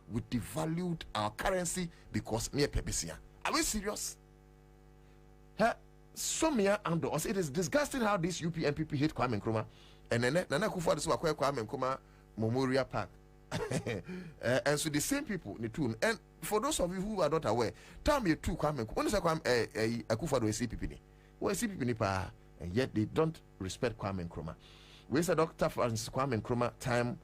We devalued our currency because near Pepisia. Are we serious? Somia and it is disgusting how this UPNPP hate Kwame Nkrumah, and then Nana Kufuor this was Kwame Nkrumah Memorial Park. And so the same people in the tune. And for those of you who are not aware, tell me two Kwame Nkrumah. When is Kwame Akufo-Addo is CPP? Well, CPP pa, and yet they don't respect Kwame Nkrumah. We said Dr. Francis Kwame Nkrumah time.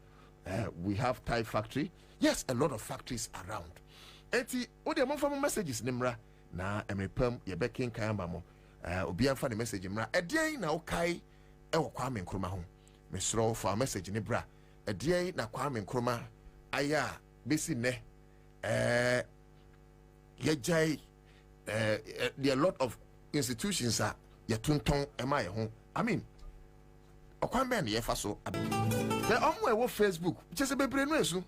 We have Thai factory. Yes, a lot of factories around. Eti, o de mo messages nimra na emepam ye bekin kayamba mo. Obi anfa the message nimra. Edian na okai e wo Kwame Nkrumah ho. Mesro for message ni bra. Edian na Kwame Nkrumah aya besi ne ye jai there are a lot of institutions are ye tunton ema ye ho. I mean, Okwambe ye fa so. The onwe wo Facebook chese bebre no esu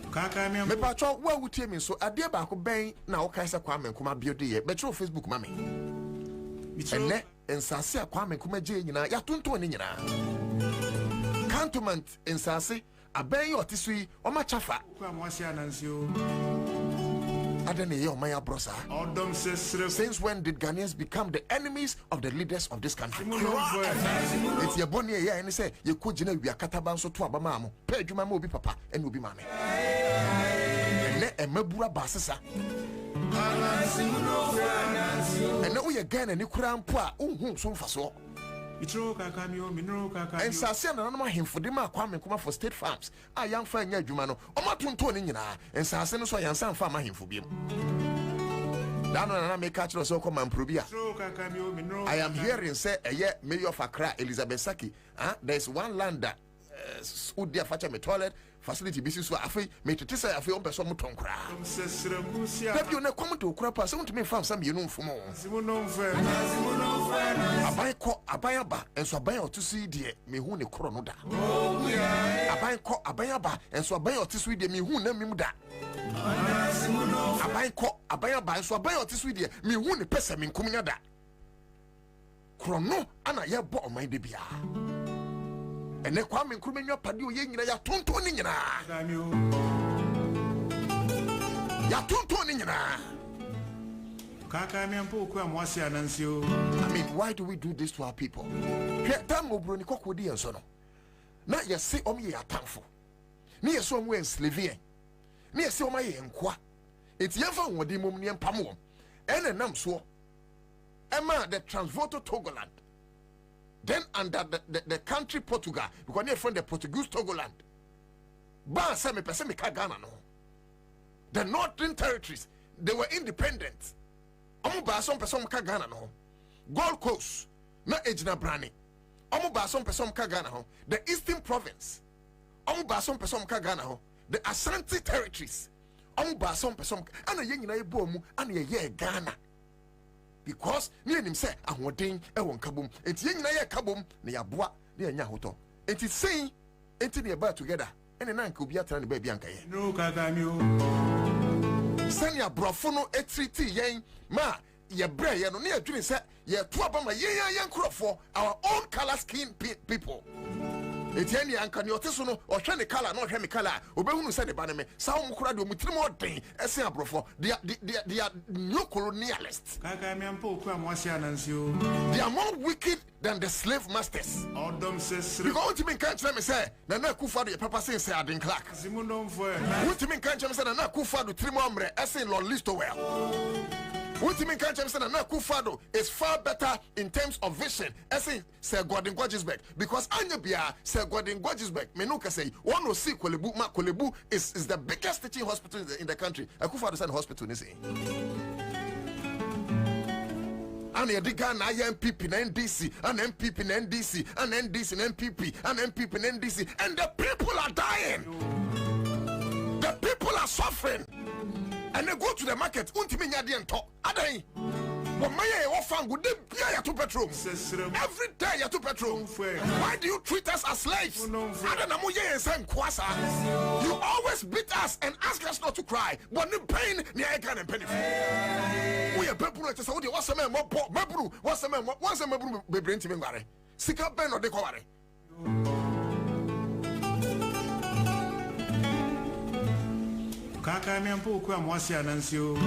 kaka me pacho wa wutie me so ade ba ko ben na wo kai se Kwame Nkrumah build ye be tro Facebook mame ene ensase a Kwame Nkrumah je nyina ya tonton ni nyina cantonment ensase aben ye otisui o ma chafa kwa mwase anansi o adene ye o ma ya brosa odom sesre. Since when did Ghanaians become the enemies of the leaders of this country? It's your bonnie here and say you could generate your cataban so to abamamo pay you my mobi papa and will be mammy and a mebura basasa and now we again and you cram poor so for so and Sassian and him for the Kwame Nkrumah for State Farms. A young friend, Jumano, or Matun Tony, and Sassan so young son farmer him for him. Down make catch us so come and probia. I am hearing say a year Mayor of Accra, Elizabeth Saki. There's one land that would dear fetch me toilet facility business so I feel me to say I feel on person muton cra. Have you not come to crap? Someone to me found some you know for more. Abayaba and so abay to see dear me who ne chronoda. Abayaba and so abay to see dear me who name me that. Abayaba and so abay to see dear me who ne person in coming that. Chrono and I have bought my debia. And then Kwame Nkrumah your padio yina ya tonto ni nyina. Ya tonto ni nyina. Kaka me ampo kwa mwase anansi o. I mean, why do we do this to our people? Tam obro ni kokodi enso no. Na ye se omo ye atamfo. Ni ye so omo enslave. Ni ye se omo ye nkwa. Enti yemfa nwodi mom ni empam wom. Ene nam so. Ema the Transvoto Togoland. Then under the country Portugal, because they're from the Portuguese Togoland. Ba se me pese me ka Ghana no. The Northern Territories, they were independent. Omo ba some person ka Ghana no. Gold Coast, na ejina brani. Omo ba some person ka Ghana ho. The Eastern Province. Omo ba some person ka Ghana ho. The Ashanti Territories. Omo ba some person ana ye nyina ye bo mu ana ye Ghana. Because ni enim say ahoden e won kabom enti ye nyina ye kabom na ya boa na anya hoto enti sei enti na ba together ene na nka obi atara ne ba bi anka ye no kaka mi o sanya brofo no etriti yen ma ye bre ye no na adwene say ye to abama ye nkrofo our own color skin people etieni anka ni oteso no ohwe ne color no ohwe me color obehunu se ne ba ne me sa wo mkura de omutiri mo den ese abrofo they are new colonialists kaka me ampo kwa mwase anansi o they are more wicked than the slave masters odom sesre because what me kan tell me say na Akufo-Addo ye papa say Aden Clark simuno mfo what me kan tell me say na Akufo-Addo trimo amre ese Lord Listowell. What you mean can't say that Akufo-Addo is far better in terms of vision as in Sir Gordon Gwagisbeck because Anyabia Sir Gordon Gwagisbeck Menuka say one will see Kolebu is the biggest teaching hospital in the country. Akufo-Addo Hospital is and the Ghana MPP and NDC and MPP and NDC and NDC and MPP and MPP and NDC, and the people are dying. The people are suffering, and they go to the market. Every day you to petrol. Why do you treat us as slaves? You always beat us and ask us not to cry, but the pain we are penny. We are people that say, what's a man more poor? What's a man? What's a man? We bring to me. Sick up pen or decovery. Kaka mi ampo kwa mwasi anansio.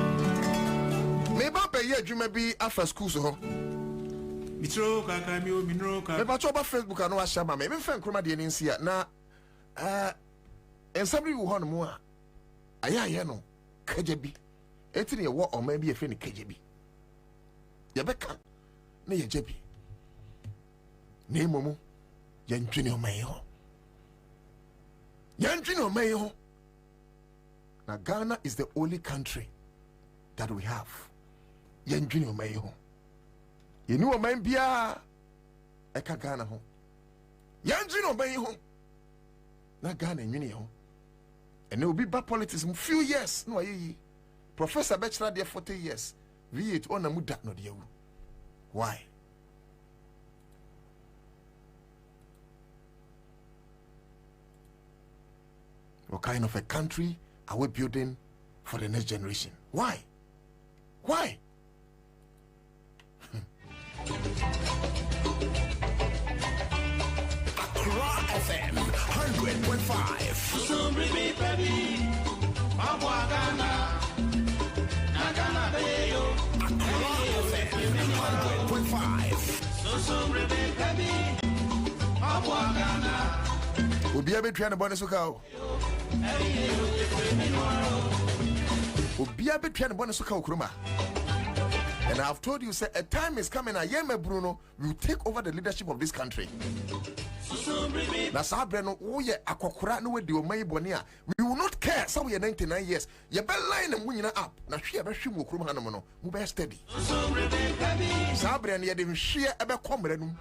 Maybe you may be after school so. Mitro kaka mi o minro kaka. Maybe about Facebook and no ashama. Maybe friend kroma de nsia na and somebody who hon mo aya no kajebi. Eti ne wo o man bi e fe ne kajebi. Ye beka na ye jebi. Na emomu ye ntwene o man ho. Ye ntwene o man ho. Now Ghana is the only country that we have. Yen junior may ho. You know a man bia eka Ghana ho. Yen junior may ho. Na Ghana junior ho. And there will be bad politics in few years. No ye. Professor Bachelor there 40 years. V8 on a muda no dia. Why? What kind of a country are we building for the next generation? Why? Why? Accra FM 100.5. We'll be able to the bonus cow. And I've told you, say, a time is coming. Ayeme Bruno will take over the leadership of this country. Na Sabreno, oh yeah, akokura no we di omai bonia. We will not care. So we are 99 years. You better line and win up. Na she ebe shi mo krum hanomo no. Be steady. Sabreno ye dem share ebe komrenum.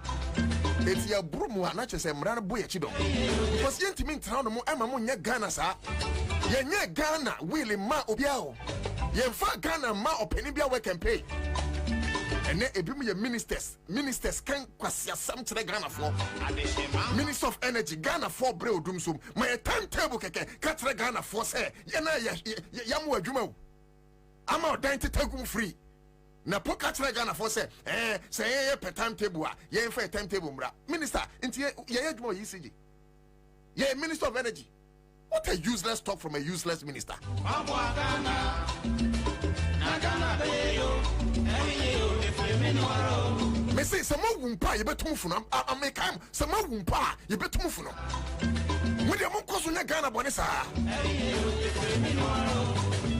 It's your broom one, not just a man boy chido. Because you mean town mo Emma Munya Ghana, sir. Ye Ghana, Willie Ma Obiao. Ye fa Ghana ma or Penibia we can pay. And then a your ministers can quasia some to the Ghana for Minister of Energy, Ghana for Breo Dumsum. My timetable catch the Ghana for say, Yamu Jumo. I'm out dying to take free. Na pocket Ghana for say per timetable, ye fair timetable, Minister, into ye more ECG. Ye Minister of Energy. What a useless talk from a useless minister. Me say some more wumpa, you better move from I make him some more wumpa, you better move from with your monk on Ghana Bonessa.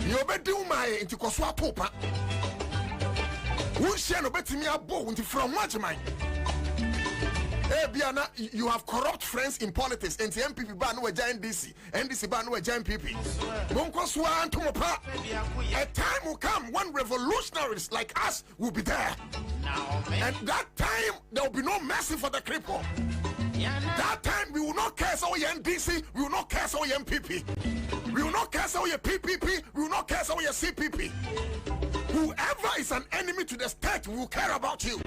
You better do my into Koswa Popa. Who shall bet me a bow from much mine? Hey, Biana, you have corrupt friends in politics. And the MPP ban no giant DC, NDC ban no giant PP. Monkoswan to Mopa. A time will come when revolutionaries like us will be there. And that time there will be no mercy for the cripple. That time we will not care so your NDC, we will not care so your MPP. We will not care so your PPP, we will not care so your CPP. Whoever is an enemy to the state will care about you.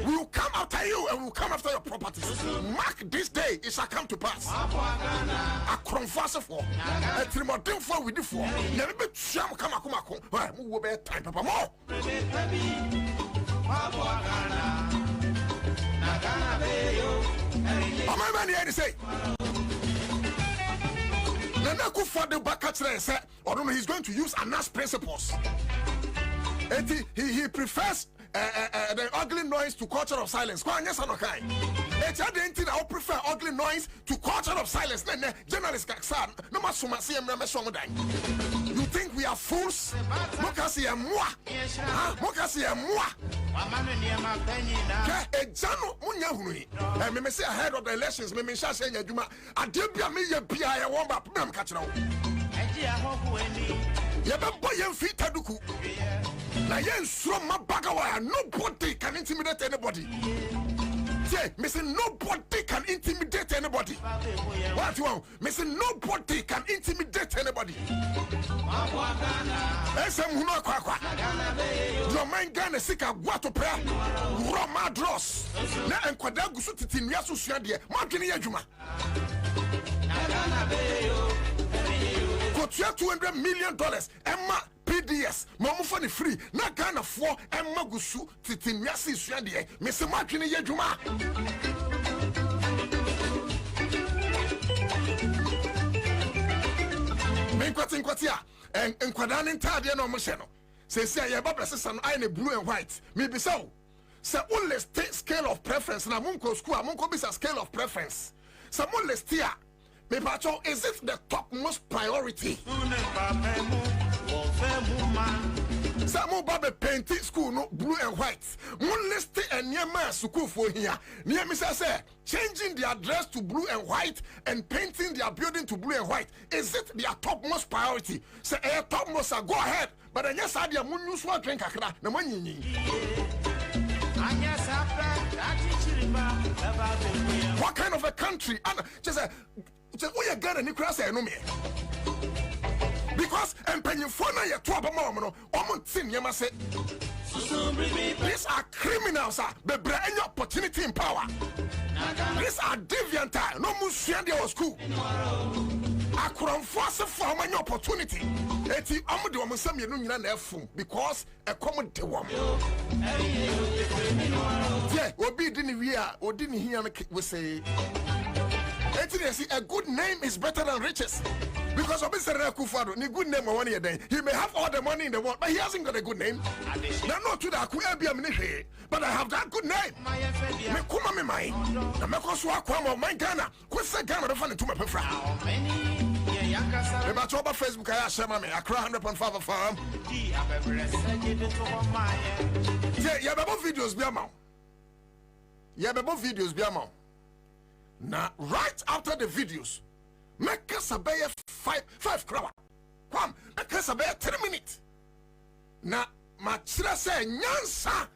We will come after you and we will come after your properties. Mark this day, it shall come to pass. A confessor for a trimodin for with the four. Never be sham come akumako. Why, move over time, Papa more. I'm a man say. Nanaku for the backatcher said, or no, he's going to use Anas principles. And he prefers the ugly noise to culture of silence. I prefer ugly noise to culture of silence. Journalists, you think we are fools? Mokasi and moi. Mokasi and moi. And me say ahead of the elections, me shall say Yajuma. I did be a million PI. I won't catch now. Yabba yen feet taduku. Na yen sro mabagawa. Nobody can intimidate anybody. Yeah, missing nobody can intimidate anybody. What you want? Missing nobody can intimidate anybody. Esem huno kwa. Your man Ghana sika wato prayer. Roma dross. Na enkwada gusu titinua so suade. Madwene adwuma. Got $200 million. Emma PDS. Mamu for the free. Na Ghana for Emma gusu titinua si suade. Mese madwene adwuma. Menkwatia. Enkwada ntade na omo no. Say ya baba sesa no I blue and white. Me be so. Say only scale of preference na monko school, monko bisa scale of preference. Say only steer. Me pacho, is it the topmost priority? Some baby painting school no blue and white. One list and near my school for here. Near me say changing the address to blue and white and painting their building to blue and white. Is it their topmost priority? Say topmost, go ahead. But I just had your moon use one drink akra na money. What kind of a country? And just we are Ghana ni cross no me. Because empenyfona ye to abama no omontin yema say these are criminals bebre any opportunity in power. These are deviant no musua de school. Akronfo asefo any opportunity. Eti amde omsam ye no nyina na efum because e come de wom. Yeah, obi di ni wi a odi ni hia no we say a good name is better than riches. Because of Mr. Kufado, ni good name one year day. He may have all the money in the world, but he hasn't got a good name. Now not to that but I have that good name. Me kuma me mai. Na me koso akwa my Ghana. Kwese Ghana refa to my pefra. Me ba choba Facebook I share me Accra 100.5 farm. Yeah, babo videos bi ama. Yeah, babo videos bi ama. Now, right after the videos, make us a bay 5 crowd. Come, make us a bay 3 minutes. Now, my chira say, Nyansa,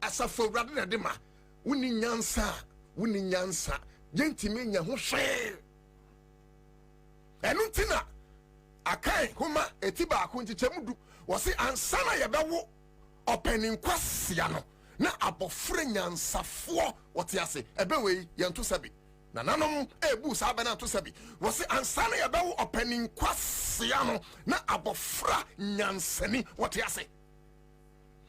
as a for rather than Dima, winning Nyansa, Gentimania who share. And Untina, Akai, Huma, Etiba, Kunti Chemudu, was it Ansana Yabawo, opening Quasiano. Na abofre nyansa fo wote ase ebewe yanto sabi na nanom ebu sabana to sabi wose ansana ya bawo opening kwasia no na abofra nyansani wote ase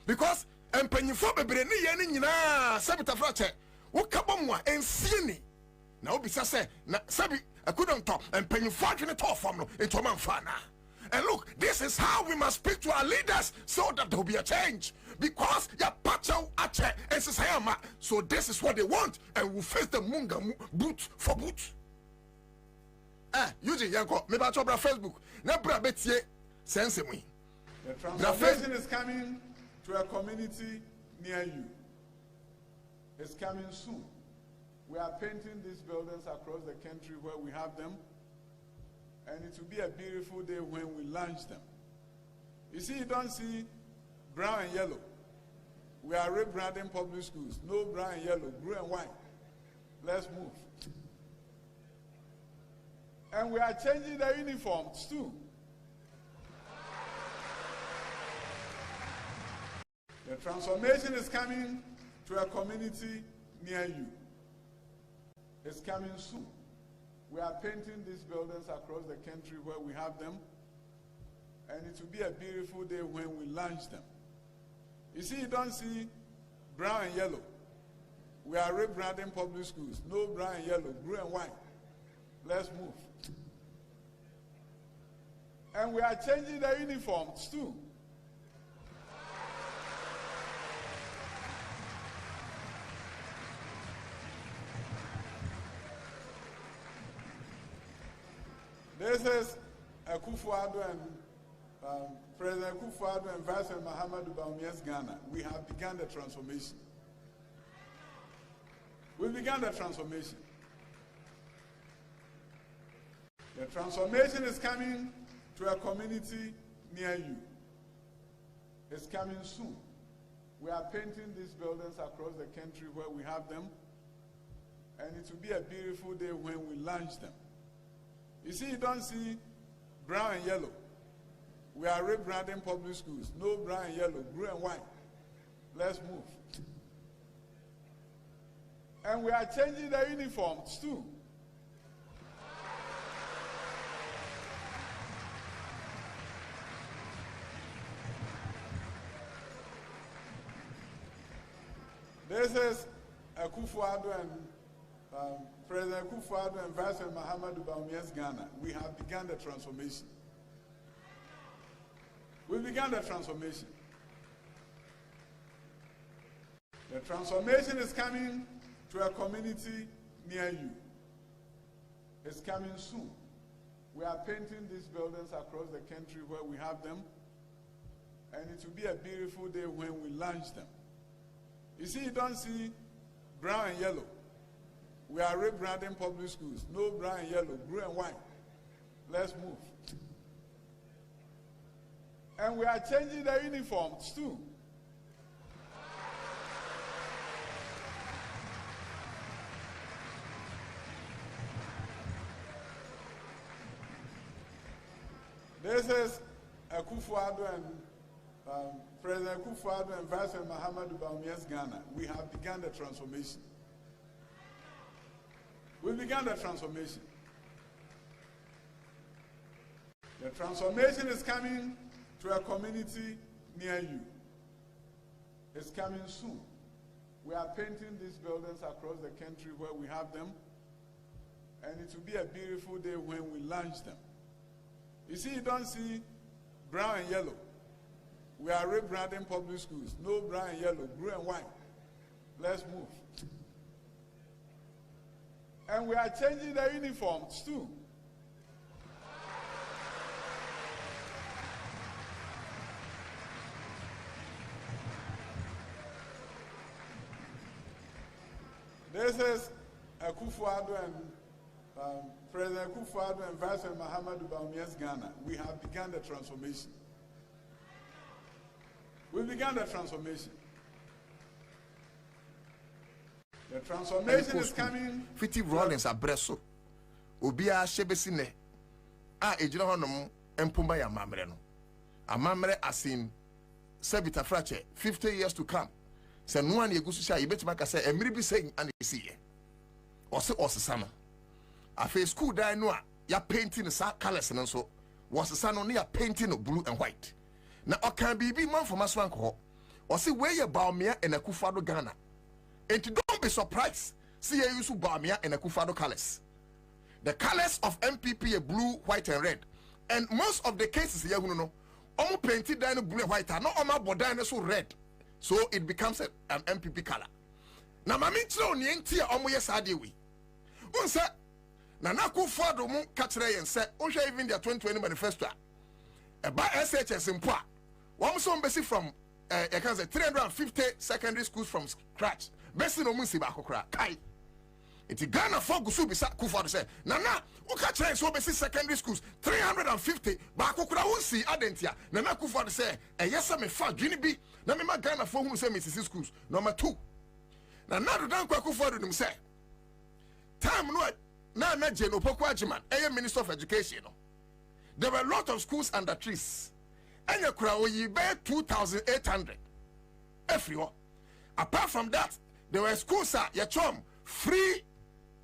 because empanyifo bebre ne ye ne nyina sabita frache wo kabom a ensie ni na obisa se na sabi akudonto empanyifo adwene to fam no etoma mfa na. And look, this is how we must speak to our leaders so that there will be a change. Because ya pacho ache and sayama. So this is what they want, and we'll face the munga boot for boot. Eugene Yanko, me bacho bra Facebook. Na bra betie sense me. The transformation is coming to a community near you. It's coming soon. We are painting these buildings across the country where we have them. And it will be a beautiful day when we launch them. You see, you don't see brown and yellow. We are rebranding public schools. No brown and yellow, blue and white. Let's move. And we are changing the uniforms too. The transformation is coming to a community near you. It's coming soon. We are painting these buildings across the country where we have them. And it will be a beautiful day when we launch them. You see, you don't see brown and yellow. We are rebranding public schools. No brown and yellow, blue and white. Let's move. And we are changing the uniforms too. This is Akufo-Addo and President Akufo-Addo and Vice President Mahamudu Bawumia's Ghana. We have begun the transformation. We began the transformation. The transformation is coming to a community near you. It's coming soon. We are painting these buildings across the country where we have them, and it will be a beautiful day when we launch them. You see, you don't see brown and yellow. We are rebranding public schools. No brown and yellow, blue and white. Let's move. And we are changing the uniforms too. This is Akufo-Addo and President Akufo-Addo and Vice President Mahamudu Bawumia's Ghana. We have begun the transformation. We began the transformation. The transformation is coming to a community near you. It's coming soon. We are painting these buildings across the country where we have them, and it will be a beautiful day when we launch them. You see, you don't see brown and yellow. We are rebranding public schools. No brown and yellow, blue and white. Let's move. And we are changing the uniforms too. This is Akufo-Addo and President Akufo-Addo and Vice President Mahamudu Bawumia's Ghana. We have begun the transformation. We began the transformation. The transformation is coming to a community near you. It's coming soon. We are painting these buildings across the country where we have them, and it will be a beautiful day when we launch them. You see, you don't see brown and yellow. We are rebranding public schools. No brown and yellow, blue and white. Let's move. And we are changing the uniforms too. This is Akufo-Addo and President Akufo-Addo and Vice President Mahamudu Bawumia's Ghana. We have begun the transformation. We began the transformation. The transformation is coming. Fiti Rollins abreso. Obia shebesine. Ejina honom empumba ya mamre no. Amamre asin sebita frache 50 years to come. Se no an yegusu sha yebetima ka se emiri bi se an esiye. Ose no. Afi school die no a ya painting sa colors no so. Wose no ya painting no blue and white. Na okan bibi man for maso anko. Ose we ye Bawumia and Akufo-Addo Ghana. And don't be surprised. See you use Bawumia and Akufo-Addo colors. The colors of MPP are blue, white, and red. And most of the cases here, you know, almost painted down blue and white, no almost border so red. So it becomes an MPP color. Now, my mitro nienti almost yes adiwi. One say, na Akufo-Addo mu catchre and say, Osha even their 2020 manifesto. By SHS in Pua. One son basic from 350 secondary schools from scratch. Besi no munsi ba kokra kai. Iti Ghana for gusu bisa Akufo-Addo say nana uka try so besi secondary schools 350 ba kokra unsi adentia nana Akufo-Addo say yesa me fa dwini bi na me ma Ghana for hu say me sisi schools number 2 nana do dan Akufo-Addo nim say time no na Jane Opoku Ajiman Minister of Education no. There were a lot of schools under trees. And you could buy 2,800 everywhere. Apart from that, there were schools that you free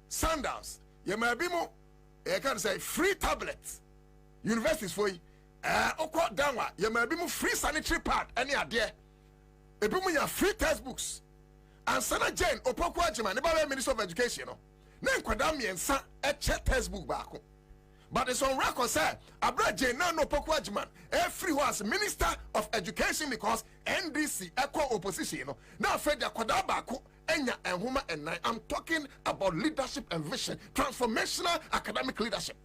sandals. You may be more, you can say free tablets. Universities for you. You may be more free sanitary pad. Any idea? You may have free textbooks. And Sana Jane Opoku Ajiman, the Minister of Education, no kwadami and sa a check textbook back. But it's on record, sir. Abra Jane no Opoku Ajiman, every was Minister of Education because NDC equal opposition. Now Fred Kwadabako, Enya and Huma and I. I'm talking about leadership and vision, transformational academic leadership.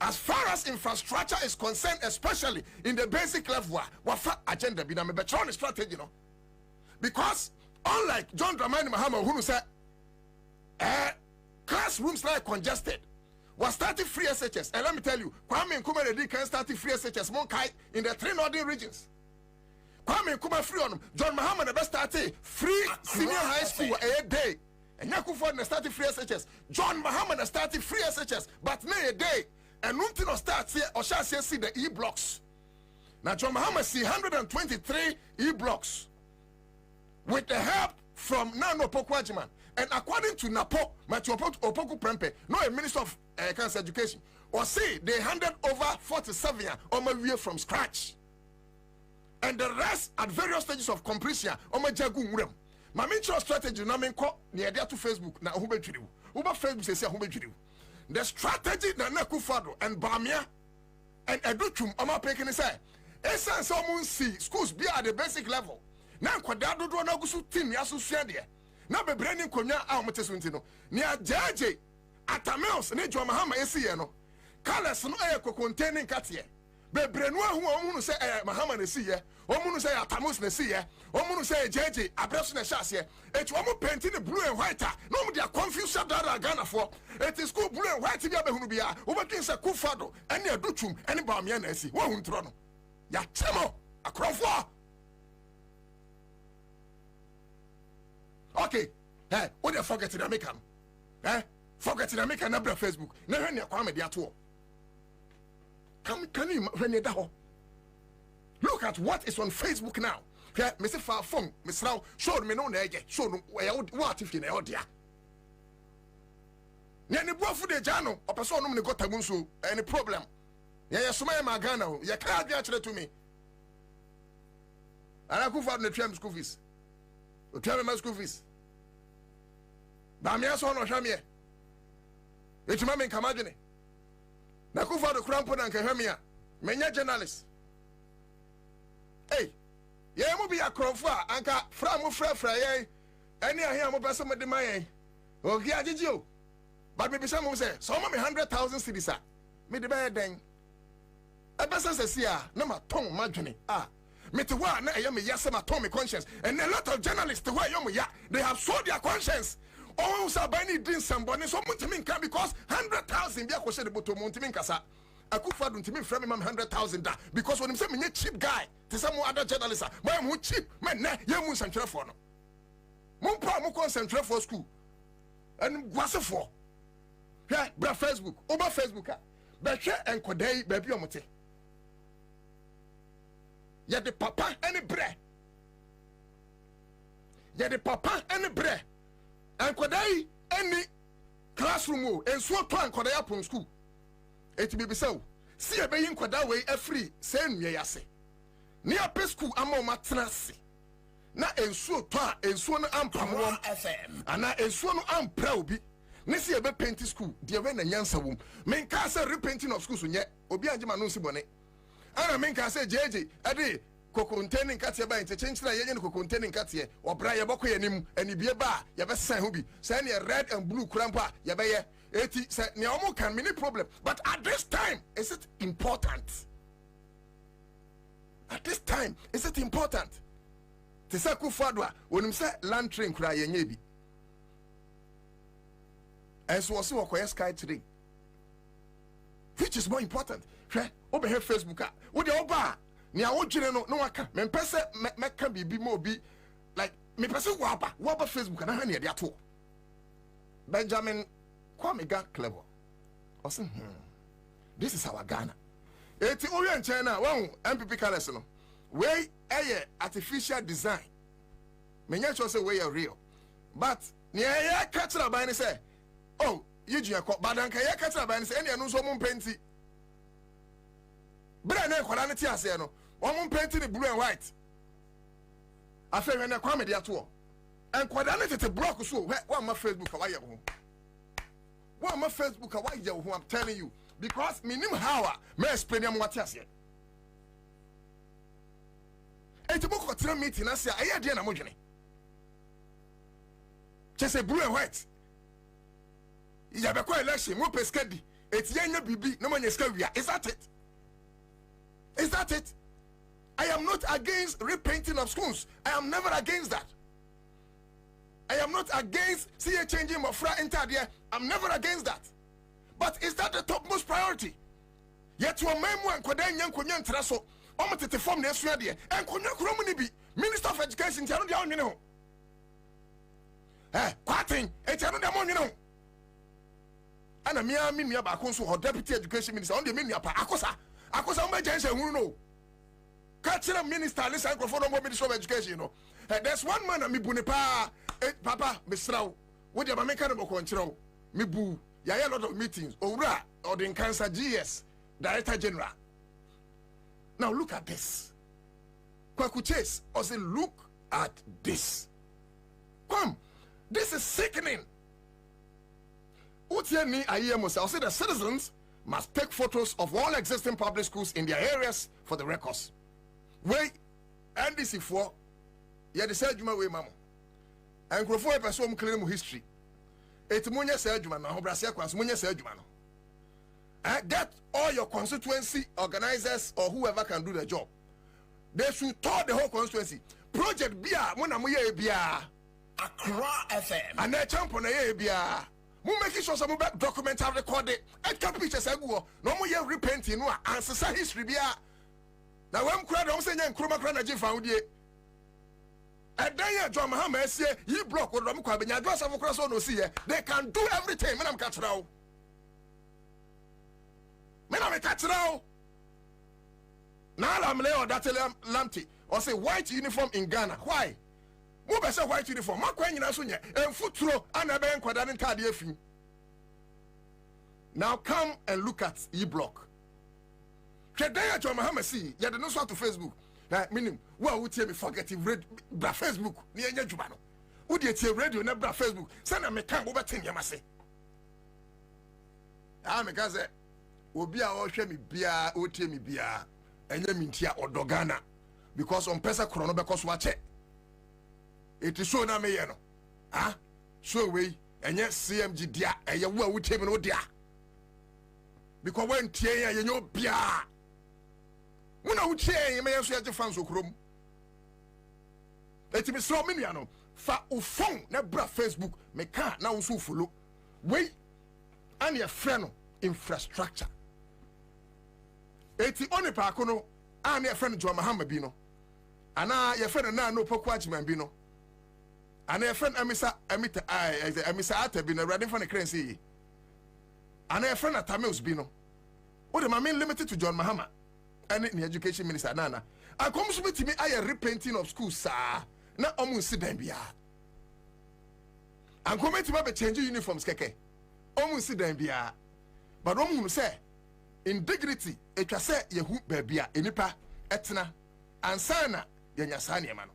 As far as infrastructure is concerned, especially in the basic level, wafa agenda be na me betron strategy, because unlike John Dramani Mahama who said classrooms like congested, was starting free SHS. And let me tell you, Kwame Nkrumah can start free SHS Monkai in the 3 northern regions. Kwame Nkrumah free on John Mahama the best started free senior high school a day. And Yakufo started free SHS. John Mahama started free SHS, but nay a day. And nothing no starts here or shall see the E blocks. Now John Mahama see 123 E blocks with the help from Nano Pokwajiman. And according to Napo, Matthew Opoku Prempe, no a minister of cancer education, or say they handed over 47 on my way from scratch. And the rest at various stages of completion on my jagu murem. My main strategy na men ko near there to Facebook na who be Uber Facebook says who be the strategy na Nakufado and Bamia and Educhum on my pekin say essence someone see schools be at the basic level. Now kwadado do na gusu team ya so sua de. Na be branding konya a omotesunti no. Nia jaje atamels ne John Mahama esiye no. Colors no e containing katie. Be brenu ahu omunu se Mahama na esiye. Omunu se atamos na esiye. Omunu se jaje abreso na hyase. Etu omo paint in blue and white. No omo dia confuse that Ghana for. It is school blue and white bia be hunu bia. Obekin se Kufado ene aduchum ene baamia na esi. Wo huntro no. Ya chemo akrofo. Okay, hey, what you forget in America? Forget in America, na bra Facebook. Na when you come there to. Can you when you da? Look at what is on Facebook now. Yeah, Mr. Far phone, Mr. Now, show me no nege, show no what if you know there. Nyani bofu de jano, o person no me got tamunso, any problem. Yeah, suma ma Ghana, you can't get to me. And I go for the tram school fees. O tell me school fees. Ba me aso no hwame e. Etima me nkamadwene. Na ku fa do krampo na nkahwame a. Menya journalist. Hey, ye mu bi akrofo a anka fra mu fra ye. Ani ahia mo pese mo de mayen. O gi agigi o. But me be say mo say, so mo me 100,000 cedis a. Me de ba den. E be say se a na ma ton madwene. Ah. Me to wa na me yase ma ton me conscience. And a lot of journalists who are ya, they have sold their conscience. Oh, Sabani didn't somebody so much can because 100,000 be a question about Montimin Casa. I could find to me from him 100,000 because when him say me cheap guy to some other journalists, but I'm cheap man, young central for no. Mumpa mo concentrate for school and what's it for? Yeah, bra Facebook, over Facebook, but share and Kodai, baby omote. Ya the papa any bread. Ya the papa any bread. And Kodai any classroom and so to and Kodai upon school. It be so. See a being Kodai way a free, send me yase. Near Pescu amo matnasi. Na en so to en so no ampam FM. And na en so no ampraubi. Nesi ebe painting school, dear when a yansa womb. Men casa repainting of schools yet, obi anjima no sibone. Ana men can say JJ ade ko containing katia ba interchange na yenye ko containing katia obra ye boko yanim ani bie ba ye be san ho bi say na red and blue krampa ye be ye eti say ne omo can many problem but at this time is it important? At this time is it important? Te say ku fadwa onim say land train kura yenye bi eso so okoye sky today, which is more important? Obe he Facebook a wo de oba ni a wo dwene no no waka me pese meka bibi mo bi like me pese wo aba Facebook na ha ne de ato Benjamin Kwamega clever osin this is our Ghana eti owe nchen na won MPP colors no we eye artificial design me nya cho say we are real but ni eye ka tira ban ni say oh yiju yakọ badanka eye ka tira ban ni say ene no so mo penti brand na kwala ne ti ase no won paint the blue and white afa we na kwame de ato en kwada ne tete block so wa ma Facebook wa ye ho wa ma Facebook wa ye ho I'm telling you because minim how me explain am what ase enti mo ko tra meeting ase aye de na mo dwene chese blue and white ya be ko election mo peskadi eti anya bibi na mo nya ska wia is that it? Is that it? I am not against repainting of schools. I am never against that. I am not against changing my fra enter there. I'm never against that. But is that the topmost priority? Yet to a man and Kodan Yan Kunyan Traso, almost to form the Australia, and Kunya Kromuni, Minister of Education, tell down, you know. Quating, a tell them, you know. And a mere minia baconso or deputy education minister on the minia Akosa, my Jensen, who know. Catching a minister, listen for no minister of education, you know. There's one man, me Bunipa, Papa, Miss Rao, what you make a control, me boo, ya a lot of meetings, or the cancer GS, Director General. Now look at this. Kwaku Chase, or say, look at this. Come, this is sickening. I'll say the citizens must take photos of all existing public schools in their areas for the records. Wait, NDC4, yeah, the Sergeant way, Mamma. And Crofo a person claim history. It's Munya Sergeant, Hobrasequas, Munya Sergeant. Get all your constituency organizers or whoever can do the job. They should tour the whole constituency. Project Bia, Munamuye Bia, Accra FM, and their champion Bia. Mu make sure some document have recorded. Et can pictures ago. No more repenting no answer history bia. Now when crowd don't say nkroma kra na je found ye. And then John Mahama say he block what Ramko Abenya do some cross no see. They can do everything. Men am catch now. Men am catch now. Now I'm lay or that lampty or say white uniform in Ghana. Why? Mo be say white uniform makwa nyina so nye enfuturo anabe nkwada ne ntade afim. Now come and look at e-block. Today John Mahama see ya de no so to Facebook. Na minim wo wo tie me forget bra Facebook ni enya djuma no. Wo de tie radio na bra Facebook. Say na me kan wo betem yama se. Me ka say obi a wo hwe me bia o tie me bia enya mintia odogana because on pesa kro no be koso wa che. It is so na me ye no. So we enye CMG dia eye wo a wo tie me no dia. Because when tie ya ye nyo bia. Muna wo tie ye me ye so ye fans okrom. Eti me so me nua no fa o phone na bra Facebook me ka na wo so follow. We and your friend infrastructure. Eti oni pa kono and your friend Joe Mahama bi no. Ana your friend na no pokwa chiman bi no. And a friend Amisa Atabi na ready for the currency. And a friend Atamils Bino. What am I mean limited to John Mahama and the education minister Nana? I come to me I repainting of schools, sir. Na almost them bia. I'm coming to me change uniforms, keke. Almost them bia. But one say in dignity, it can say ye hoop babia, enipa, etna, and sana, yanyasani man.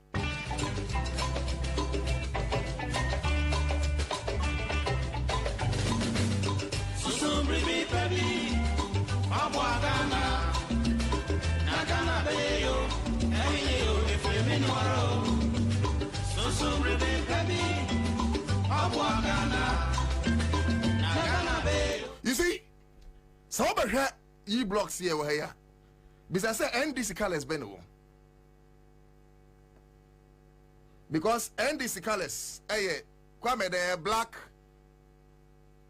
You see, so over here, e-blocks here, because I say NDC colors been because NDC colors, kwame there black,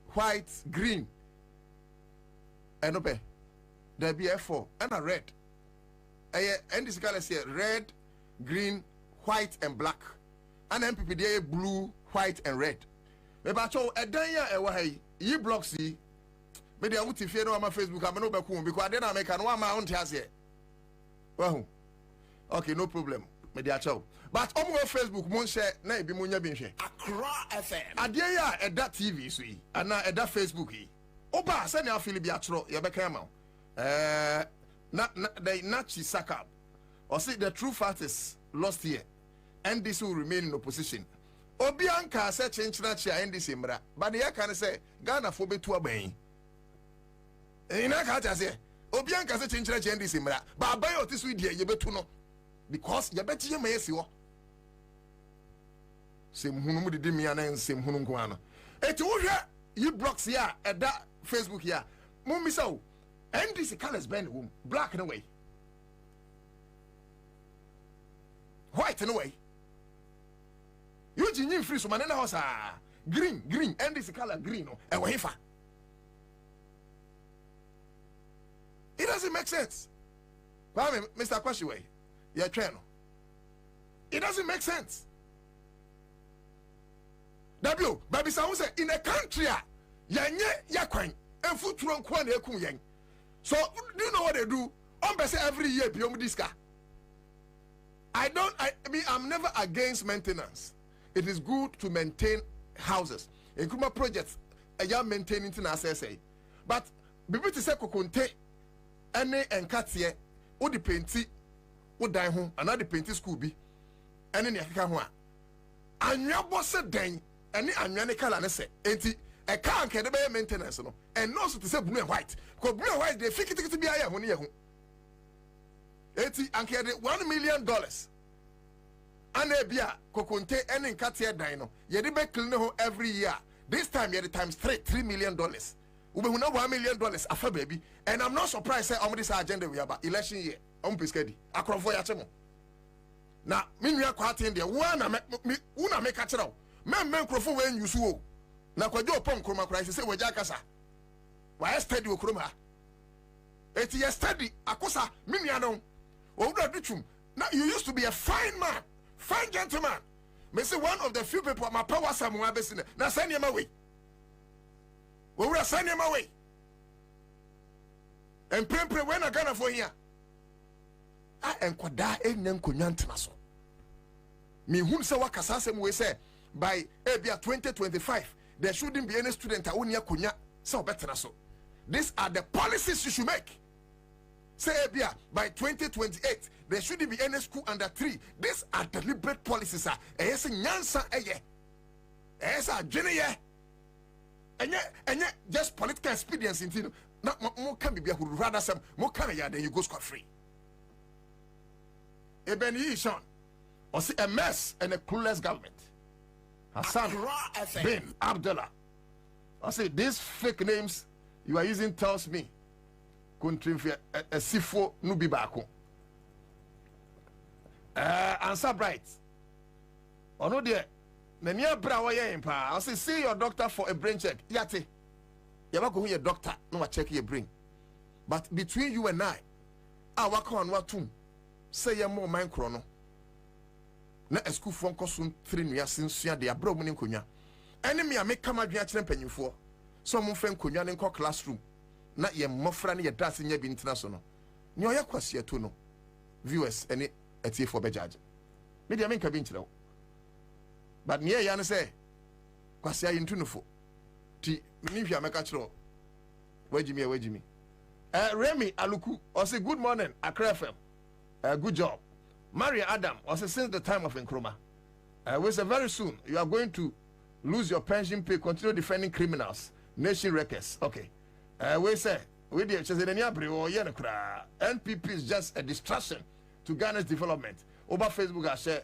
white, green. And open there be F4 and a red. And this color here red, green, white, and black. And MPP there blue, white, and red. But a danya ye block see. Maybe I would if you know on my Facebook, I'm no back home because I didn't make an one my own task here. Well, okay, no problem. Maybe I show. But on my Facebook, mon share, na be munya bin share. Accra FM. Adia at that TV, see, and now at that Facebook. Oba send your Philip Atro, Yabekama. Not the Nachi Sakab. Or say the true fact is lost here. And this will remain in opposition. Obianka said change Nachi and this Imbra. But the can say Ghana for be to obey. In a cat, I say Obianka said change Nachi and this Imbra. But by this with you better know. Because you bet you may see what. Same Hunumu did me and same Hununguana. It will you blocks here at that Facebook here. Mummy so and this colors bend womb black in a way. White in a way. You gin free so man house green and this color green and wafer. make sense. Mr. Kwashiwe, you're trying. It doesn't make sense. W, baby, say in a country, yakwan, and food run kwan yang. So, do you know what they do? Every year, beyond this car. I'm never against maintenance. It is good to maintain houses. In Kuma projects, I am maintaining to SSA. But, Bibi to say Kokonte, Ane and Katia, or the painty, or die home, another painting school be, and then Yakamwa. And your boss said, Dane, and the color say, ain't a car can be maintenance, and also to say blue and white. Because blue and white, they think it to be a when you and get $1 million. And a beer, Kokonte, and Katia Dino. You be clean every year. This time, you're the times $3 million. We will know $1 million after baby. And I'm not surprised that this agenda we have about election year. I'm piscadi. I crop for your now, me are quite in there. Una make a channel. Men crofo when you so. Now, could you pump chroma crisis? Say, with Jacasa. Why study Okroma? It's your study. Akosa, Miniano. Now, you used to be a fine man, fine gentleman. Me say one of the few people my power somewhere beside. Now send him away. We will send him away. And pray when I gonna for here. I am kwada enyan konyantenaso. Me whom say wakasasem we say by Abia 2025 there shouldn't be any student a unia konya so better so. These are the policies you should make. Say Abia by 2028 there shouldn't be any school under 3. These are deliberate policies. Yes, nyansa eye. Yes, junior. And just political expedience in not more can be who rather some more can then you go scot free. Eben Yishon or see a mess and a clueless government. Hassan bin Abdullah. I say these fake names you are using tells me country a sifo nubi bako. Answer bright. Or no dear. Nania brawa impa. I say see your doctor for a brain check. Yate. You go your doctor, no check your brain. But between you and I work on what too. Say more mind chrono. Na a school phone cost 3 years since you are the abroad in Kunya. Enemy I make come at your penny for. Some friend Kunya in classroom. Not your mofrani your dress in your international. Nyoya kwasia tuno. Viewers any at for bejaj. Maybe I make a bench. But near Yana say, kwasia in tunufo. Ti, maybe I make a chro. Where Jimmy. Remy Aluku, or say good morning, Accra FM. Good job. Maria Adam, or say since the time of Nkrumah. We say very soon you are going to lose your pension pay, continue defending criminals, nation wreckers. Okay. We say, we did NPP is just a distraction to Ghana's development. Over Facebook, I share.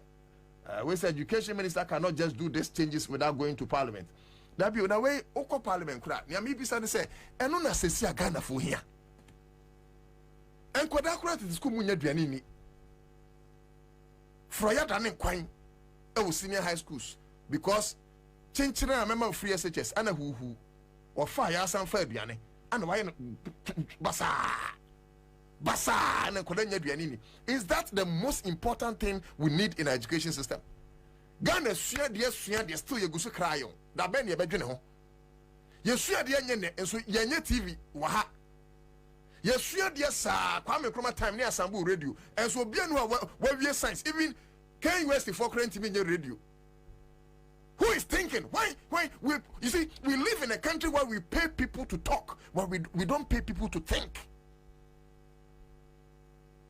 We say education minister cannot just do these changes without going to parliament. That be on the way, Oko parliament crack. Niami Bisa say, and no necessary Ghana for here. And Kodakura to the school Munya Dianini. Froya Danin Quine, senior high schools. Because Chinchina, a member of free SHS, and a who or fire some fair Diane, and why Basa and Kodanya Dianini. Is that the most important thing we need in our education system? Ghana, dear, still you go to cry on. That Ben ye bedroom. You swear dear Yen, and so Yanya TV, waha. You swear dear Sir, Kwame Nkrumah time near Sambu radio, and so be where we science, even Kanye West for current TV radio. Who is thinking? Why you see, we live in a country where we pay people to talk, where we don't pay people to think.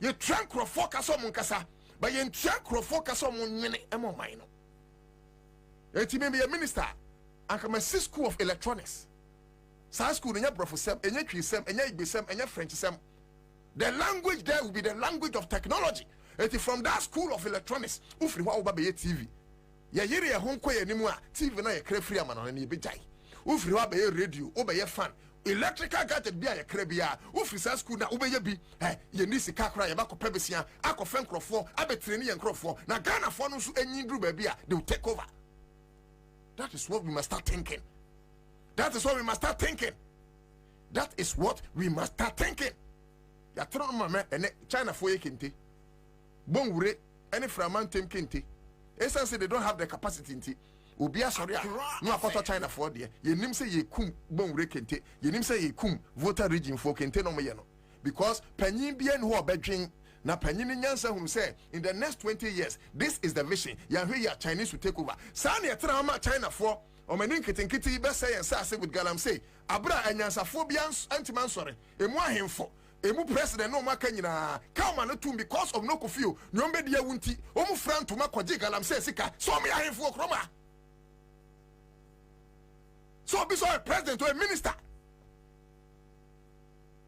You try to focus on Munkasa, but you try to focus on Munini and Momaino. It may be a minister, and come a school of electronics. Science school in your professor, and your Trisem, and your Ibisem, and your French sem. The language there will be the language of technology. It is from that school of electronics. Ufri wa ubabe TV. Ya yiri ya home kwa anymore. TV na ya kre free man on any bijay. Ufri wa be radio, obe fan. Electrical gadget be ya kre biya. Ufri sa school na ube bi. Ye nisi kakra ya bako pebesiya. Ako fen krofo, abe treni yen krofo. Na Ghana fonu su enyindru bebiya. They will take over. That is what we must start thinking. That is what we must start thinking. That is what we must start thinking. ya tro ma me ene China for ye kente bon wure any framantem kente essence they don't have the capacity nti obi asori a no akoto China for de ye nim say ye kum bon wure kente ye nim say ye kum voter region for kente no mo ye no because panyin bia no obedwen na panyin nyansa hunu say in the next 20 years this is the vision ya hwe ya Chinese will take over sa na etra ma China for o mani nkitinkiti be say and say with galam say abra anyansa for bia antiman sori emu ahemfo emu president no maka nyina kama no tum because of no kofio nyombe dia wunti omu franto makoje galam say sika so me ahemfo kroma so be so a president or a minister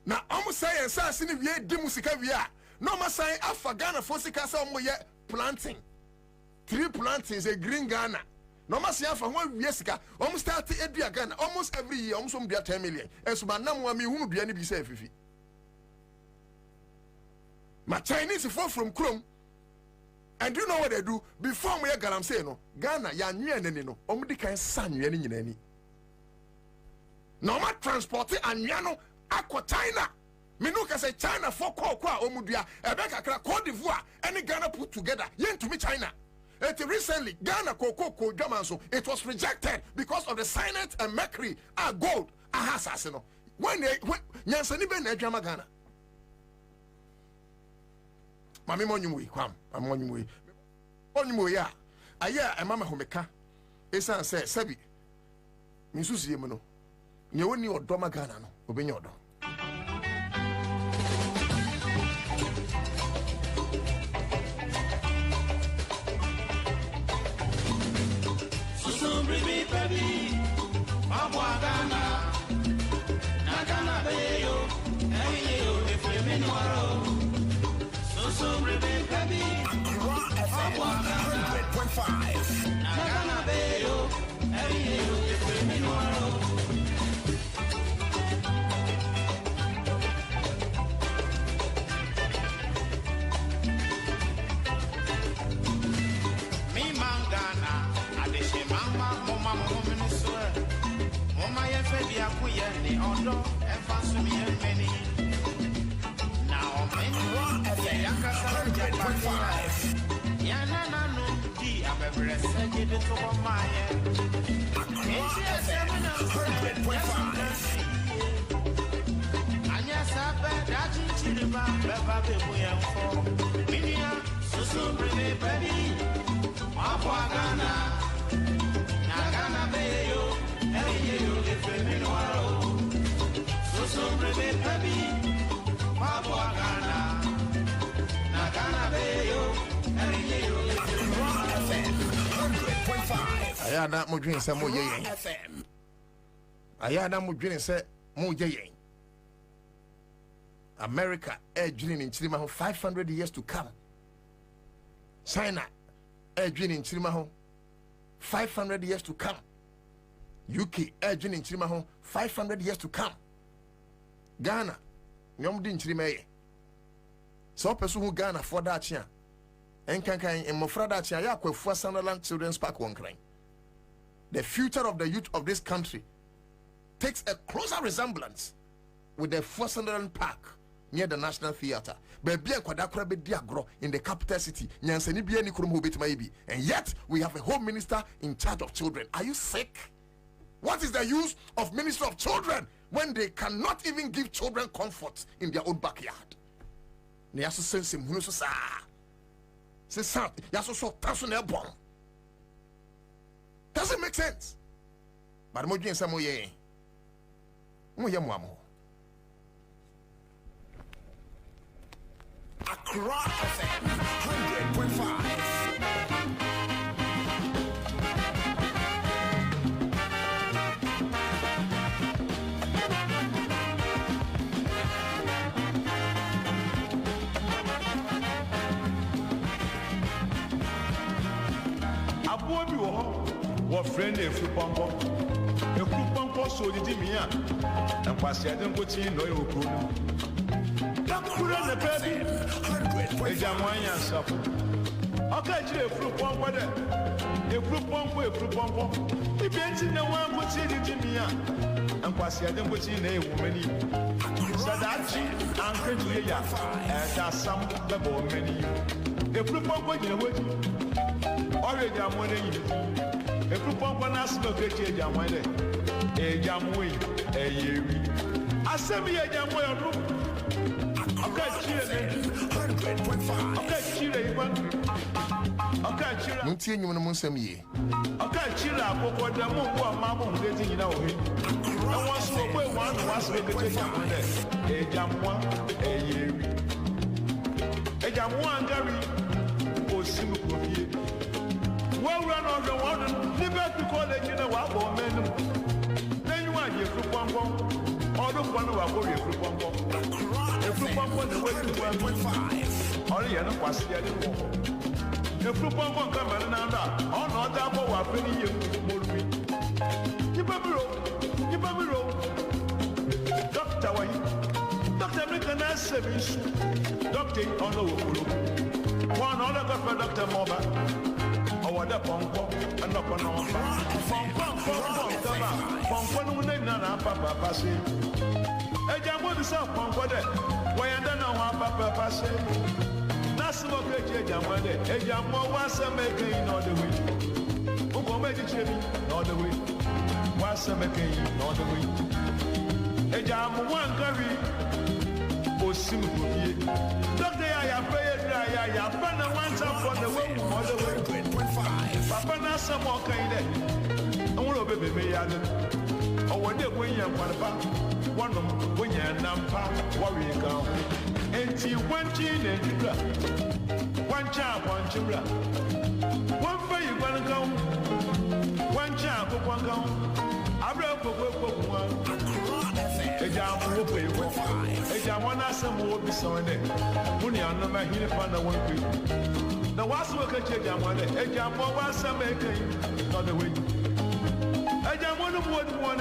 na omu say and say ni wie di musika wie a no ma say afagana for sika say omu ye planting 3 plantings a green Ghana no ma say afa ho wie sika omu start edua Ghana almost every year omu so dua 10 million esuba namwa mi hunu dua ni bi say fifi my Chinese fall from Chrome. And you know what they do? Before we galam say no, Ghana ya nwe no, omudi kan san nwe ni nyina ni. No ma transport anwano akọ China. Me no ka say China for kwa omudua, ebe kakra Cote d'Ivoire, any Ghana put together, yen to me China. Recently, Ghana cocoa German it was rejected because of the cyanide and mercury gold ahasasino. When nyansani be na Ghana Ghana. Mami monyumwe kwam amonyumwe onyumwe ya aya mama homeka esan se sabi minsusie mu no nye woni odo magana no obenya odo susumbre mi baby abwa Ghana na Ghana beyo eyo efreme no aro so baby, Accra FM 100.5. Nagana beyo, eyo, efreme no aro. Mi mangana, adeshe mama, mama minusoe. Mama ye febi akuye ni ondo, efansu mi many. Ayana mo dwen se mo ye yen FM ayana mo dwen se mo ye yen America dwen in chirima ho 500 years to come. China dwen in chirima ho 500 years to come. UK dwen in chirima ho 500 years to come. Ghana nyom din chirima ye so person who Ghana for that chia enkankan emofra that chia ya kwafu Sunderland Children's Park wonkran. The future of the youth of this country takes a closer resemblance with the Sunderland Park near the National Theatre. In the capital city, and yet we have a home minister in charge of children. Are you sick? What is the use of minister of children when they cannot even give children comfort in their own backyard? Doesn't make sense. But mo dwen sa mo ye mo amo. Accra FM 100.5. Abo bi wo what friend if you pump up a coupon so did me and pass the other put in no you. That couldn't the baby 100.5. Okay, chile fruit pompo de. A fruit pompo. If you ain't no one would see it in me, and Quasia don't put in a woman. Sadachi, Uncle Julia, and that's some the bone many. A fruit pompo in a way. Already I'm winning. A fruit pompo nas no get a jam one day. A jam way, a year. I send me a jam way. Okay, Muntie nyum no munsam ye. Okay, chira akoko da mo bo amamo ndeti nyina wo he. Na won so pe wan was be ke jam de. E jamwa e yewi. E jamwa ngari o sim ko fie. Wo run on the one liberty college na wa bo menu. Then you are here for pom. All the one wa go here for pom. E for pom the way to 1.5. All you know was there the wo. The Flupon come and on other power penny you. Yipabiro, Doctor Way, Dr. American service, Doctor on the one other for Dr. Moba, or the Pompo, and not on Pompo, Nana, Papa Passy. A jam with the South Pompo, why I don't know how Papa Passy. National Great Jamade, a Jamo was a making all the way. Who made it chimney, all the way. Was a making all the way. A jam one curry was simple. Doctor, I have prayed, I have been a one time on the way, all the way. 2.5. Papa Nasa more kind. All of it may add. Oh, when they win your one of them, when you're Nampa, worry count. And she one chin and one chap, one chibra. One for you gonna go. One chap, one go. I broke one. A jam will pay. A jam one as some will be so in it. Money on the man here upon the one people. The was work at your jam one. A jam one some making, not the way. A jam one of one.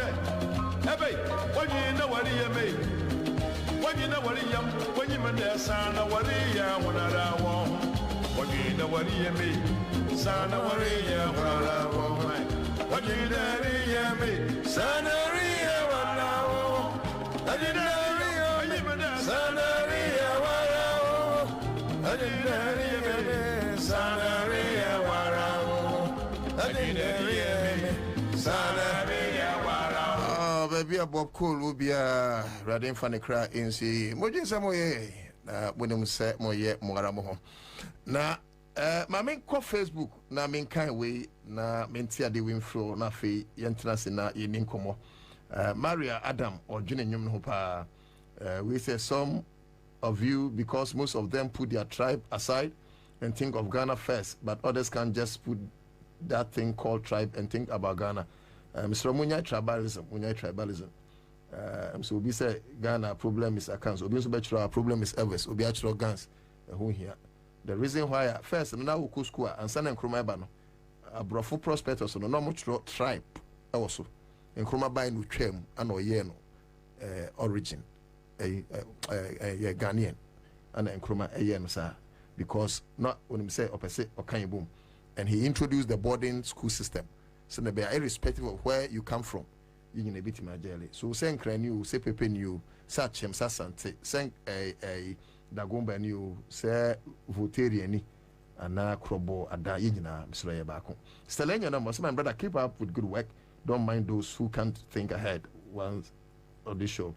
Hey, what do you know what you made? When you know what you when you mean there's son of what you want to want. What you know what you mean? Son of what you want to want. What you know me? Son of what you want to want. What you know me? Son of what you want to want. What you know me? Son of what you want to want. What you know me? Son of baby Bob Cool will be a radin funny cry in see Mojin Samoye when him say moye moramo. Na my main call Facebook na main kind way na mentia de win flow na fe yentrance na yenin komo. Maria Adam or Junior Nyum Hopa. We say some of you because most of them put their tribe aside and think of Ghana first, but others can just put that thing called tribe and think about Ghana. Mr. Munya tribalism. So we say Ghana problem is accounts. Obi so betro problem is Elvis. Obi actual guns. Who here? The reason why first na wo school and san Nkrumah ba no. Abrofo prospectors no much tribe also. Nkrumah ba no twam and oye no origin Ghanaian and Nkrumah no sir because not when him say opposite or kan boom and he introduced the boarding school system. So be irrespective of where you come from, you can be my jelly. So send crane say pepe new, such him sasante, send a dagomba new, say votarian, and na crobo at da yina, Mr. Yabako. Stelenia numbers, my brother, keep up with good work. Don't mind those who can't think ahead once on this show.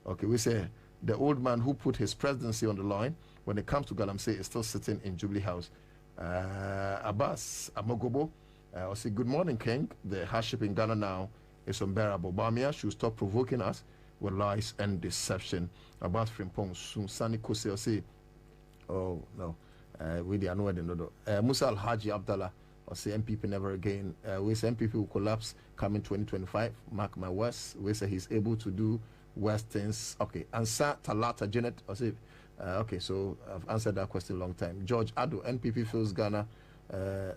Okay, we say the old man who put his presidency on the line when it comes to Galamsey is still sitting in Jubilee House. Abbas Amogobo. I say, good morning, King. The hardship in Ghana now is unbearable. Bamia should stop provoking us with lies and deception. About Frimpong, Sani Kose, say, oh, no, we didn't know it. Musa Al Haji Abdallah, or say, MPP never again. We say MPP will collapse coming 2025. Mark my words. We say he's able to do worse things. Okay, answer Talata Janet, or say, okay, so I've answered that question a long time. George Ado, NPP feels Ghana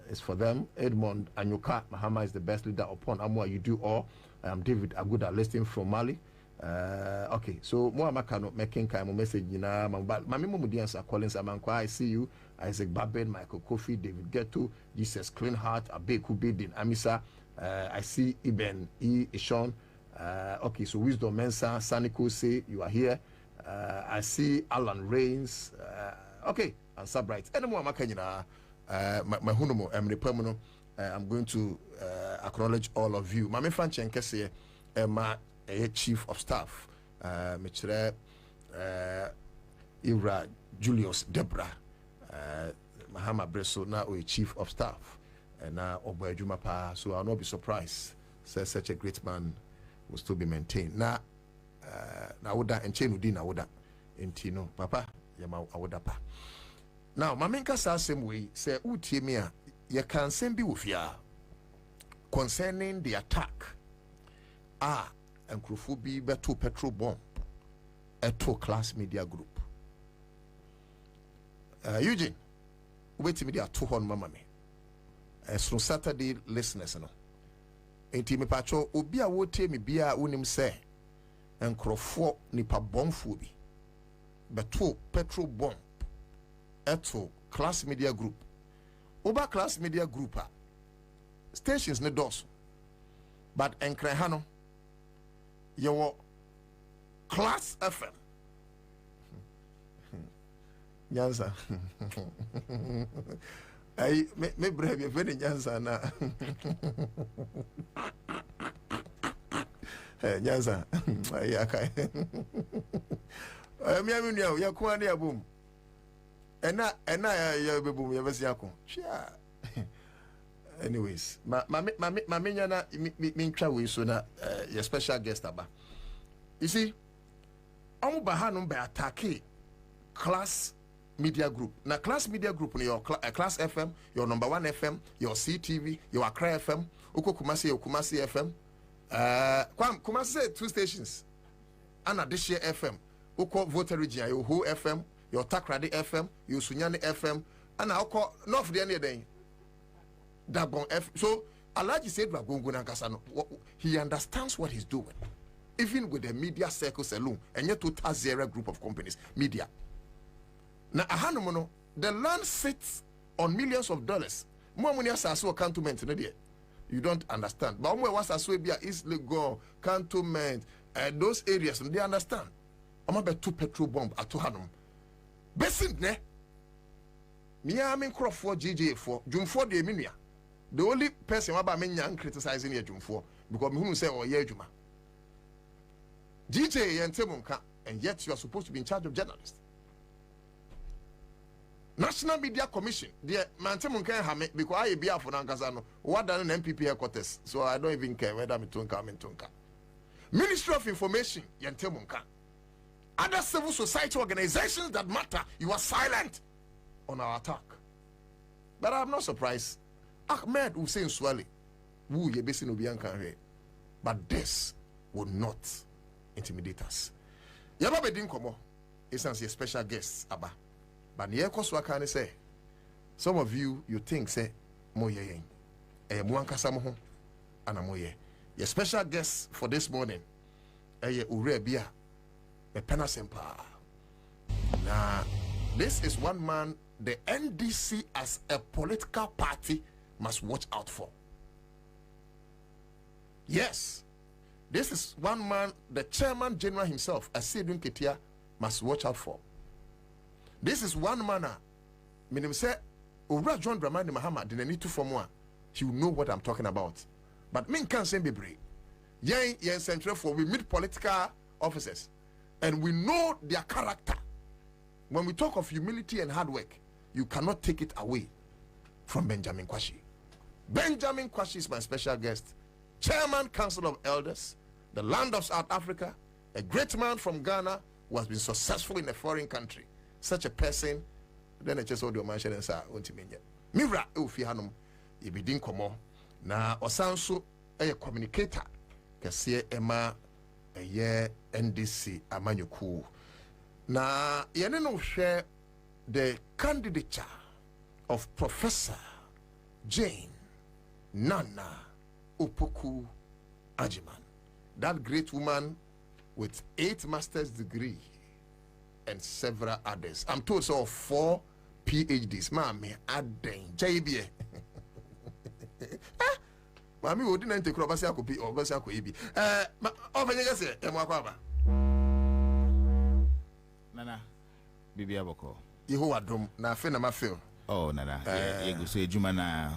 is for them. Edmond Anyuka Mahama is the best leader upon Amwa. You do all. David Aguda listing from Mali. Okay, so more Makano making kind of message. Mami Mumudians are calling Samankwa. I see you. Isaac Babin, Michael Kofi, David Ghetto, Jesus Clean Heart, Abeku Bidin, Amisa. I see Ibn E. Ishon. Okay, so Wisdom Mensa, Saniko say you are here. I see Alan Rains. Okay, and Subright. Anyone Makanyina, my Hunomo, Permono. I'm going to acknowledge all of you. Mame Fanchen Kese, my Chief of Staff, Michre Ira Julius Debra, Mahama Breso, now a Chief of Staff, and now Oboy Jumapa. So I'll not be surprised, say such a great man will still be maintained. Now, Nawoda and Chain Udin Nawoda, Intino, Papa, Yama Awoda Pa. Now, Mamenka sa same way, say, Utimia, you can send be with ya concerning the attack. And Krufubi Beto Petrol Bomb, a class media group. Eugene, wait till me there 200 mama me. From Saturday listeners, no. Enti me pacho obi a wote me bia unim se enkrofo nipa bomfo bi beto petrol bomb eto class media group oba class media group a stations ne dos but enkran ha no yewo class FM nyansa ay me brave very nyansa na nyansa ay akai mi aminu ya ko ani abum ena ya bebum ya besi akon sha anyways ma nyana mi ntwa we so na your special guest aba you see amu bahanu be attack class media group. Now class media group your class FM, your number 1 FM, your CTV, your Accra FM, Uko Kumasi, your Kumasi FM. Kumasi 2 stations. Anna this year FM, Uko Voter Region, your Who FM, your Takradi FM, your Sunyani FM, and Uko North the day. Dagon F. So Alaji said Ragunguna Kasano. He understands what he's doing. Even with the media circles alone, and yet to zero group of companies, media. Now, the land sits on millions of dollars. More money as a cantonment. You don't understand. But when was a East Legon, cantonment, those areas, they understand. I'm about 2 petrol bomb at 200. Basin, ne? Me, I'm in crop for GJ for June 4 the Minia. The only person about me criticizing here June 4 because who say, oh, yeah, Juma. GJ and Temunka, and yet you are supposed to be in charge of journalists. National Media Commission, the Mantemun can have it because I be for Nankasano. What done an MPP headquarters? So I don't even care whether I'm Tunka. Ministry of Information, Yantemunka. Other civil society organizations that matter, you are silent on our attack. But I'm not surprised. Ahmed Hussein Swali, who ye basing Obianka here. But this would not intimidate us. Yababe Dinkomo is a special guest, Abba. But near Koswaka say, some of you think say moye muanka samoho and amoye. Your special guest for this morning, Urebia, a penasempa. Now, this is one man the NDC as a political party must watch out for. Yes, this is one man the chairman general himself, Asidun Ketia, must watch out for. This is one manner. Meaning say, Ura John Dramani Mahama didn't need to form one. He will know what I'm talking about. But me can't say be brave. Yen central for we meet political officers and we know their character. When we talk of humility and hard work, you cannot take it away from Benjamin Kwashi. Benjamin Kwashi is my special guest, Chairman Council of Elders, the land of South Africa, a great man from Ghana who has been successful in a foreign country. Such a person, then I just audio mention and say, Mira, Ufihanum, Ibidin Komo, na Osanso, a communicator, Cassia Emma, a year NDC, Amanyuku. Na Yaneno share the candidature of Professor Jane Nana Opoku Ajiman, that great woman with 8 master's degree and several others. I'm told so 4 PhDs. Mammy, aden, JB. Mammy would not take Robasiaco P or Basiaco EB. Over here, say, Emma. Nana, Bibi Aboko. You are drum, na fena mafil. Oh, Nana, you go say Jumana,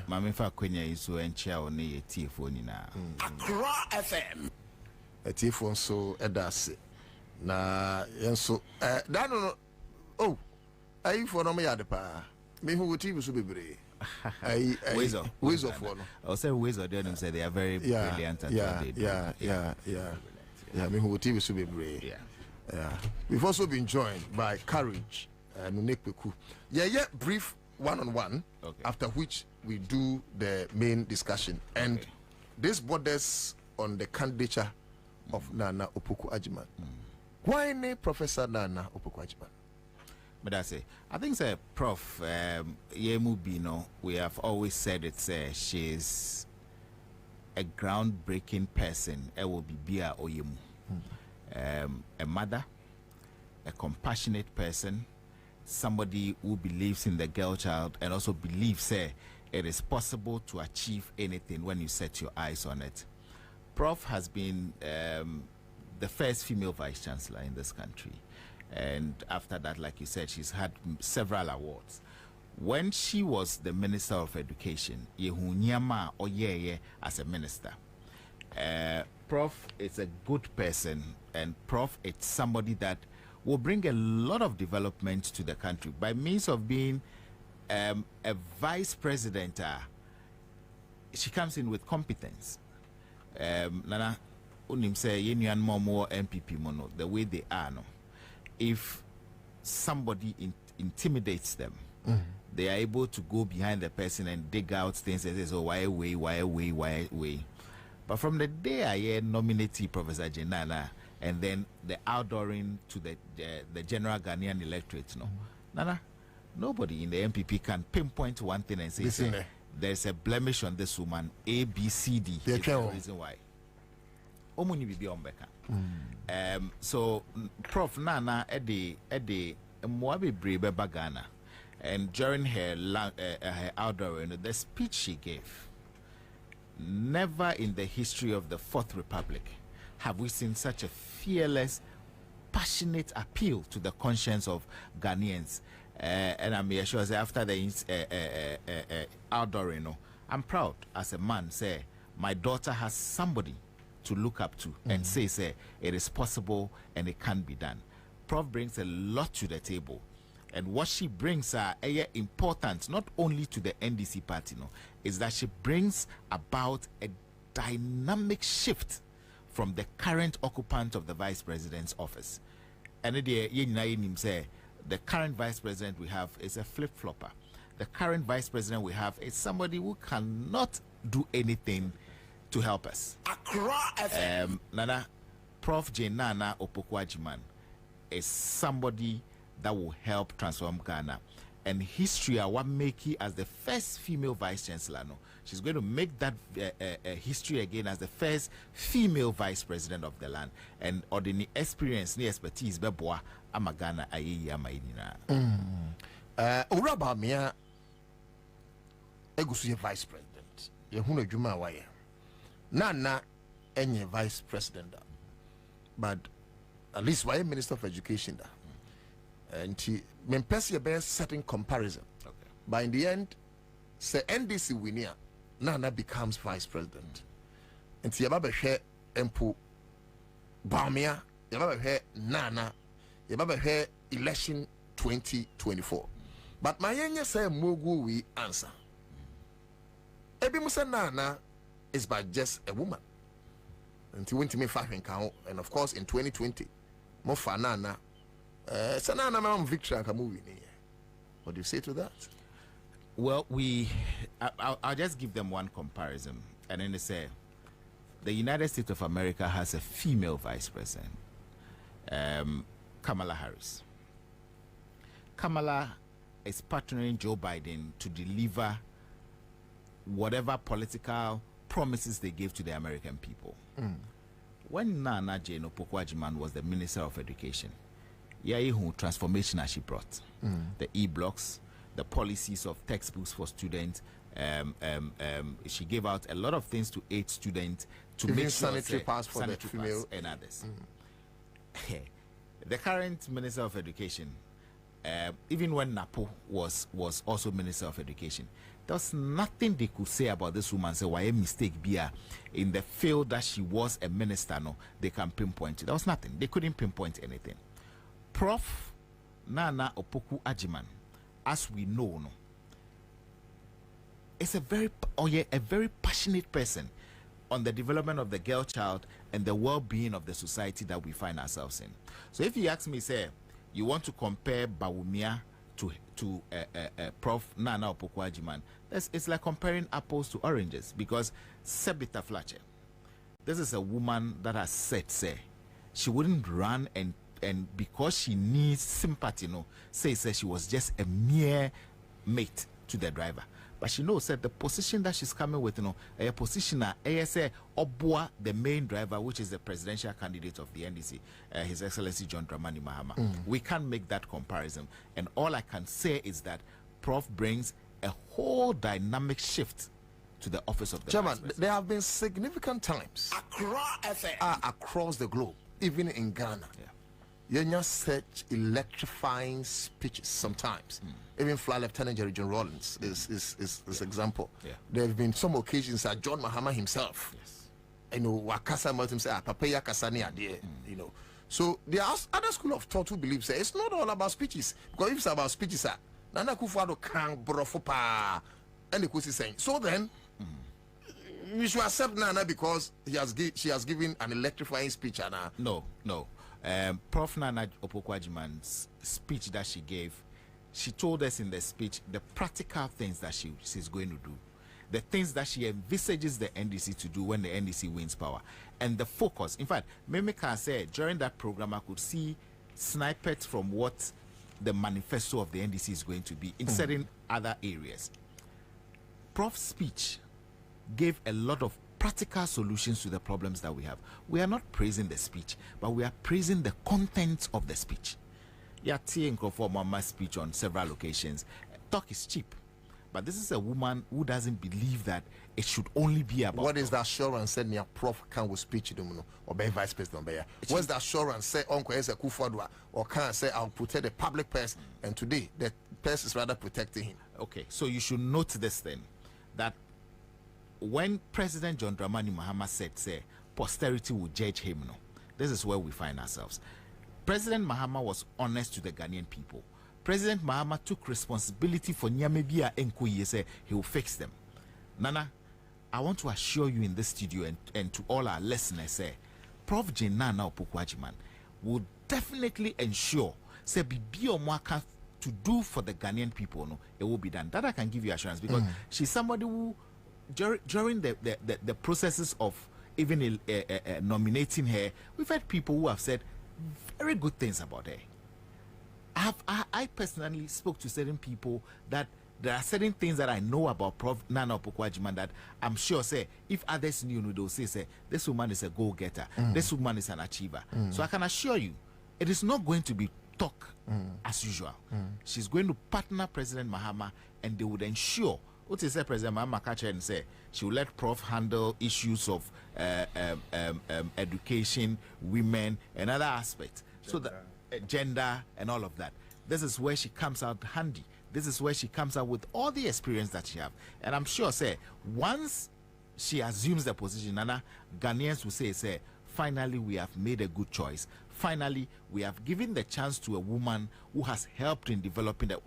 Mammy Faquenia is so and chair on a telephone now. Accra FM. A telephone so edase. Na yenso dano oh ayi for no me yade pa me who TV so bebre ayi ways of one I'll say ways of them say they are very brilliant at what they do. Yeah me who TV so bebre yeah we've also been joined by Courage Nunekpeku brief one-on-one after which we do the main discussion and this borders on the candidature of Nana Opoku-Agyeman. Why name Professor Nana Opoku-Agyeman? But I say, I think, sir, Prof. Yemu Bino, we have always said it, she's a groundbreaking person. It will be Bia Oyemu. A mother, a compassionate person, somebody who believes in the girl child and also believes it is possible to achieve anything when you set your eyes on it. Prof has been the first female vice chancellor in this country, and after that, like you said, she's had several awards. When she was the Minister of Education, Yehunyama Oyeye as a minister, Prof is a good person, and Prof it's somebody that will bring a lot of development to the country by means of being a vice president. She comes in with competence. Nana unim say union more MPP mono the way they are no. If somebody intimidates them, they are able to go behind the person and dig out things and say, so why away. But from the day I hear nominate Professor Jenana and then the outdooring to the general Ghanaian electorate, no, Nana, nobody in the MPP can pinpoint one thing and say there's a blemish on this woman, A, B, C, D. Is the reason why. Omuni bibi ombeka. So Prof Nana Ede Mwabi Brebe Bagana, and during her outdooring, the speech she gave, never in the history of the Fourth Republic have we seen such a fearless, passionate appeal to the conscience of Ghanaians. And I'm sure after the outdooring, I'm proud as a man, say, my daughter has somebody to look up to and say it is possible and it can be done. Prof brings a lot to the table, and what she brings are important not only to the NDC party, is that she brings about a dynamic shift from the current occupant of the vice president's office. And the current vice president we have is a flip-flopper. The current vice president we have is somebody who cannot do anything to help us. Nana, Prof. J. Nana Opoku-Agyeman is somebody that will help transform Ghana. And history, what make her as the first female vice chancellor. No, she's going to make that history again as the first female vice president of the land. And ordinary experience, ni expertise, beboa amagana ayi amainina. Uraba mia egusu vice president. Yehuna juma waye. Nana any vice president, but at least why Minister of Education da. And he mempesi a best setting comparison. But in the end, say NDC winia, Nana becomes vice president. And see yababa he empu Bamia, yababa he Nana, yababa he election 2024. But my yenye say mogu we answer. Ebi musa Nana is but just a woman. And he went to me fashion count, and of course in 2020, more Nana. Sanana Victory movie. What do you say to that? Well, I'll just give them one comparison, and then they say the United States of America has a female vice president, Kamala Harris. Kamala is partnering Joe Biden to deliver whatever political promises they gave to the American people. When Nana Jane Opoku-Agyeman was the Minister of Education, who transformation as she brought. The e-blocks, the policies of textbooks for students. She gave out a lot of things to aid students to even make sure sanitary pass for the sanitary female pass and others. The current Minister of Education, even when Napo was also Minister of Education, there was nothing they could say about this woman. Say why a mistake be in the field that she was a minister. No, they can pinpoint it. There was nothing. They couldn't pinpoint anything. Prof. Nana Opoku Ajiman, as we know, no, is a very passionate person on the development of the girl child and the well-being of the society that we find ourselves in. So if you ask me, say, you want to compare Bawumia to Prof. Nana Opoku Ajiman, it's like comparing apples to oranges, because Sebita Fletcher, this is a woman that has said, say, she wouldn't run and because she needs sympathy, say she was just a mere mate to the driver. But she knows that the position that she's coming with, a position say Obua, the main driver, which is the presidential candidate of the NDC, His Excellency John Dramani Mahama. We can't make that comparison. And all I can say is that Prof brings a whole dynamic shift to the office of the Chairman, Vice President. there have been significant times across the globe, even in Ghana. You such electrifying speeches sometimes. Even Flight Lieutenant Jerry John Rawlins is example. There have been some occasions that John Mahama himself, Wakasa Martin say, Papaya Kasani Ade, So there are other school of thought who believe say it's not all about speeches. Because if it's about speeches, Nana Kufuado can't brofopa and the Kusi saying. So then we should accept Nana because she has given an electrifying speech and No. Prof. Nana Opoku Ajiman's speech that she gave, she told us in the speech the practical things that she's going to do, the things that she envisages the NDC to do when the NDC wins power, and the focus. In fact, Meme can say during that program I could see snippets from what the manifesto of the NDC is going to be in certain other areas. Prof's speech gave a lot of practical solutions to the problems that we have. We are not praising the speech, but we are praising the content of the speech. Yati Nkrofo Mama's speech on several occasions. Talk is cheap, but this is a woman who doesn't believe that it should only be about. What is the assurance said near Prof can will speech or be Vice President? What's the assurance say Uncle Eze Kufodwa or can say I'll protect the public purse, and today the purse is rather protecting him? Okay, so you should note this then, that when President John Dramani Mahama said, say, posterity will judge him, this is where we find ourselves. President Mahama was honest to the Ghanaian people. President Mahama took responsibility for Nyamebia Enkoye, say he will fix them. Nana, I want to assure you in this studio and to all our listeners, say, Prof. Nana Opoku Ajiman will definitely ensure, say, Bibi Omwaka to do for the Ghanaian people, it will be done. That I can give you assurance, because she's somebody who, during the processes of even nominating her, we've had people who have said very good things about her. I personally spoke to certain people that there are certain things that I know about Prof. Nana Opoku Ajiman that I'm sure, say, if others knew, they'll say, this woman is a go-getter, this woman is an achiever. So I can assure you, it is not going to be talk as usual. She's going to partner President Mahama, and they would ensure. What is President Mahama catch and say she will let Prof handle issues of education, women, and other aspects. So that gender and all of that. This is where she comes out handy. This is where she comes out with all the experience that she have. And I'm sure, say, once she assumes the position, Nana, Ghanaians will say, finally we have made a good choice. Finally, we have given the chance to a woman who has helped in developing the.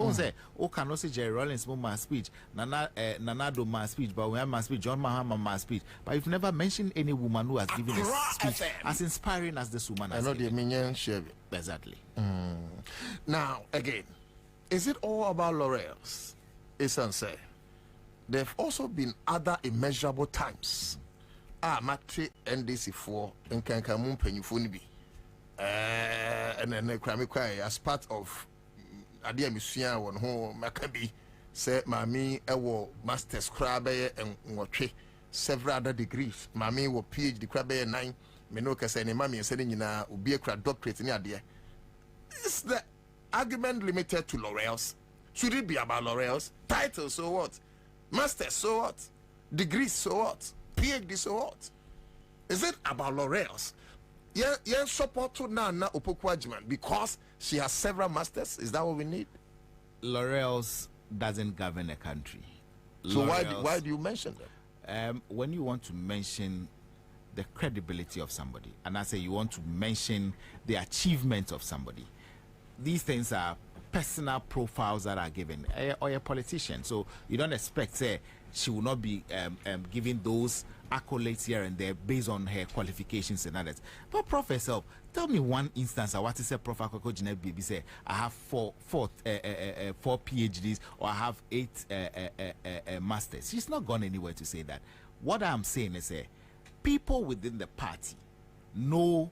Cannot say Jerry Rawlins my speech, Nanado my speech, but we have my speech, John Mahama my speech. But you've never mentioned any woman who has given a speech as inspiring as this woman has. I know the Minion Chevy. Exactly. Now, again, is it all about laurels? It's unsaid. There have also been other immeasurable times. Matri NDC4 and Kankamun Penyufunibi. And then as part of Adia Musia on home Maccabi said Mammy ewo master's crabbe and watch several other degrees. Mammy will PhD crabbe 9 Menoka saying mammy and sending you now will be a crab doctorate in idea. Is the argument limited to laurels? Should it be about laurels? Titles, so what? Masters, so what? Degrees, so what? PhD, so what? Is it about laurels? Yeah, support to Nana Opoku because she has several masters. Is that what we need? Laurels doesn't govern a country. So why do you mention them? When you want to mention the credibility of somebody, and I say you want to mention the achievement of somebody, these things are personal profiles that are given, or a politician. So you don't expect, say, she will not be giving those accolades here and there based on her qualifications and others. But Prof herself, tell me one instance. I want to say Prof Akoko Jine Baby say I have four PhDs or I have 8 masters. She's not gone anywhere to say that. What I'm saying is, people within the party know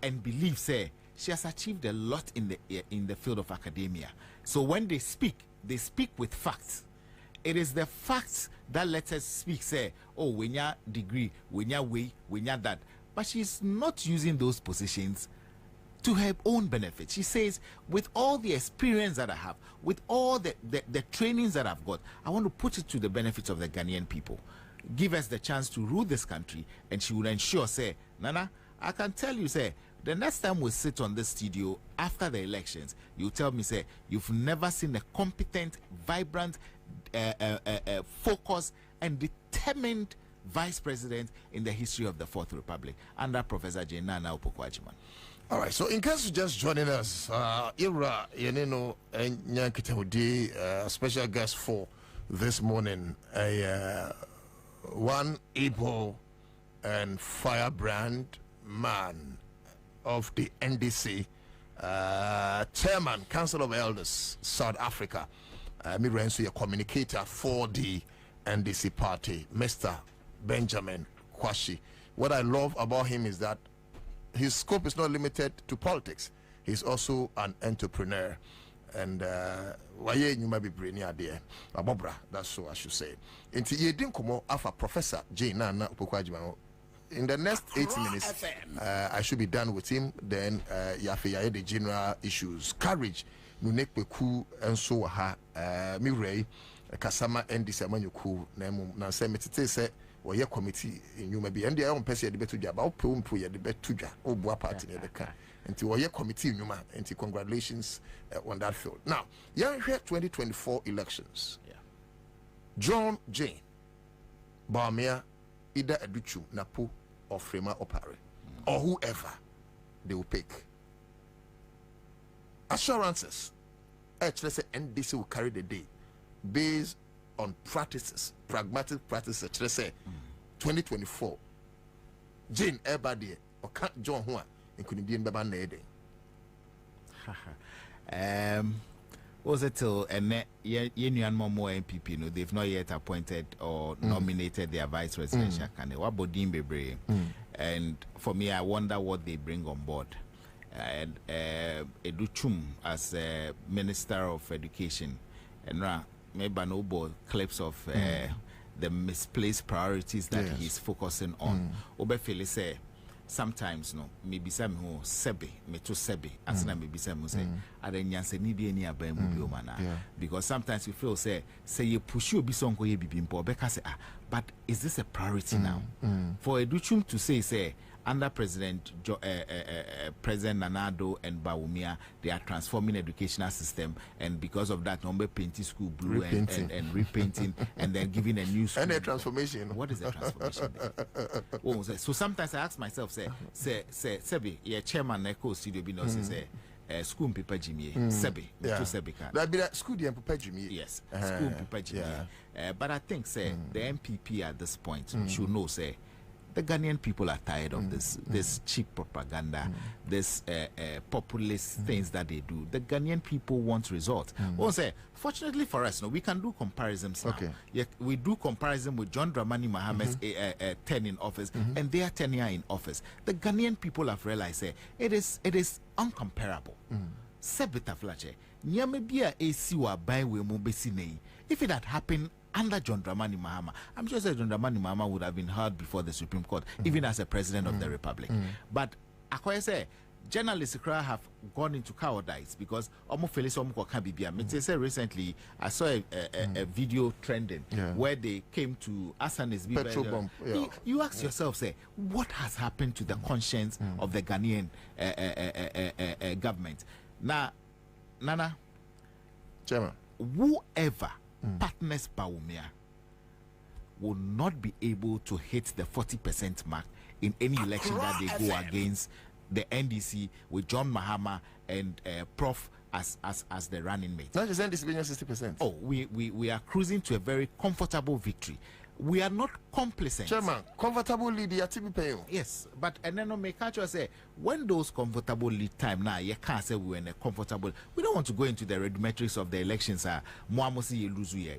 and believe, say, she has achieved a lot in the field of academia. So when they speak with facts. It is the facts that let us speak, say, oh, when your degree, when your way, when your that. But she's not using those positions to her own benefit. She says, with all the experience that I have, with all the trainings that I've got, I want to put it to the benefit of the Ghanaian people. Give us the chance to rule this country, and she will ensure, say, Nana, I can tell you, say, the next time we sit on this studio after the elections, you tell me, say, you've never seen a competent, vibrant, focused and determined vice president in the history of the Fourth Republic under Professor Jane Nana Opoku-Agyeman. All right, so in case you're just joining us, Ira Yeneno and Nyankitehudi, special guest for this morning, one able and firebrand man of the NDC, chairman, Council of Elders, South Africa. Mirensu, a communicator for the NDC party, Mr. Benjamin Kwashi. What I love about him is that his scope is not limited to politics. He's also an entrepreneur. And waye nyuma be brainy idea. Abobra, that's so I should say. Inti yedin komo afa Professor J. Nana Opoku-Agyeman. In the next 80 minutes, I should be done with him. Then yafe the general issues. Courage. Nunek Peku and so ha Mirai Kasama and Disamanyuku Nemu Nanse Metite or your committee in you may be and the own person debate to about Pum Puya debate to Ja or Boa party in the car until your committee Numa and congratulations on that field. Now, young here 2024 elections. Yeah. John Jane Barmea either Educhu Napo or Frema Opare or whoever they will pick. Assurances, let's say NDC will carry the day based on practices, pragmatic practices. Let's say 2024. Jane everybody or can't John Juan and couldn't be in Baba Nede. Was it till and Union more MPP? No, they've not yet appointed or nominated their vice presidential candidate. What about Dimbebre? And for me, I wonder what they bring on board. And Educhum as Minister of Education, and maybe no clips of the misplaced priorities that he's focusing on. Obefele say sometimes no maybe some who sebe me to sebe as na maybe some say adenyanse ni bi ani aban mu bi o mana because sometimes you feel say you push you be sonko ye bibimpo beka say but is this a priority now for Educhum to say under President President Nanado and Bawumia, they are transforming educational system, and because of that, number painting school blue and repainting, and then giving a new school. And a transformation. What is a transformation? Oh, so sometimes I ask myself, Sebi, yeah, chairman Neko Studio Bino say, school paper Jimmy, Sebi, to Sebika. That be that school paper Jimmy. Yes, school paper Jimmy. But I think, the MPP at this point should know, the Ghanaian people are tired of this cheap propaganda, this populist things that they do. The Ghanaian people want results. Fortunately for us, we can do comparisons now. Yeah, we do comparison with John Dramani Mahamad's 10 in office and their tenure in office. The Ghanaian people have realized it is uncomparable. Sebita Flache, Nyamebia Esiwa Baiwe Mubesi. If it had happened under John Dramani Mahama, I'm sure that John Dramani Mahama would have been heard before the Supreme Court, even as a president of the Republic. But Akoya say journalists have gone into cowardice because almost recently I saw a video trending where they came to Asanis petrol bomb. You ask yourself, say, what has happened to the conscience of the Ghanaian government? Now, Nana, Chairman, whoever partners Bawumia will not be able to hit the 40% mark in any election that they go against the NDC with John Mahama and Prof as the running mate. Not just NDC being 60%. Oh, we are cruising to a very comfortable victory. We are not complacent. Chairman, comfortable lead the TBPO. Yes, but and then make actually say when those comfortable lead time now, you can't say we're in a comfortable. We don't want to go into the rudimetrics of the elections.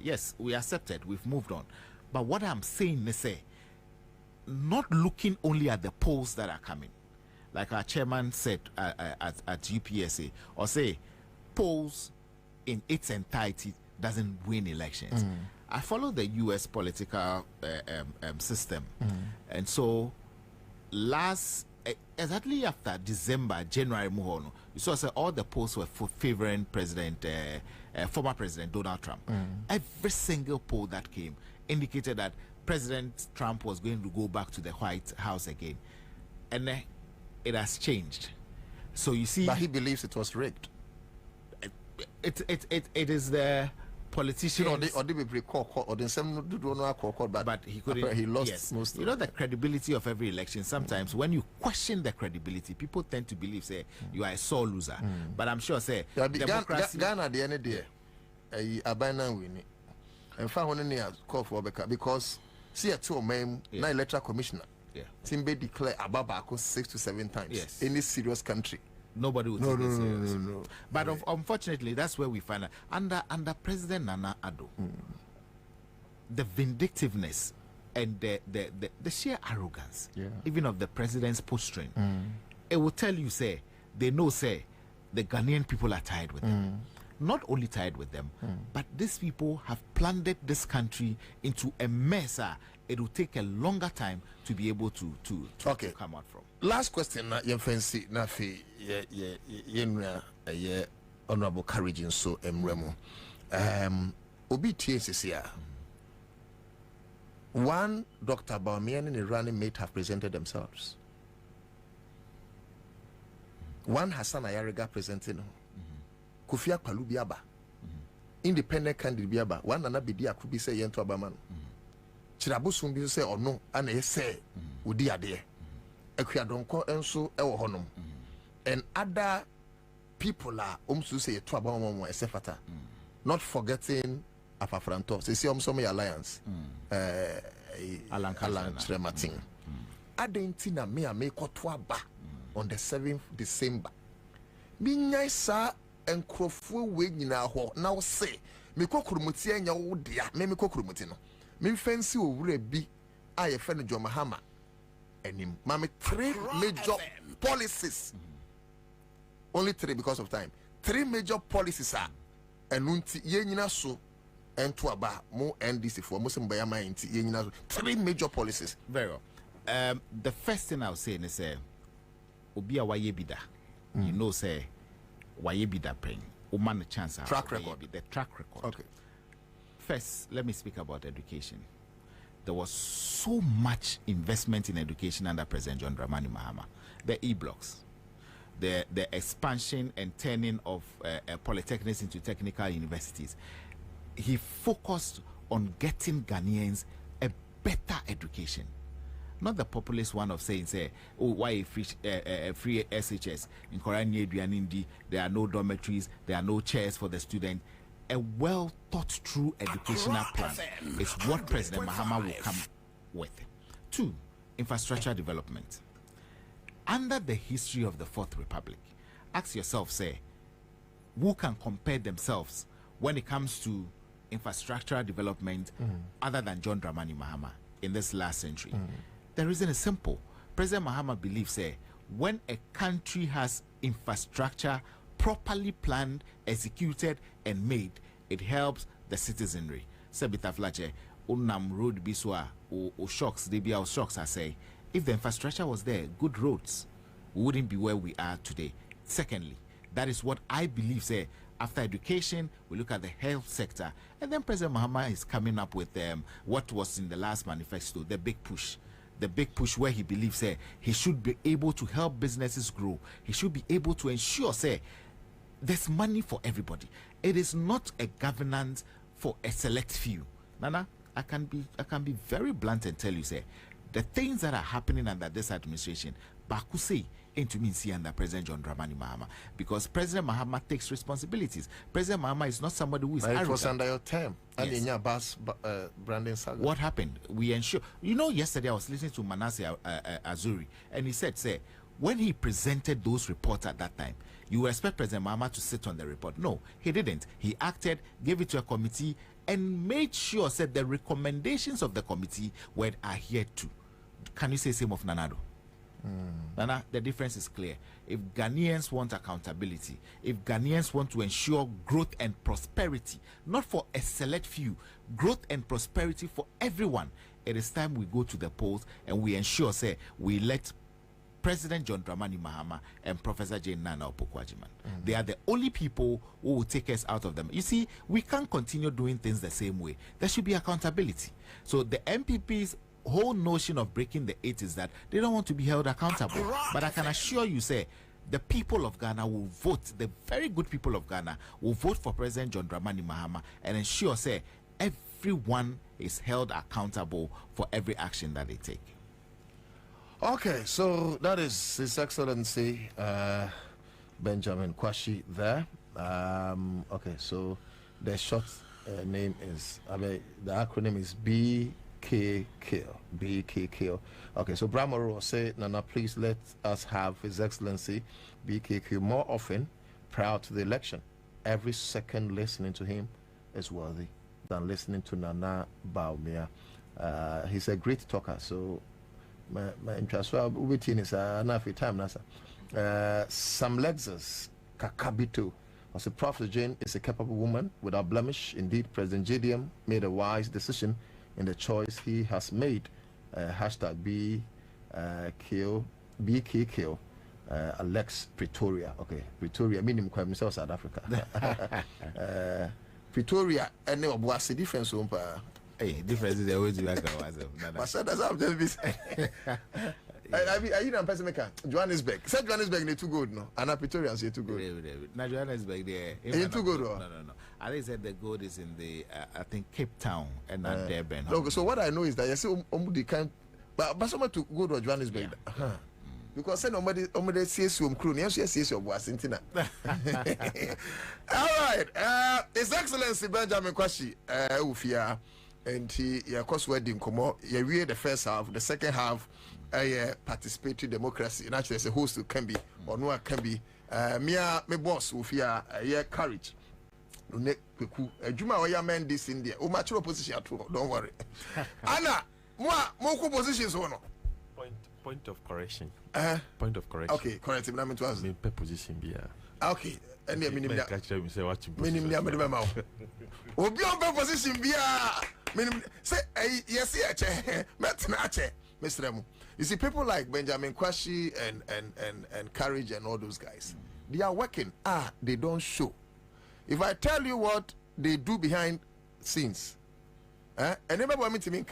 Yes, we accepted. We've moved on. But what I'm saying is say, not looking only at the polls that are coming. Like our chairman said at UPSA, or say polls in its entirety doesn't win elections. I follow the US political system, and so exactly after December, January, you saw all the polls were favoring former President Donald Trump. Every single poll that came indicated that President Trump was going to go back to the White House again, and it has changed. So you see, but he believes it was rigged. It is the politicians. But he couldn't. He lost most. You know the credibility of every election. Sometimes when you question the credibility, people tend to believe say you are a sore loser. But I'm sure say democracy. Ghana the end day, abandon winning. And found one in call for because see a two men na electoral commissioner. Timbe declare Ababako 6 to 7 times. Yes. In this serious country. Nobody would take it serious. No. But unfortunately, that's where we find out. Under President Nana Addo, the vindictiveness and the sheer arrogance, even of the president's posturing, it will tell you, say, they know, say, the Ghanaian people are tired with them. Not only tired with them, but these people have plundered this country into a mess. It will take a longer time to be able to come out from. Last question, fancy Nafi, honorable courage and so Emremo. Obi TSCR. One Dr. Bawumia and the running mate have presented themselves. One Hassan Ayariga presenting Kufia Palubiaba. Independent candidate Biaba. One Anabidia could be say Yento Abaman. Chirabusum be say or no, and they say, Udi ade. Ekwiadonko enso ewo honom. And other people are to say Twabamo Esefata. Not forgetting Afafranto. They see some alliance. Alan Trematin. Adentina me make Twaba on the 7th December. Minya sa and Crofu wing in our now say, Mikokurumuti and your dear, Memikokurumutino. Me fancy will be I offend John Mahama and him. Mammy, 3 major policies. Only 3 because of time. 3 major policies are and Nunti Yenina so and Tuaba more NDC for Muslim Bayama in Yenina. 3 major policies. Very well. The first thing I'll say is say Obia Wayebida. You know, say Wayebida paying. Oman chance track record. The track record. Okay. First, let me speak about education. There was so much investment in education under President John Dramani Mahama. The e-blocks, the expansion and turning of polytechnics into technical universities. He focused on getting Ghanaians a better education. Not the populist one of saying, say, oh, why free SHS? In Korean, there are no dormitories, there are no chairs for the student. A well thought through educational plan is what President Mahama will come with. 2, infrastructure development. Under the history of the 4th Republic, ask yourself, say, who can compare themselves when it comes to infrastructure development other than John Dramani Mahama in this last century? The reason is simple. President Mahama believes, say, when a country has infrastructure properly planned, executed, and made, it helps the citizenry. Sebita Flache, Unam road biswa, or shocks, they be our shocks, I say. If the infrastructure was there, good roads we wouldn't be where we are today. Secondly, that is what I believe, say, after education, we look at the health sector, and then President Mahama is coming up with what was in the last manifesto, the big push. The big push where he believes, say, he should be able to help businesses grow. He should be able to ensure, say, there's money for everybody. It is not a governance for a select few. Nana, I can be very blunt and tell you, say, the things that are happening under this administration, Baku say, into me see under President John Dramani Mahama, because President Mahama takes responsibilities. President Mahama is not somebody who is arrogant. It was under your term. And in your bus branding saga. What happened? We ensure. You know, yesterday I was listening to Manasseh Azuri, and he said, say, when he presented those reports at that time, you expect President Mahama to sit on the report. No, he didn't. He acted, gave it to a committee, and made sure, said the recommendations of the committee were adhered to. Can you say same of Nanado? Nana, the difference is clear. If Ghanaians want accountability, if Ghanaians want to ensure growth and prosperity, not for a select few, growth and prosperity for everyone, it is time we go to the polls and we ensure, say, we let President John Dramani Mahama and Professor Jane Nana Opoku-Agyeman. They are the only people who will take us out of them. You see, we can't continue doing things the same way. There should be accountability. So the MPP's whole notion of breaking the 8 is that they don't want to be held accountable. But I can assure you, say, the people of Ghana will vote, the very good people of Ghana will vote for President John Dramani Mahama and ensure, say, everyone is held accountable for every action that they take. Okay, so that is His Excellency Benjamin Kwashi there. Okay, so the short name is, the acronym is BKK. Okay, so Bramaro will say, Nana, please let us have His Excellency BKK more often prior to the election. Every second listening to him is worthy than listening to Nana Baumia. He's a great talker, so my interest will be is enough time nasa. Some Lexus Kakabito also Prof. Jane is a capable woman without blemish. Indeed, President JDM made a wise decision in the choice he has made. Hashtag BKK Alex Pretoria. Okay, Pretoria minimum crime South Africa. Pretoria and no was a difference. Hey, difference is always like a but so that's how I'm just busy. I you know person maker Johannesburg. Said Johannesburg they too good no. And Pretoria say too good. Now Johannesburg there. Ain't too good. No. I think said the gold is in the I think Cape Town and not Durban. Okay, so what I know is that you see the kind but someone to go to Johannesburg. Yeah. Because say nobody sees you crew, yes, yes, your boss intina. All right. His Excellency Benjamin Kwashi Ufia. And he course wedding come out. You the first half, the second half, participatory democracy. And actually, as a host can be or no can be. Me boss with your courage. Juma or your man this in there. Oh, much opposition too. Don't worry. Anna, more positions or no. Point of correction. Point of correction. Okay, correct him. I'm to me position be. Okay. And the minimum. Say what you. Minimum. Obi on position be say yes, Mr. Remu. You see, people like Benjamin Kwashi and Courage and all those guys, they are working. They don't show. If I tell you what they do behind scenes, and never want me to mean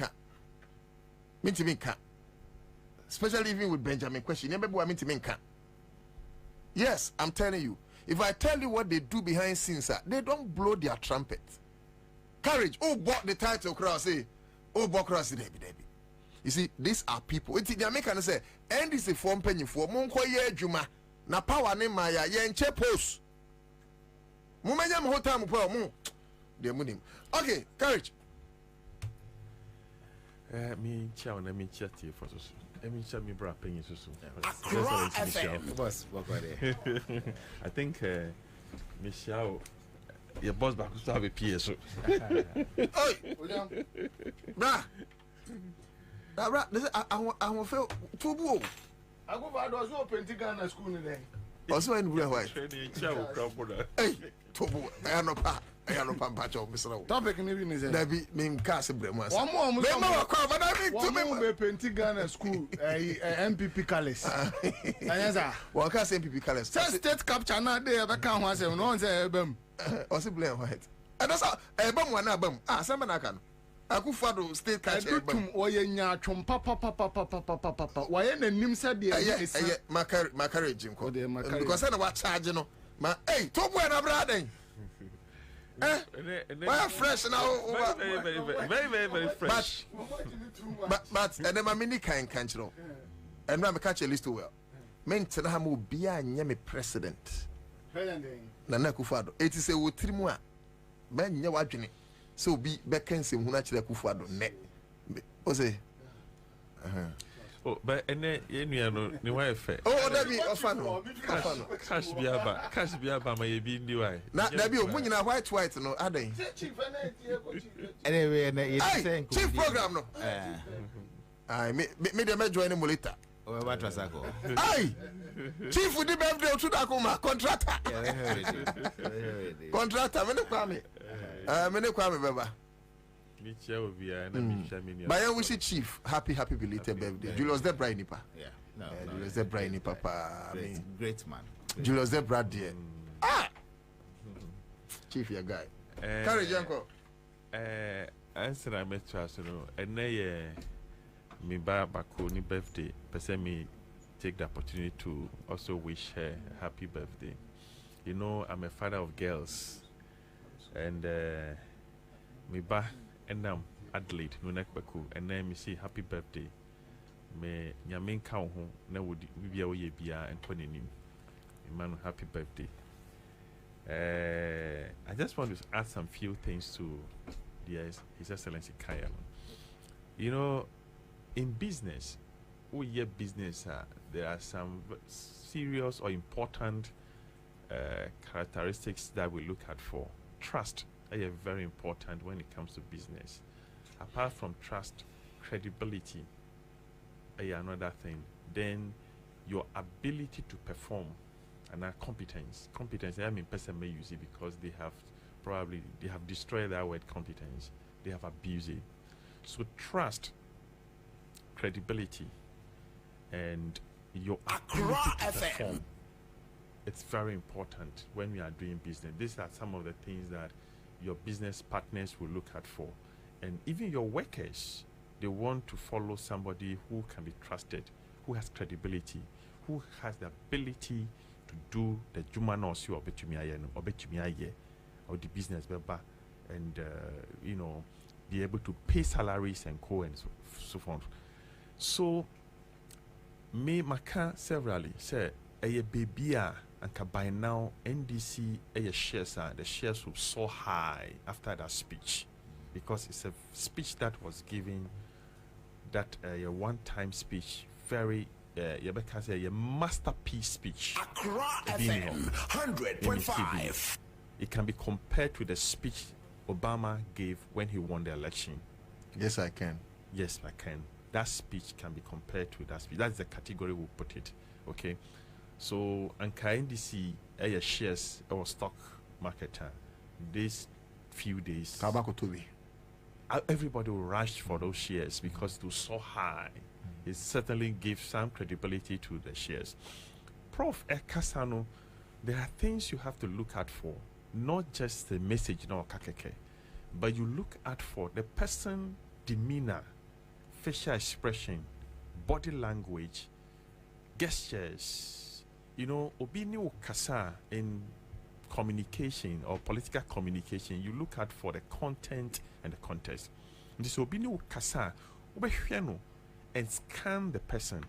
especially even with Benjamin Kwashi, never want me to mean yes, I'm telling you. If I tell you what they do behind scenes, they don't blow their trumpet. Courage, bought the title cross, bought cross, Debbie. You see, these are people. It's the American say, and this is a form penny for Monko ye Juma. Na power name Maya, yen che post. Mumanyam hotam po mu. The munim. Okay, Courage. Me chow na me chat here for so. Me chat me bra penny so. Boss, I think Michelle your boss back to have a PS. So. Oi, William. Bra. I won't feel too boo. I go for those open to school in there. Also, in real way. Hey, Tobu, I am not. I no pampacho Mr. Topic maybe is There be me cast bremo. one more Me ma kwa but I need to me penti Ghana school MPP colors. Anyasa. One can say MPP colors. State capture na dey be kan ho asem no say ebam. Or say blame white. And that's ebam one abam. Ah, some na kan. Akufado state capture ebam. Oye nya twom papa. Waye nanim said dey. Eye makare jinko. Because na wa charge no. Ma hey, to boy na brother. Why fresh now? Very fresh. But and then my mini can you. And now I catch a list too well. Men tell him will be a nyame president. Nana Kufado. It is a wutrimua. Men ya wajini. So be beckons him who naturally Kufado net. Ose. Oh, but and then you know, the wife. Oh, that be ofano. Cash biaba, my be in the way. Not that be a winning a white no, are they? Anyway, and it's saying chief program no. I made them join him later. Oh, what was I go? Aye, chief with the birthday to Dakuma contractor. Contractor, mene kwame baba. But I wish chief happy belated birthday. Julius Debra nipa. Yeah, no, Julius Debra nipa papa. Great man. Julius Debra dear. Ah, chief your guy. Carry Janko. Answer I met you, and me ba bako ni birthday. Person me take the opportunity to also wish her a happy birthday. You know, I'm a father of girls, and me ba. And Adelaide, no neck baku, and then me say happy birthday. Me nyamin cow home, na would be away bia and put in him. Man, happy birthday. I just want to add some few things to His Excellency Kaya. You know, in business, business, there are some serious or important characteristics that we look at for. Trust. Are very important when it comes to business. Apart from trust, credibility another thing. Then your ability to perform and competence. Competence, I mean, person may use it because they have destroyed that word competence. They have abused it. So trust, credibility, and your ability to perform. It's very important when we are doing business. These are some of the things that your business partners will look out for. And even your workers, they want to follow somebody who can be trusted, who has credibility, who has the ability to do the jumanosi or the business and be able to pay salaries and so forth. So me maka severally say a baby and by now NDC shares the shares will so high after that speech, because it's a speech that was given that a one-time speech, very a masterpiece speech. Accra FM 100.5. It can be compared to the speech Obama gave when he won the election. Yes, I can. Yes, I can. That speech can be compared to that speech. That's the category we'll put it. Okay. So, Anka NDC shares our stock market these few days. Everybody will rush for those shares because it was so high. It certainly gives some credibility to the shares. Prof. Ekasano, there are things you have to look out for, not just the message, no kakeke, but you look out for the person demeanor, facial expression, body language, gestures. You know, obini kasa in communication or political communication, you look out for the content and the context. This obini kasa, and scan the person.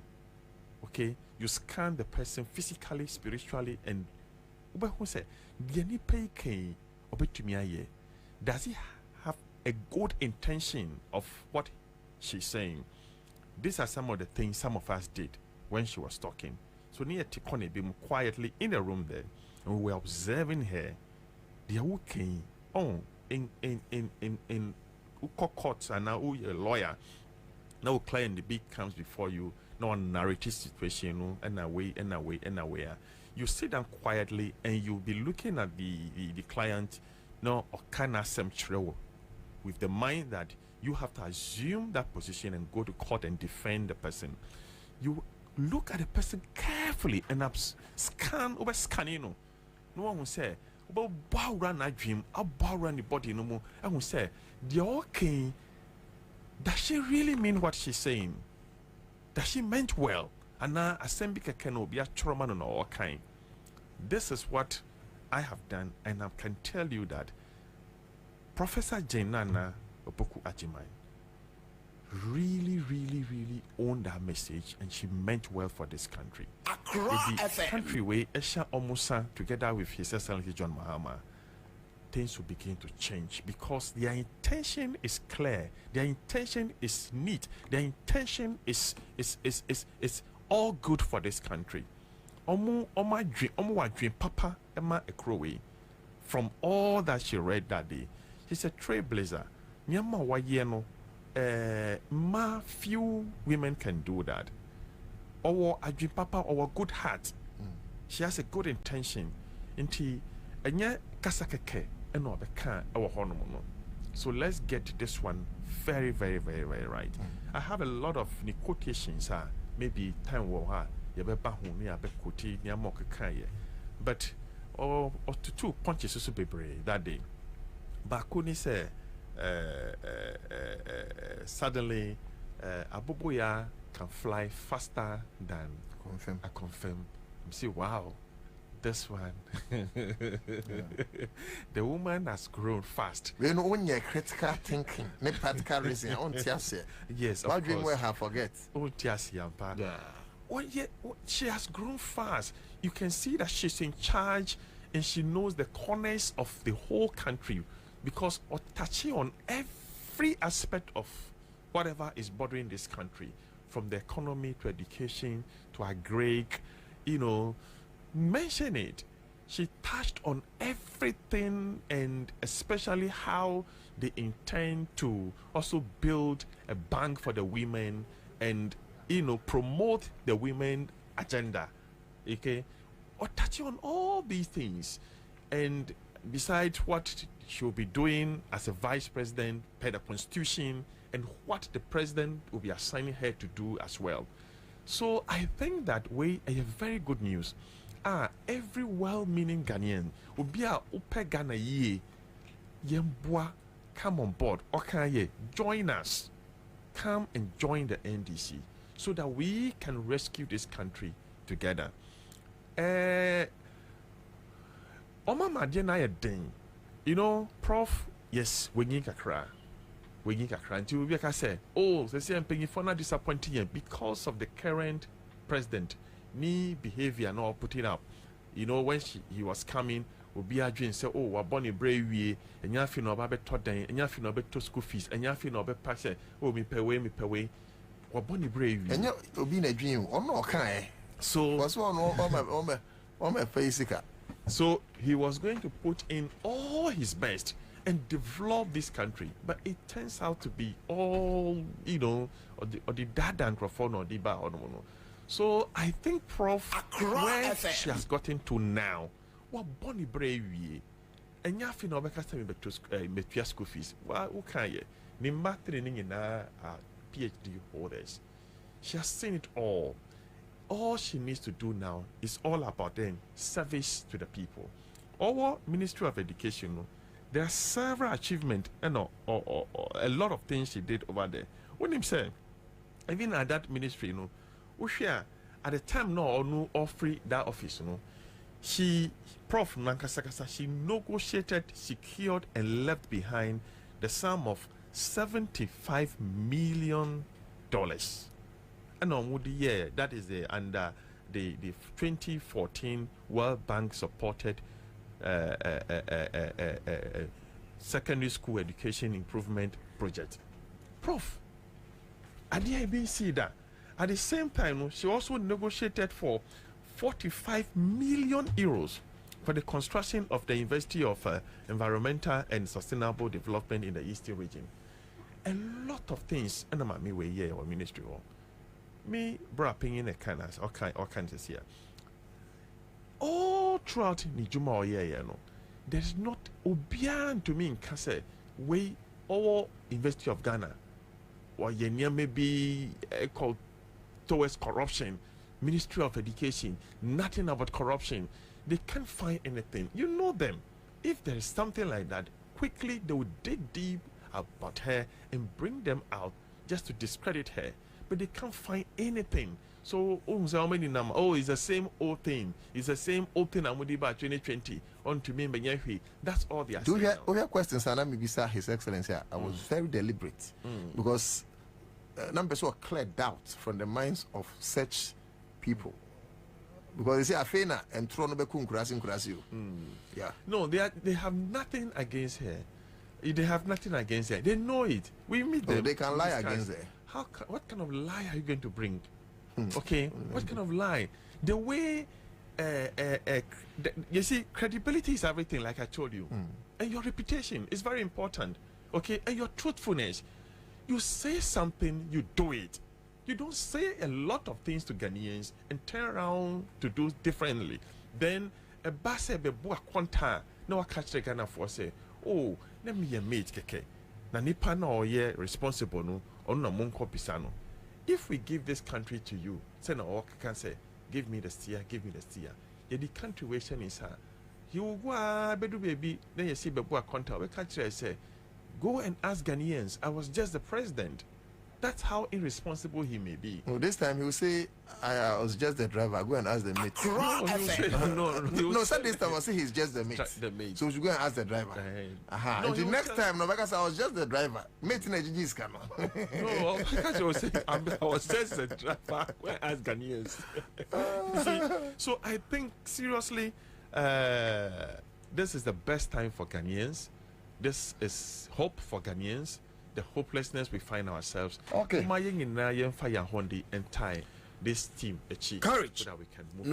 Okay, you scan the person physically, spiritually, and does he have a good intention of what she's saying? These are some of the things some of us did when she was talking. So near Tikone being quietly in a room there, and we were observing her. They are working on in courts, and now a lawyer. Now a client the big comes before you, now a narrative situation, and away. You sit down quietly and you'll be looking at the client no or can asem chrewo with the mind that you have to assume that position and go to court and defend the person. You look at the person carefully and scan over scanning. No one will say, "About bow run a dream, I'll bow run the body no more." I will say, "The okay, does she really mean what she's saying? Does she meant well?" And now Asembika can be a trauma on all kind. This is what I have done, and I can tell you that Professor Jenana Opoku Ajiman really owned that message, and she meant well for this country. The country way Esha Omusa together with His Excellency John Mahama, things will begin to change because their intention is clear, their intention is neat, their intention is all good for this country. Omo dream Papa Emma Ekrowe, from all that she read that day, she's a trailblazer. Nyama wayeno, few women can do that. Or a dream Papa or good heart. She has a good intention. Inti enya kasakeke eno beka our honomono. So let's get this one very right. I have a lot of quotations. Maybe time will have yabeba huni abe quote nyamok kaye. But or to two punches also be brave that day. Bakuni say suddenly Abubuya can fly faster than I confirm. See, wow, this one. The woman has grown fast. You know, when you're critical thinking, not practical reason, on Tiasia. Yes, of what dream course. we have forget? Oh, Tiasia, yeah. Well, yeah, she has grown fast. You can see that she's in charge and she knows the corners of the whole country because touching on every aspect of whatever is bothering this country, from the economy to education to agri, mention it. She touched on everything, and especially how they intend to also build a bank for the women and promote the women agenda. Okay, or touching on all these things, and besides what she'll be doing as a vice president per the constitution, and what the president will be assigning her to do as well. So I think that way a very good news. Every well-meaning Ghanaian will be a upe Ghana ye yembwa, come on board. Okay, join us. Come and join the NDC so that we can rescue this country together. Oma Madiana a ding. Prof, yes, we need a cry. We need a cry. Until we can say, the same thing for not disappointing because of the current president. Ni behavior no putting up. When he was coming, will be a dream say, we're born in brave and you feel no baby taught then, and you feel no better school fees, and you feel no better pass. Me pay way. We're born in brave. And you'll be in a dream, or no kind. So, what's one on my face? So, he was going to put in all his best and develop this country, but it turns out to be all, or the dad and microphone or the bar or no. So I think Prof, where she has gotten to now, what Bonnie Brave, and ya feel no better time to school fees. Well, okay, Nimba training in PhD holders. She has seen it all. All she needs to do now is all about then service to the people. Our Ministry of Education, there are several achievements, or a lot of things she did over there. When him say, even at that ministry, at the time no free that office, she Prof Nankasakasa, she negotiated, secured, and left behind the sum of $75 million. And on the year that is under the 2014 World Bank supported secondary school education improvement project. Prof, I didn't see that. At the same time, she also negotiated for 45 million euros for the construction of the University of Environmental and Sustainable Development in the Eastern region. A lot of things, and I'm me way here or ministry or me brapping in a canvas, all kinds of here. All throughout Nijuma or there's not obian to me in Kase way or University of Ghana or Yenya maybe called towards corruption, Ministry of Education, nothing about corruption. They can't find anything. You know them. If there is something like that, quickly they will dig deep about her and bring them out just to discredit her. But they can't find anything. So, it's the same old thing. It's the same old thing I'm with about 2020 on to me. That's all they are saying. Do you have questions? And I'm His Excellency. I was very deliberate because numbers were cleared doubt from the minds of such people. Because they say Afena and Tronobekum Kurasio. Yeah. No, they have nothing against her. They have nothing against her. They know it. We meet them. They can lie against her. What kind of lie are you going to bring? Okay, what kind of lie? The way you see, credibility is everything, like I told you, and your reputation is very important. Okay, and your truthfulness. You say something, you do it. You don't say a lot of things to Ghanaians and turn around to do differently. Then a basse be boa quanta no catch the Ghana for say, oh, let me a mate keke. Na nipa na oye responsible no on na monko pisano. If we give this country to you, say na can say, give me the steer, give me the steer. Yeah, the country is her. You go bedu baby, then you see be boa quanta. We catch say, go and ask Ghanaians. I was just the president. That's how irresponsible he may be. Well, this time he will say, I was just the driver. Go and ask the mate. No, so this time I will say he's just the mate. So we should go and ask the driver. No, the next time, no, because I was just the driver. Mate in the is come. No, because I was just the driver. Go and ask Ghanaians. So I think, seriously, this is the best time for Ghanaians. This is hope for Ghanaians. The hopelessness we find ourselves. Okay. And tie this team achieve courage so that we can move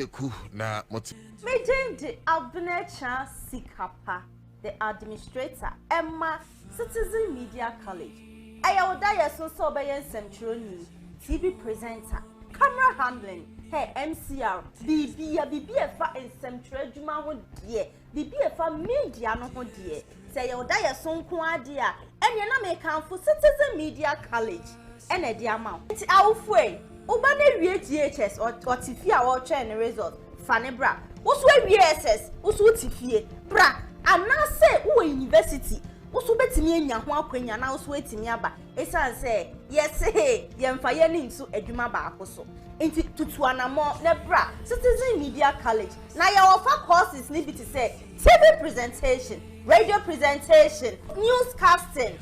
forward. Major Abnecha Sikapa, the administrator, Emma, Citizen Media College. Ayawdaya so by Centroni, TV presenter, camera handling, hey MCR, BBFA and Central Juma dear, BBFA media no dear. Say your dia son kwadia and you na make for Citizen Media College and a dear amount. It's our way. Ubane GHS or Tifia or chain result. Fanny bra. What's where VSS? What's what Tifia? Bra. And now say who university. What's bet me in Yahua Queen and now sweat me about. It's say, yes, hey, yam fire into a Jumaba also. Into Tutuana more nebra. Citizen Media College. Now your offer courses need to say TV presentation. Radio presentation, newscasting,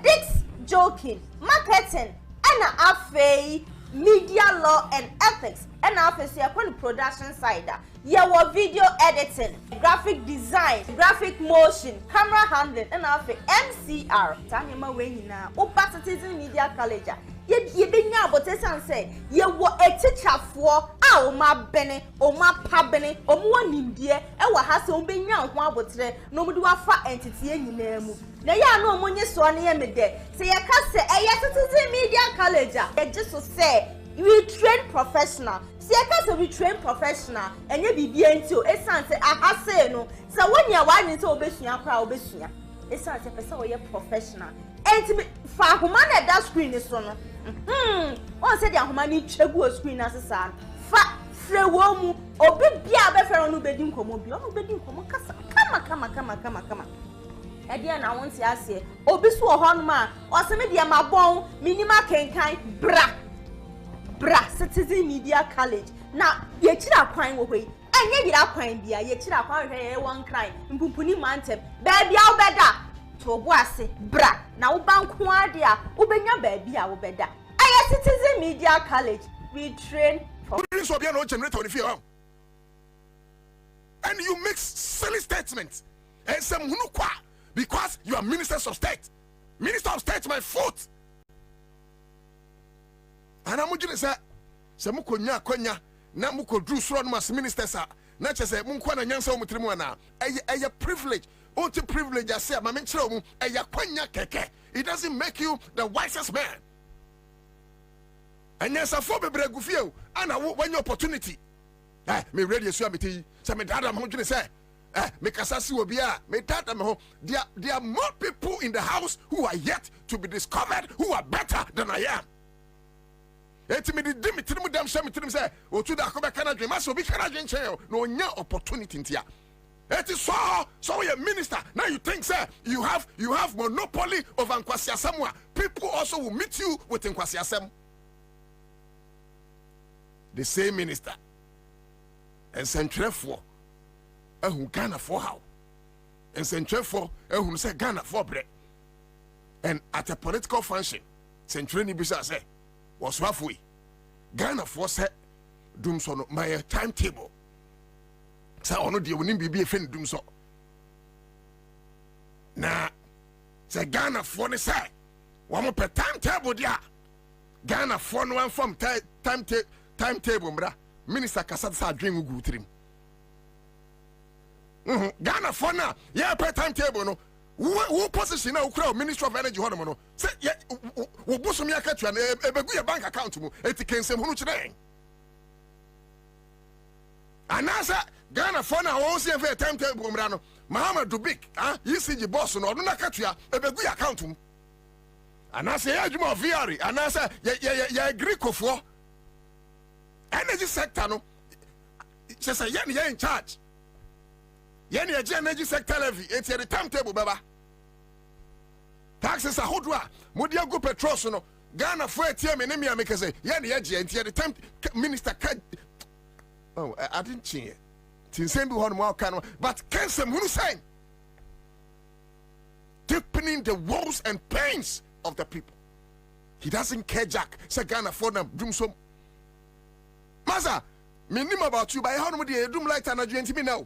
dicks joking, marketing, and affair, media law and ethics, and affair production side. Your video editing, graphic design, graphic motion, camera handling, and affair MCR. Tahima Wayna, Opa Citizen Media College. You be now, but say, you were a teacher for our ma bene, or ma pabene, or one in dear, and what has so been now, one would say, no do a fat entity in name. Now, ya no money so near me there. Say, I can't say, Citizen Media College. I just to say, we train professional. See, I can't say we train professional, and you be into it. Sounds say, I say no. So when you're one into Obesia, crowd Obesia, it sounds a person you're professional. And to be far human at that screen is on. On said your money chebu screen as a son. Fat frewomu or be better on bedding come on bedding come. Again, I want to say, Obisu or Honma or some media my bone, minima can bra Citizen Media College. Now, ye chira crime away, and ye get crime beer, ye chira crime one crime, in Pumpuni Mountain, baby, I'll better. To wase bra na uban kwadia ubenya baby a ubeda aya Citizen Media College we train for so be no generator on fear and you make silly statements and some hunukwa because you are minister of state my foot and I'm going to say some konya na muko drew suro no as ministers na chese munko na nyansa omutrimu na a privilege. Only privilege I say, it doesn't make you the wisest man. And yes, a for be feel and I want your opportunity. Me ready to say me dad I'm going to say Mekasasi Obia, Metata Meho. There are more people in the house who are yet to be discovered who are better than I am. Say, oh, to the Akoba Canada, must be Canadian chair, no opportunity in here. It is so you're a minister. Now you think, sir, you have monopoly of Nkwasiasem. People also will meet you with Nkwasiasem. The same minister. And Central for who Ghana for how? And Central for who say Ghana for bread. And at a political function, Central Nibisa say, was halfway. Ghana for said, Doomson, my timetable. Say, oh no, dear, we need to be a friend, Doomso. Now, say Ghana for the say, one more per timetable, dear. Ghana for no one from timetable, brah. Minister Kasatsa dream go to him. Ghana for now, yeah, per timetable, no. Who position now crowd Minister of Energy hono say yeah wo boso mi aka twa na ebegu ya bank account mu etikense hunu kire anasa Ghana for now wo see for timetable mra no Muhammad Dubik ECG boss no no aka twa ebegu ya account mu anasa ya adwuma VR anasa ya Greekofo energy sector no say ya in charge yani ya energy sector levy it's the timetable baba taxes ahodwa modia go petrol so no Ghana for ATM enemy make say yani ya the time minister oh I didn't change tin same be one more can but can some who say deepening the woes and pains of the people. He doesn't care jack say Ghana for them doom so Maza me nim about you by how no dey doom light and agent me now.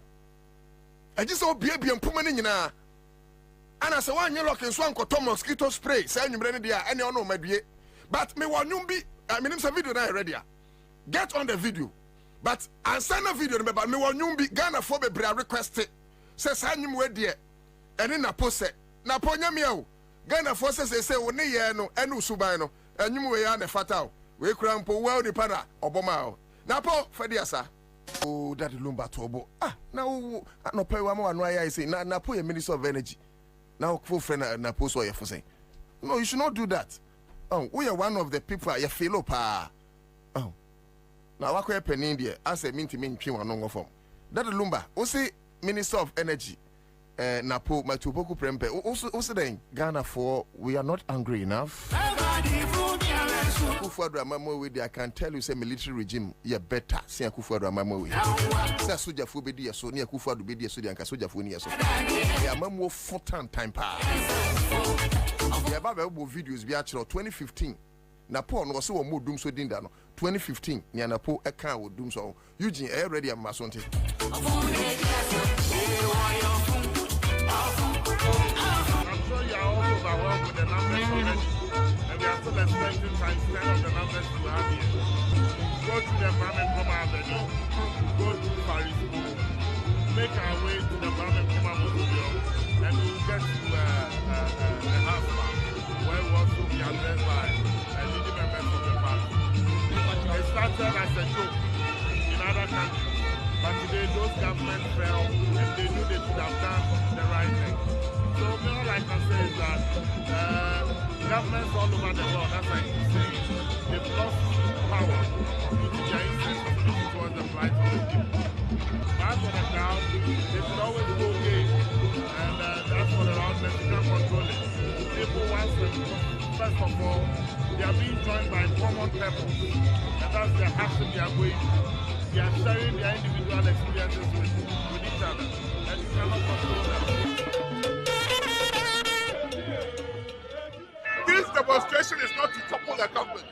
I just saw baby and puma nyina. And I say one you lock and swan ko mosquito spray. Say you brand dia any ono madue. But me wan be I mean some video na ready. Get on the video. But I send a video remember me wan be Ghana for be bra request. Say sanyum we there. And na post na ponya me o. Ghana for say woni ye no enu suban no. Anyum we ya na fatal. We kura mpo well the pana oboma o. Na po fadiasa. Oh, that lumba tobo. Now no pay one more. I say na po a Minister of Energy. Now full friend na post what you for saying. No, you should not do that. Oh, we are one of the people you feel pa. Oh, now what happen in India? I say minti one no form. That lumba. O say Minister of Energy. Na po my tupoku prempe. Also then Ghana for we are not angry enough. I can tell you say military regime you better say Akufo-Addo amamwe say soldier fu be so near Akufo-Addo be so dia soldier fu ni so ya amamwo fortan time pa ya ba videos bi a 2015 na Paul no so wo dum so dinda no 2015 ni na Paul e kan wo dum so Eugene ready am masonte I'm sure you are also overwhelmed with the numbers already. And we are still expecting times 10 of the numbers you have here. Go to the environment from Avenue, go to Paris, make our way to the environment from Avenue, and we will get to the house park, where we also be addressed by leading members of the party. It started as a joke in other countries, but today those governments fell and they knew they should have done the right thing. So all I can say is that governments all over the world, as I keep saying, they've lost power due to their insensitivity towards the plight of the people. As for the crowd, they should always go away, and that's for the roundness, you can't control it. People want to, first of all, they are being joined by common purpose, and that's the action they are going through. They are sharing their individual experiences with each other, and you cannot control them. This demonstration is not to topple the government.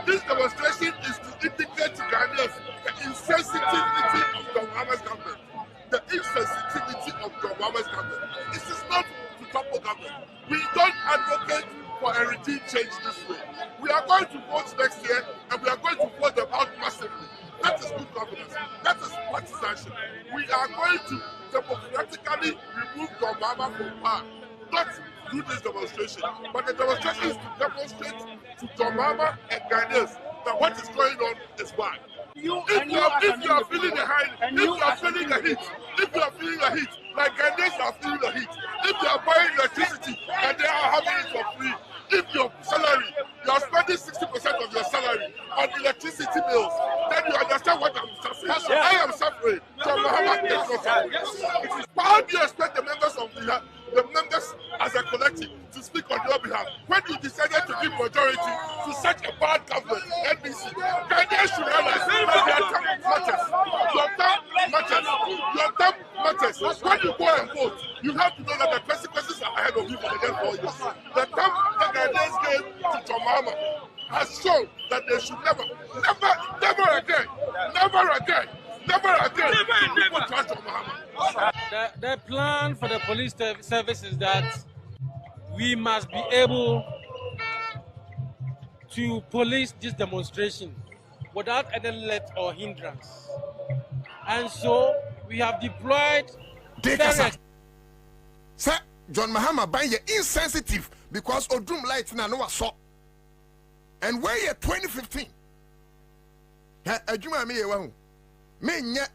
This demonstration is to indicate to Ghanaians the insensitivity of the Muhammad's government. The insensitivity of the Muhammad's government. This is not to topple government. We don't advocate for a regime change this way. We are going to vote next year and we are going to vote them out massively. That is good governance. That is partisanship. We are going to democratically remove the Muhammad from power. Not do this demonstration, but the demonstration is to demonstrate to Domama and Ghanaians that what is going on is bad. If you are feeling the heat, like Ghanaians are feeling the heat. If they are buying electricity and they are having it for free, if your salary, you are spending 60% of your salary on electricity bills, then you understand what I'm suffering. I am suffering. So Muhammad is not suffering. How do you expect the members of the members as a collective to speak on your behalf when you decided to give majority to such a bad government, NBC? Ghanaians should realize that their term matters. Your term matters. Your term matters. When you go and vote, you have to know that the consequences are ahead of you for the next 4 years. The term that Ghanaians gave to John Mahama has shown that they should never again trust John Mahama. The plan for the police service is that we must be able to police this demonstration without any let or hindrance. And so we have deployed... Sir, John Mahama by insensitive because Odrum light na no so. And where year 2015. Adwuma me ye wa hu. Me nya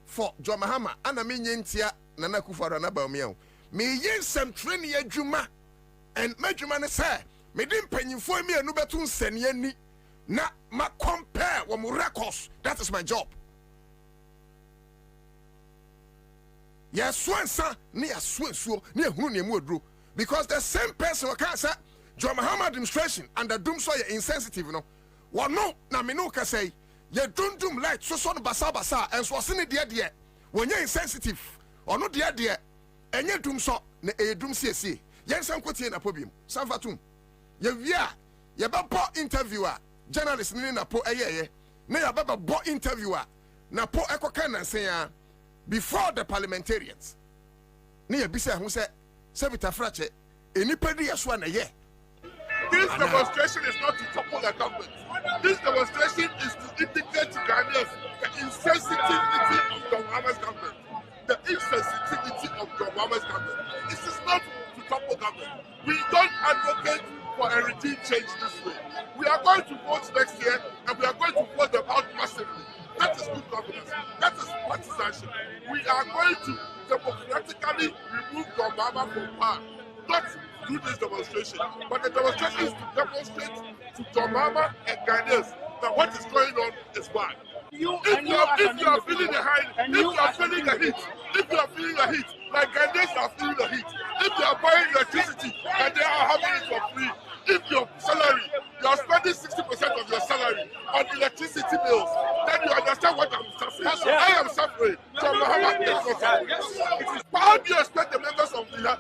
for John Mahama ana me nya ntia Nana Akufo-Addo na ba me hu. Me ye nsem training adwuma and madwuma ne say me dem panyimfo mi anu betu nsane ani na ma compare wo records. That is my job. Yes, swansa ni aswansuo ni ehunu ne mu oduro because the same person who can say John Mahama administration and the doom so insensitive no. Wono na me no ka say ye dundum light so no basa and so se ne de when you insensitive ono de enye dum so na e dum siesie yen san kotie na pobiem san fatum ye wia ye ba bo interviewer journalist ni na po eyeye na ya ba bo interviewer na po ekoka na sen ya before the parliamentarians ni ye bisa hu se Sebita Frache enipedi yeso na ye. This demonstration is not to topple the government. This demonstration is to indicate to Ghanaians the insensitivity of John Mahama's government. The insensitivity of John Mahama's government. This is not to topple government. We don't advocate for a regime change this way. We are going to vote next year and we are going to vote them out massively. That is good governance. That is partisanship. We are going to democratically remove John Mahama from power. Not do this demonstration. But the demonstration is to demonstrate to John Mahama and Ghanaians that what is going on is bad. If you are feeling the heat, like Ghanaians are feeling the heat, if they are buying electricity and they are having it for free, if your salary, you are spending 60% of your salary on electricity bills, then you understand what I'm suffering. I am suffering. John Mahama is not suffering. How do you expect the members of the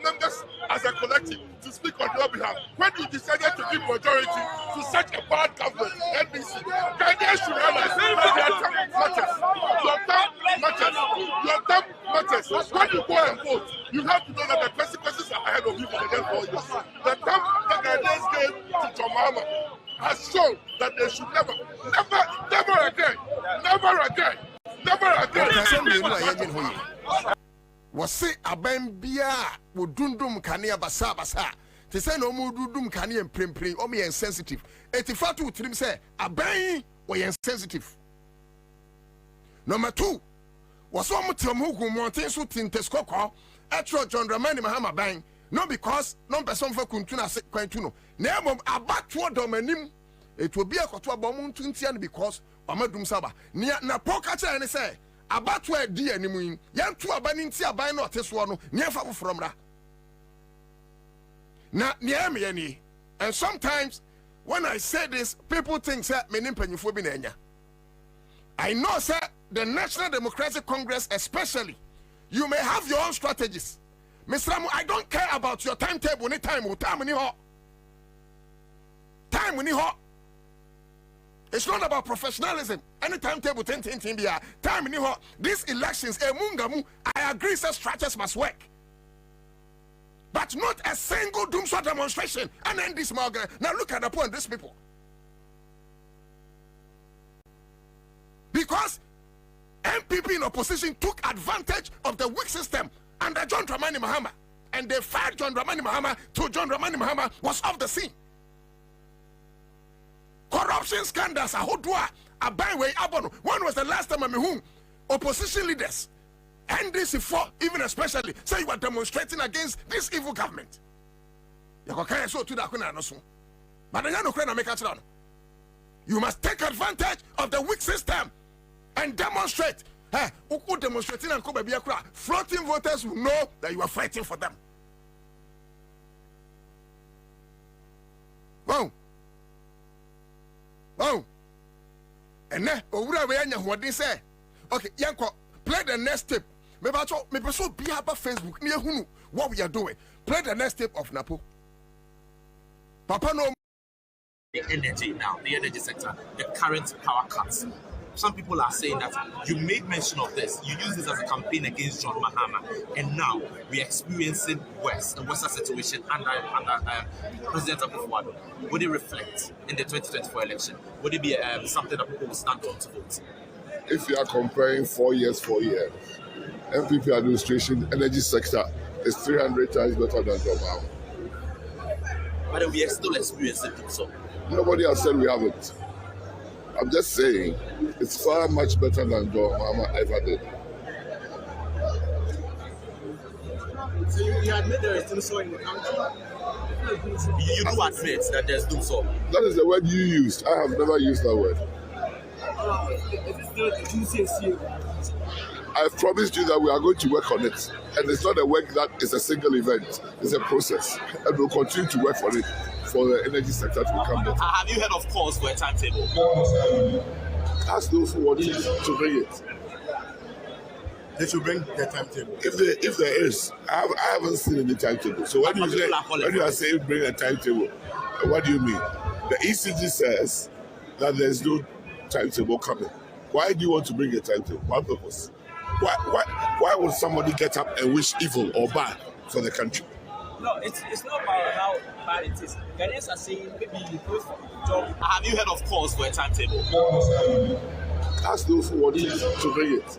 members as a collective to speak on your behalf when you decided to give majority to such a bad government, NBC? Ghanaians should realize that their term matters. Your term matters. Your term matters. When you go and vote, you have to know that the consequences are ahead of you for the next 4 years. The term that Ghanaians gave to John Mahama has shown that they should never again. Wase abambia wo dundum kanea basa te say no mu dundum kanea prempren o me insensitive etifatu utrim say aban wo insensitive. Number 2 was so much hugu mountain so tinteskoko etro John Dramani Mahama ban no because no person for kuntuna se kwantu no na emom abatuo domanim it will be a koto abom ntuntia because amadum saba na pokacha ene say abatwa di animu yin yantu abani nti aban na oteso no nefa from ra na niam ni. And sometimes when I say this people think say menim panyifo bi na enya. I know say the National Democratic Congress especially you may have your own strategies. Mr. Ramu, I don't care about your timetable ni time ni ho. Time ni ho. It's not about professionalism. Any timetable, time in these elections, I agree, says structures must work. But not a single doomsday demonstration and end this morgan. Now look at the point, these people. Because MPP in opposition took advantage of the weak system under John Dramani Mahama. And they fired John Dramani Mahama till John Dramani Mahama was off the scene. Corruption scandals are hodwa aban way abono. When was the last time opposition leaders NDC for, even especially, say you are demonstrating against this evil government. But you must take advantage of the weak system and demonstrate. Demonstrating and floating voters will know that you are fighting for them. Wow. And then, what they say? Okay, Yanko, play the next step. Maybe so be about Facebook near who what we are doing. Play the next step of Napo. Papa no. The energy now, the energy sector, the current power cuts. Some people are saying that you made mention of this. You use this as a campaign against John Mahama, and now we're experiencing the Western situation under President Akufo-Addo. Would it reflect in the 2024 election? Would it be something that people will stand on to vote? If you are comparing 4 years, MPP administration, energy sector is 300 times better than John Mahama. But we are still experiencing it, so. Nobody has said we haven't. I'm just saying it's far much better than John Mahama ever did. So you admit there is doom so in the country? You do admit that there's doom so? That is the word you used. I have never used that word. I've promised you that we are going to work on it. And it's not a work that is a single event. It's a process. And we'll continue to work on it for the energy sector to become better. Have you heard of calls for a timetable? Ask those who want to bring it. They should bring the timetable. If there is, I haven't seen any timetable. So when you are saying bring a timetable, what do you mean? The ECG says that there's no timetable coming. Why do you want to bring a timetable? What purpose? Why would somebody get up and wish evil or bad for the country? No, it's not about how bad it is. Ghanaians are saying maybe you go for a job. Have you heard of calls for a timetable? Ask those who want to bring it.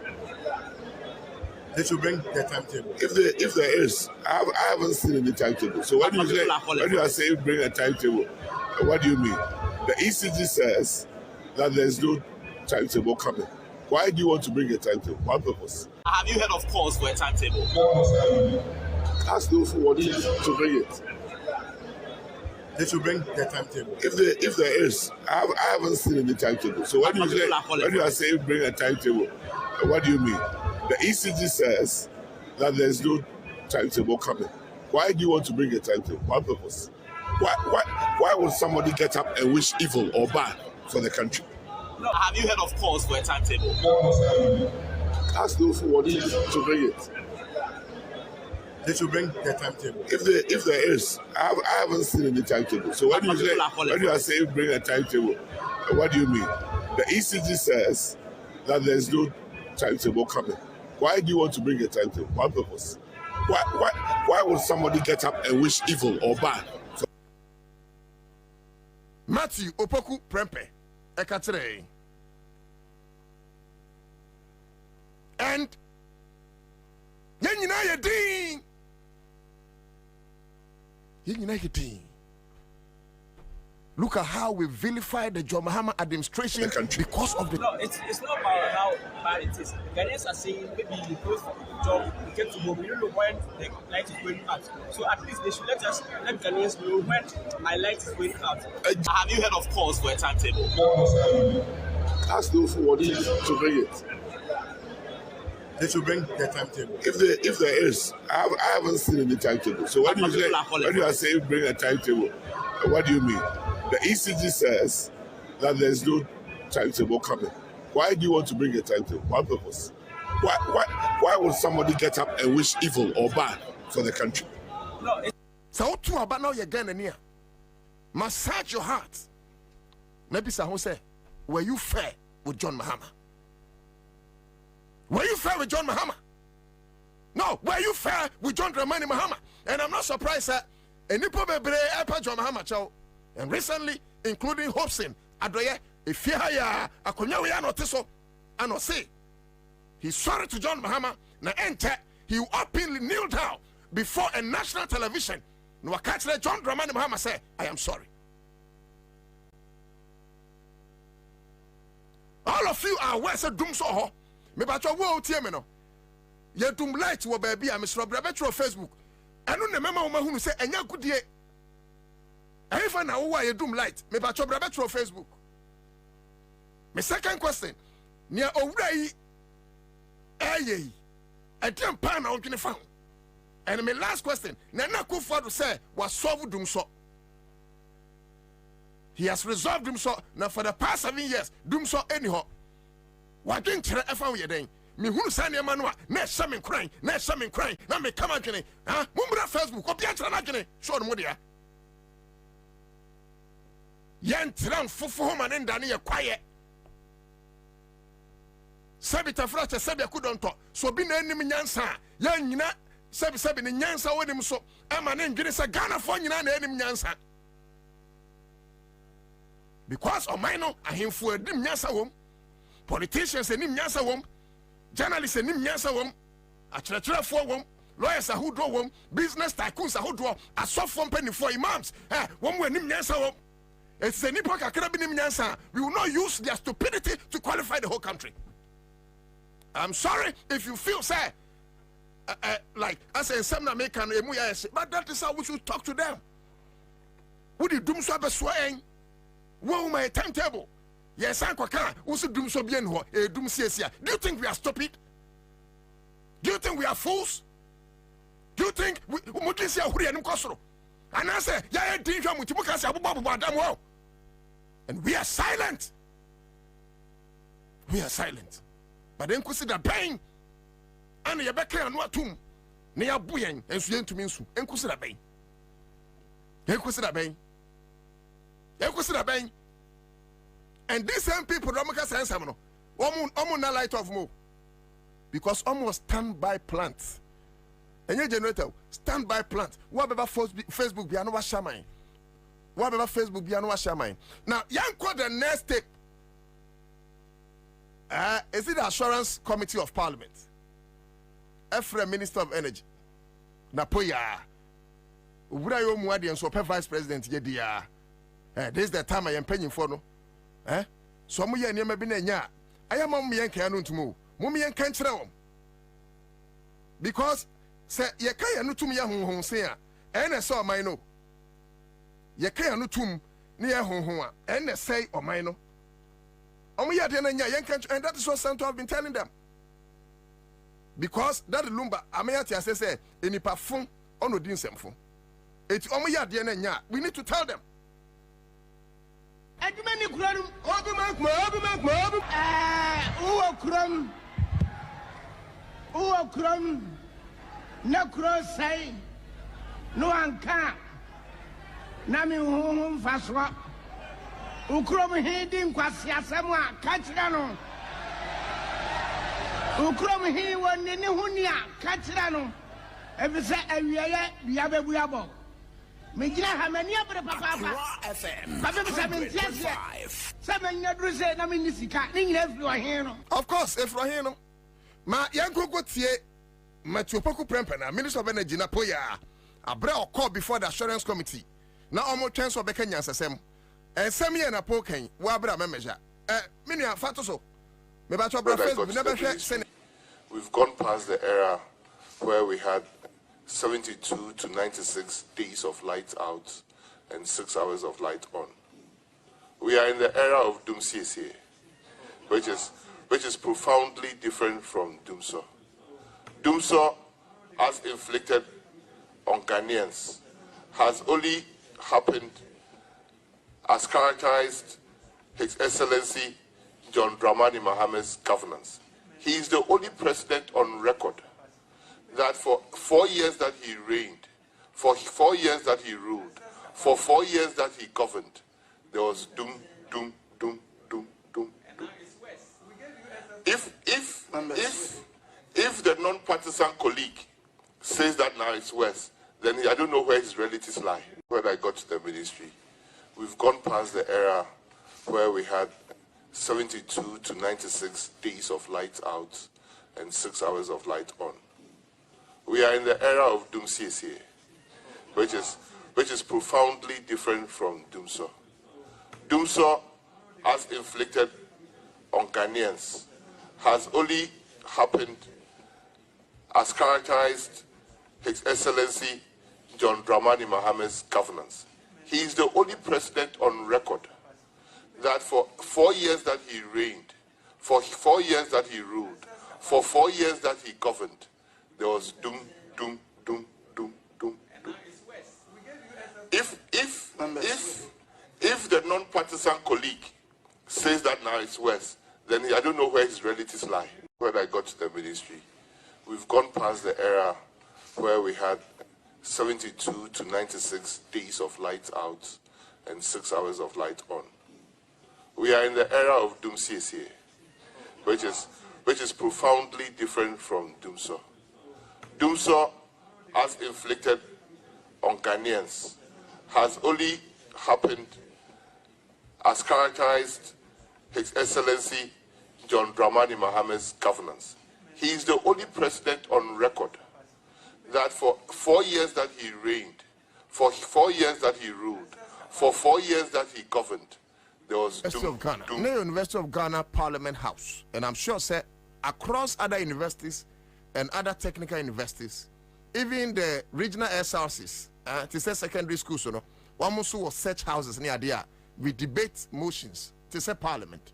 They should bring the timetable. If there is, I haven't seen any timetable. So when you are saying bring a timetable, what do you mean? The ECG says that there's no timetable coming. Why do you want to bring a timetable? What purpose? Have you heard of calls for a timetable? Ask those who want to bring it. They should bring the timetable. If there is, I haven't seen any timetable. So when you are saying bring a timetable, what do you mean? The ECG says that there's no timetable coming. Why do you want to bring a timetable? What purpose? Why would somebody get up and wish evil or bad for the country? No, have you heard of calls for a timetable? Ask those who want to bring it. They should bring the timetable. If there is, I haven't seen any timetable. So when you are saying bring a timetable, what do you mean? The ECG says that there's no timetable coming. Why do you want to bring a timetable? What purpose? Why would somebody get up and wish evil or bad? Matthew Opoku Prempe Ekatere. And Yanina Yadin. Look at how we vilify the John Mahama administration because of the. No, it's not about how bad it is. Ghanaians are saying maybe you go for a job, you get to home, you don't know when the light is going out. So at least they should let Ghanaians know when my light is going out. Have you heard of calls for a timetable? Ask those who want to bring it. They should bring the timetable. If there is, I haven't seen any timetable. So when you are saying bring a timetable, what do you mean? The ECG says that there's no timetable coming. Why do you want to bring a timetable? What purpose? Why would somebody get up and wish evil or bad for the country? No, so to about now you're going near. Massage your heart. Maybe someone say, were you fair with John Mahama? Were you fair with John Mahama? No, were you fair with John Dramani Mahama? And I'm not surprised that any problem John Mahama chow. And recently, including Hobson, Adoye, if you are a Konyawi notiso, and I say, he's sorry to John Mahama, na enter, he openly kneel down before a national television. No, I can't let John Dramani Mahama say, I am sorry. All of you are aware, so doom so ho. Me bacho wo tie me no. ye dum light wo baby a mesro bra betro Facebook eno ne mema wo ma hunu se enya gudie efa na wo ye dum light me ba bra betro Facebook. My second question near owura yi ayi atem pa na odwene fa. And my last question na Kufuor to say was solve dum so. He has resolved dum so now for the past 7 years dum so anyhow. What didn't tell efa we den me hunu sa ne manua na shamin crying na me come agene mumbra Facebook obi atira na agene show no dia yan tran fufu ho man nda ne ye kwaye sabi tafracha sabi akudonto so bi na anim nyansa yan nyina sabi ne nyansa wonim so ama ne ngire sa Ghana fo nyina na anim nyansa because o man no ahemfo adim nyansa wom politicians anim nyansa wom journalists anim nyansa wom akyerɛkyerɛfoɔ wom lawyers ahodoɔ wom business tycoons ahodoɔ asɔfoɔ mpanimfoɔ imams wɔn anim nyansa wom. It's a nipa kakra bi nim nyansa. We will not use their stupidity to qualify the whole country. I'm sorry if you feel say like as a some American but that is how we should talk to them. Would you doom so be swaying? Wo my timetable. Yes, Uncle Khan, who's doom so bien ho, doom sia. Do you think we are stupid? Do you think we are fools? Do you think we mutisi ahuri enum kosoro? And I say, yeah, and we are silent. We are silent. But then consider pain. And you back and what tomb. Near Buyen and Suyen to Minsu. And consider pain. You consider pain. You consider pain. And these same people, Ramaka Sans Amano, Omuna light of mo. Because almost standby plants. And your generator, standby plant. Whatever Facebook be another shaman. Whatever Facebook be another shaman. Now, young called the next step. Is it the Assurance Committee of Parliament? Ephraim Minister of Energy. Napoya. Urayo Muadi and Super Vice President Yedia. This is the time I am paying for no. So mu ye near be na I am on me and canu to move. Mummy and can't tell. Because say ye kaya no tum ya honhon se a ene say o man no ye kaya no tum ne ya honhon a ene say o man no omo ya de na nya ye kan, and that is what Santo have been telling them. Because that lumba amaya ti ase say enipa fun ono di nsemfo eti omo ya de na nya, we need to tell them. Adumani kuram uwa kuram na kuro sai no anka na mi honhom faswa ukuro mi hidi nkwasi asemu a kachira no ukuro mi hi woni ne huni a kachira no ebise awieye bia bebu abo me gina ha mani abre papa FM papa be se me tiase se me nyadru se na me nisika ni nyina firi ohen no. Of course efro ohen no ma yankoko tie Matiopoku Prempena, Minister of Energy, Napoya, Abra or call before the Assurance Committee. Now, almost chance of Bekanya Sasem, and Sammy and Apoken, Wabra Memeja. Minia Fatoso, we've gone past the era where we had 72 to 96 days of light out and 6 hours of light on. We are in the era of Doom CSA, which is profoundly different from Doomso. Doomso, as inflicted on Ghanaians, has only happened as characterized His Excellency John Dramani Mahama's governance. He is the only president on record that for 4 years that he reigned, for 4 years that he ruled, for 4 years that he governed, there was doom. If the non-partisan colleague says that now it's worse, then I don't know where his relatives lie. When I got to the ministry, we've gone past the era where we had 72 to 96 days of light out and 6 hours of light on. We are in the era of Doom CSA, which is profoundly different from Doomso. Doomso, as inflicted on Ghanaians, has only happened has characterized His Excellency John Dramani Mahama's governance. He is the only president on record that for 4 years that he reigned, for 4 years that he ruled, for 4 years that he governed, there was doom. If the non-partisan colleague says that now it's worse, then I don't know where his relatives lie. When I got to the ministry, we've gone past the era where we had 72 to 96 days of lights out and 6 hours of light on. We are in the era of doom CSA, which is profoundly different from doomso. Doomso, as inflicted on Ghanaians, has only happened as characterized His Excellency John Dramani Mahama's governance. He is the only president on record that for 4 years that he reigned, for 4 years that he ruled, for 4 years that he governed, there was University of Ghana. No, University of Ghana Parliament House. And I'm sure, sir, across other universities and other technical universities, even the regional SRCs, to say secondary schools, you know, one also was search houses near there. We debate motions to say parliament.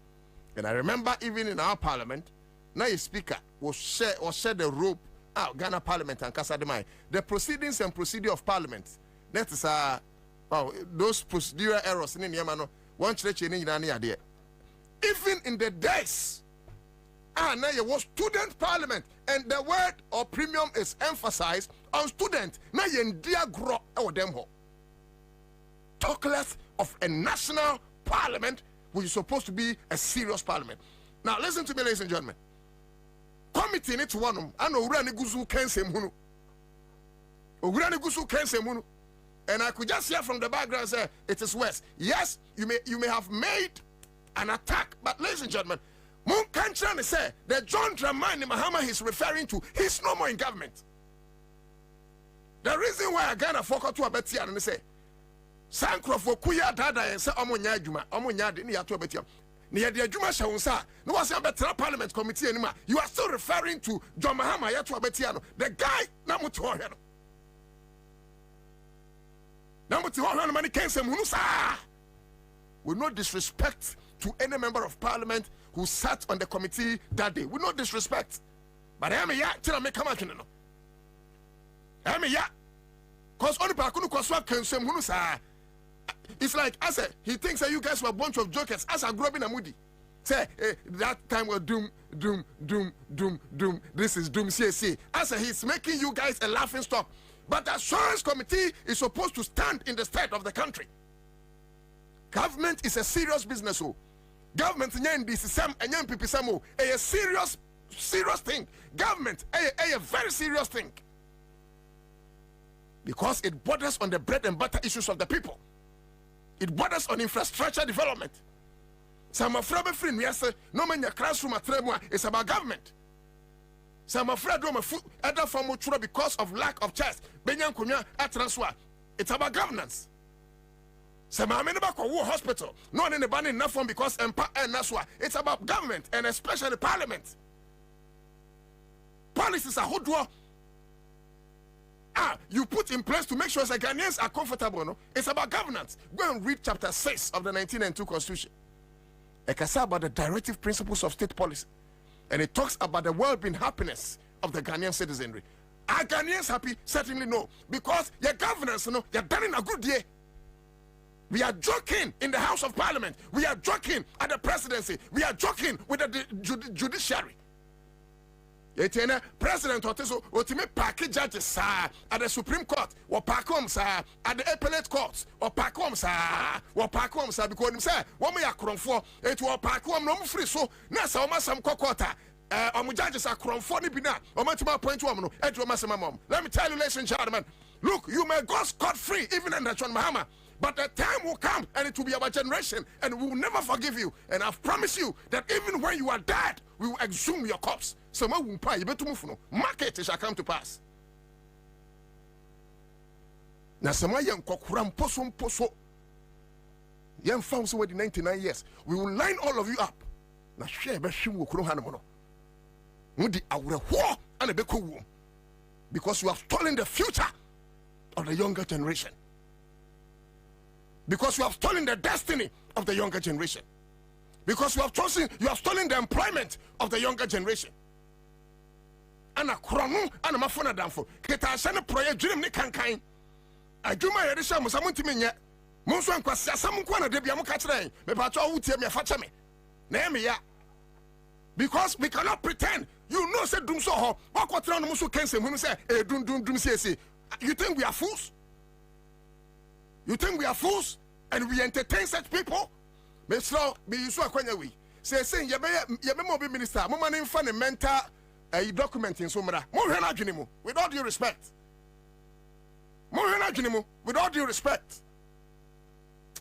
And I remember even in our parliament, now a speaker will share the rope out Ghana Parliament and Kasademai. The proceedings and procedure of parliament. That is those procedural errors in Yamano, one church in idea. Even in the days, now there was student parliament, and the word or premium is emphasized on student. Now you dear grow or them ho. Talk less of a national parliament, which is supposed to be a serious parliament. Now listen to me, ladies and gentlemen. Committee needs one. I know Urani Gusu Kensem Hunu. And I could just hear from the background say it is West. Yes, you may have made an attack, but ladies and gentlemen, Moon Kanchan say that John Dramani Mahama is referring to, he's no more in government. The reason why I Ghana focus to a betia and say Sankro for Kuya Dada and say Omonya Juma, Omonya didn't have to betia. Near the Juma Shaunsa, no was a better parliament committee anymore. You are still referring to John Mahama Yatu Abetiano, the guy Namutuano. Namutuano money came some Musa. With no disrespect to any member of parliament who sat on the committee that day. With no disrespect. But I am a yak till I make a match. I am a yak. Because only Pakunu Koswa can say Musa. It's like, I said, he thinks that you guys were a bunch of jokers. As I'm grabbing a moody. Say, that time was doom. This is doom CSC. I said, he's making you guys a laughing stock. But the assurance committee is supposed to stand in the state of the country. Government is a serious business. Government a serious thing. Government a very serious thing. Because it borders on the bread and butter issues of the people. It borders on infrastructure development. Some of friend yes, no man your classroom at it's about government. Some of other form because of lack of chance. Benyan Kunya at transfer. It's about governance. Some war hospital. No one in the ban enough form because Naswa. It's about government and especially parliament. Policies are who you put in place to make sure that Ghanaians are comfortable. No? It's about governance. Go and read chapter 6 of the 1992 Constitution. It can say about the directive principles of state policy. And it talks about the well-being happiness of the Ghanaian citizenry. Are Ghanaians happy? Certainly no. Because your governance, you're done in a good day. We are joking in the House of Parliament. We are joking at the presidency. We are joking with the judiciary. President ultimate package judges at the Supreme Court or Pacoms at the appellate courts or Pacoms because him say what me a for it will Pacom no free so nasa some kokota judges are for ni bina or point woman let me tell you, ladies and gentlemen, look, you may go scot free even under John Mahama. But the time will come and it will be our generation and we will never forgive you. And I've promised you that even when you are dead, we will exhume your corpse. So market shall come to pass. Now some young kokuram poso young found with 99 years. We will line all of you up. Now share beshim wo kuro hanamono. Mudi awre ho and a beku. because you have stolen the future of the younger generation. Because you have stolen the destiny of the younger generation. Because you have stolen the employment of the younger generation. Ana krono ana mafona damfo. Keta sene proye dream ni kankan. Adwuma yede sha musa muntimi nye. Monso ankwase asam nko na de bia mo ka kire me pa to wutie me fa che me. Na me ya. Because we cannot pretend. You know say dum so ho. Wakotra no muso kense hunu say dum say. You think we are fools? You think we are fools and we entertain such people? Me slow be you so akwanya we. Say ye be mo be minister. Mo man infa ne mental document in somra. Mo hwe na adwene mu. With all due respect. Mo hwe na adwene mu. With all due respect.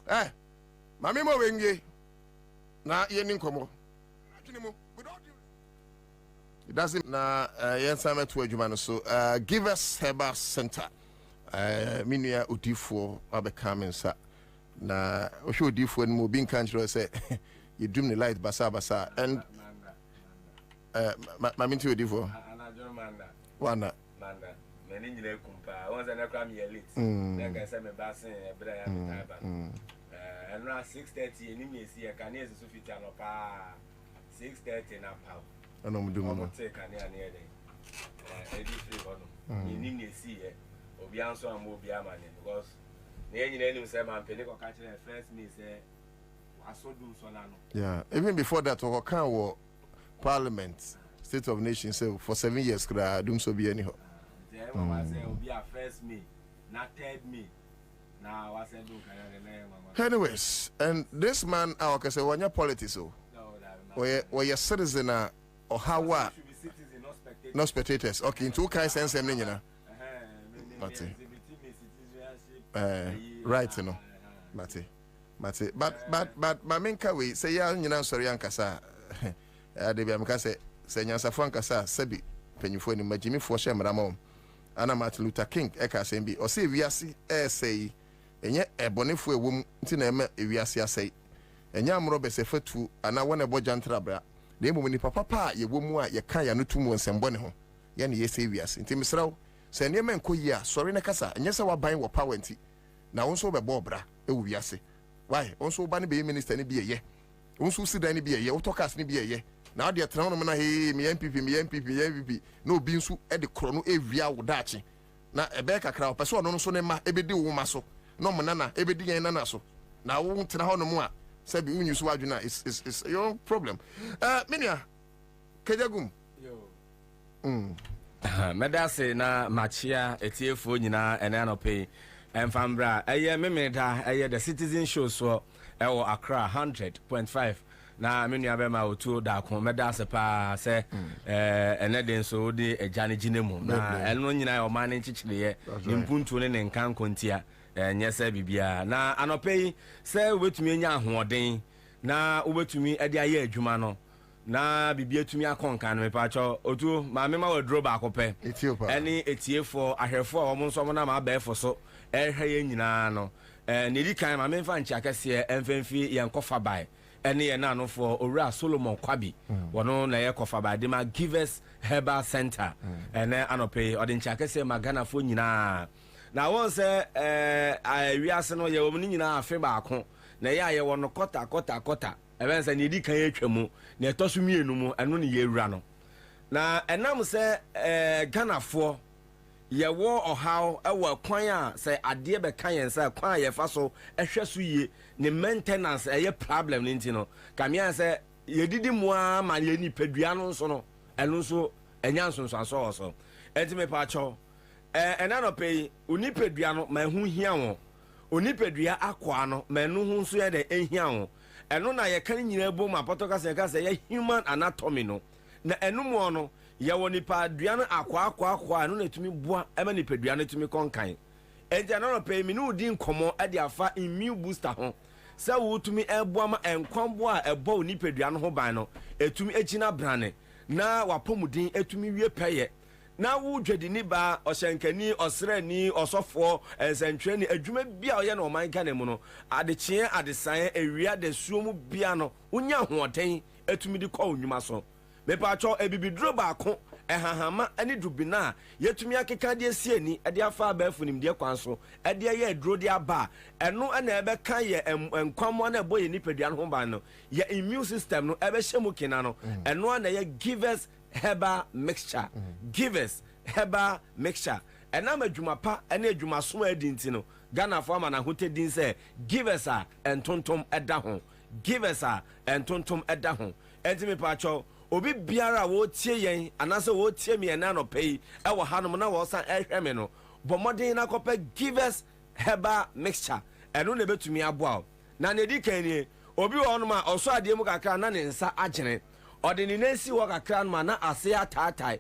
Mami mo wengie. Na ye ni nkomo. Adwene mu. It doesn't na yensame to adwuma no so give us Herbal Center minua odifo abeka mensa na ohwe odifo no mo bi nkan kiro say you doom the light basa and maminti odifo wana manda meni nyile kumpa wonza na kra me late na ga say me basin e bra ya me ba and na 6:30 eni me esi e kan esi so fita no pa 6:30 na pa ana mu dum no take ani ede free hono ni ni see e obi anso am obi amane because na enyina enim say man pedi ko ka kire first me say asodum so na no yeah even before that we can wo parliament state of nation say for 7 years kra dum so bi any ho yeah mama say obi a first me na third me na wa say do kan na anyways and this man I can say wanya politics so or your citizen or how no spectators. Okay, in two kinds sense them nyina. Right no. Mate. But my main we say ya nyina sorry ankasa. De bia meka say nyansafo ankasa sabi penyifo ni magimi fo hye mramam. Ana Martin Luther King eka say bi o say wiase say enye ebonefo ewom nti na ema wiase asai. Enye amro be se fatu ana wona bojantra bra. Na emu ni papa ye womu a ye kan ya no tumu nsembɔ ne ho ye ne ye se wiase nti misraw se ne men ko yi a sɔre ne kasa enye se waban wo power nti na won so be bɔ bra e wo wiase why won so ba ne be minister ne bi ye won so sidan ne bi ye autocast ne bi ye na ade tena no na he me MPP no bi nso e de kro no e wia wo daache na e be kakra o pese ono no so ne ma e be di wo ma so no mo nana e be di yan nana so na wo tena ho no mu a sabi unyu so adwuna is your problem minia kejagum yo medase na machia etiefo nyina ene anope emfambra eye memeda eye the citizen show so ewo Accra 100.5 na minia be ma otu Darko medase pa se ene den so di ejane ginemu na eno nyina o mane nchichire impuntu ne nkan kontia nyese bibia na anope se obetumi anya ahoden na obetumi ade aye adwuma no na bibia tumi akonkan no mepacho otu ma mema wadro ba akope eni etiefo ahwefo a wo nso mo na ma baefo so ehwe ye nyina no ne di kan ma memfa nchi akese emfemfi ye nkofa bai eni ye na no for owura Solomon Kwabi wono na ye kofa bai de ma Give us Herbal Center ene anope odi nchi akese magana fo nyina na won se wiase no ye wo ni nyina afe ba ako na ye wo no kota even se ni di kan atwamu na etosu mienu mu eno ne ye wura no na enam se ganafo ye wo ohaw ewo kwan a se ade be kan yen se kwan ye fa so ehwe so ye ne maintenance eye problem ni ntino kamia se ye didi mu a ma ye ni padua no so no eno so enya nsonso so entime pa cho enano pay unipadua no ma hu hia wo unipadua akwa no ma nu hu so ye de ehia wo eno na ye kan nyina bo ma potoka se ka se ye human anatomy no na enu mo no ye wo nipadua no akwa eno na tumi boa ema nipadua no tumi konkan enja no pay mi no di nkomo ade afa immune booster ho se wo tumi eboa ma enkwambo a ebo nipadua no ho ban no etumi echina brane na wapomudin etumi wie peye na wo dwedini ba oshenkani osrani osofo ensentweni adwuma bia oye na oman ka ne mu no adechie adesan ewia de suomu bia no unya hoden etumi di kwa onwuma so mepa cho ebibidro ba ko ehahama ene dubina yetumi akeka de sie ni ede afa abafu nim de kwan so ede ye aduro de aba eno na ebe kan ye enkwamo na ebo ye nipadua no ho ban no ye immune system no ebe hyemu kina no eno na ye givers herbal mixture givers herbal mixture enam adwuma pa ene adwuma so adinti no Ghana for man ahote din say givers a entontom eda ho givers a entontom eda ho enti me pa cho obi biara wo tie yen anase wo tie me na no pay e wo hanom na wo san ehwe me no bomodin na kopa givers herbal mixture eno na betumi aboa na ne di kan ni obi wo no ma oso ade mu kakra na ne nsa agene ode ni nansi wo kakra no ma na ase atatai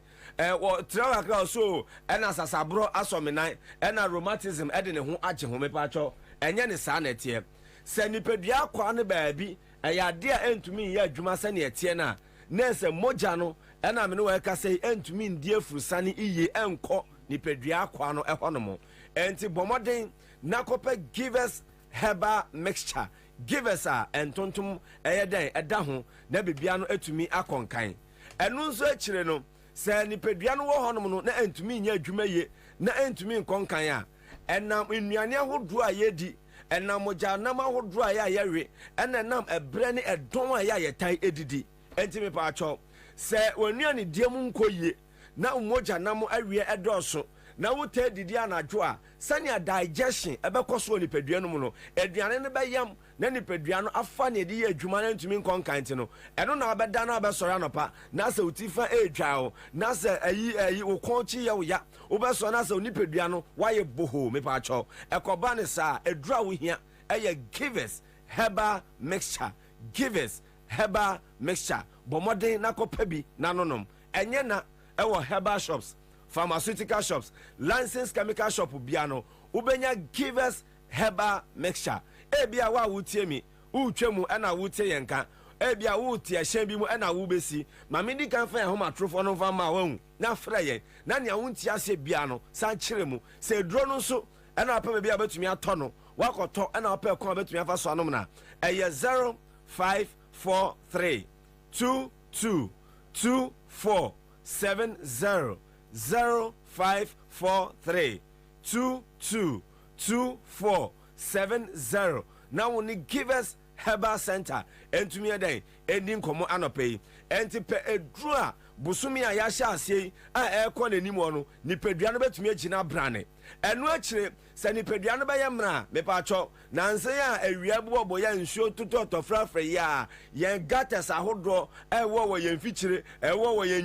wo trawa kakra so ena sasabro asomenan ena rheumatism ede ne ho age ho me pa cho enye ne sa na tie se nipadua kwa ne baabi ade a entumi ya adwuma se ne etie na nese moja no ena me no we ka sei entumi ndie furusane iye enko nipadua kwa no ehonomo enti bomoden nakopa givers herbal mixture givers a entontom eyeden eda ho na bibia no atumi akonkan enu nso akire no se nipadua no wo honom no na entumi nya adwuma ye na entumi nkonkan a enam nnuane ahodo a yedi enam moja nam ahodo a ya yewe enam ebre ne edon a ya yetan edidi enti me pa acho se wanuane diemu nkoye na moja nam awie edoso na wote didi anadwo a sane digestion ebekoso nipadua no mu no aduane ne beyam na nipadua no afa ne de ye adwuma na ntumi nkonkan ti no eno na obeda na obesoro anopa na se utifa edwa o na se ayi wo konchi ye wo ya obeso na se nipadua no waye boho me pa acho ekoba ne sa edura wo hia eye givers herbal mixture givers herbal mixture bomodin na kopa bi na nonom enye na ewo herbal shops pharmaceutical shops licensed chemical shop biano ubenya givers herbal mixture ebia wa wutie mi utwemu na wutie yenka ebia wutie hyen bi mu na wubesi ma me di kan fa ho matrofo no fa ma wan na fra yen na ne wuntie ase biano san kire mu se dro no so na apa bia betumi atono wakoto na apa ko betumi afa so anom na eye 0543 222470 0543 222470 now we give us herbal center entumi eden ending komo anope enti pe edura busumi a ya sha ase a ekọ nanim no nipadua no betumi agina brane enu akire se nipadua no beye mra me pa cho nanse ya awia bobo ya nsuo tutoto frafra ya ye gates ahodo ewo wo ye mfikire ewo wo ye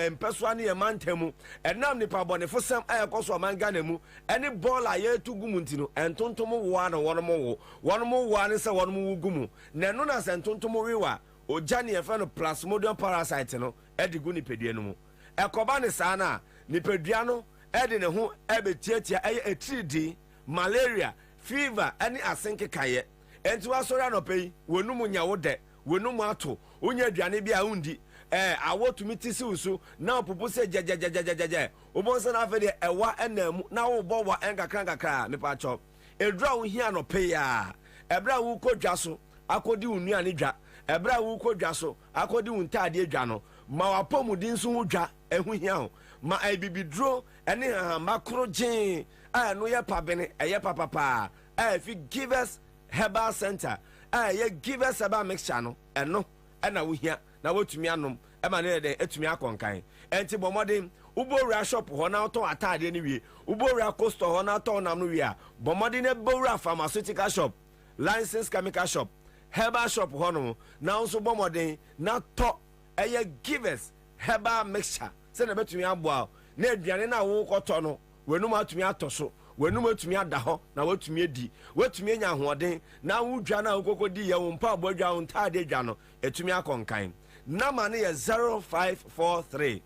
mpeso ane ye mantemu enam nipa bonefo sam ayekoso manga namu ene bola ye tugumu ntino entontom wo na wono wo ane se wono wo gumu nenu na se entontom wiwa ojani e fa no plasmodium parasite no edigu nipadua no mu ekoba ne sa na nipadua no edi ne ho ebetiatia eye etridi malaria fever ani asenke kaye enti wasori anopai wonum nyawo de wonum ato onya aduane bia undi awotumi tisi usu na popo se jejejejejeje obonsa na afede ewa enamu na wo bo wa enkakra me pa cho edura wo hia anopai ya ebra wo kodwa so akodi unuane dwa ebra wo kodwa so akodi untade dwa no ma wapomudin so dwa ehu hia ho ma bibidro ene makro gin no ye pabene eye papa if you give us herbal center ye give us herbal mixture no eno na wo hia na wotumi anom e ma ne de etumi akonkan enti bomodin ubowura shop ho na to atade ni wie ubowura costo ho na to nam no wie a bomodin e bowura pharmaceutical shop licensed chemical shop herbal shop ho no na so bomodin na to eye give us herbal mixture se na betumi aboa na aduane na wo koto no wenum atumi atoso wenum atumi adaho na watumi edi watumi anya hoɔden na wudwa na kokodi ye wo mpa abodwa wo ntade dwa no etumi akonkan na ma ne ye 0543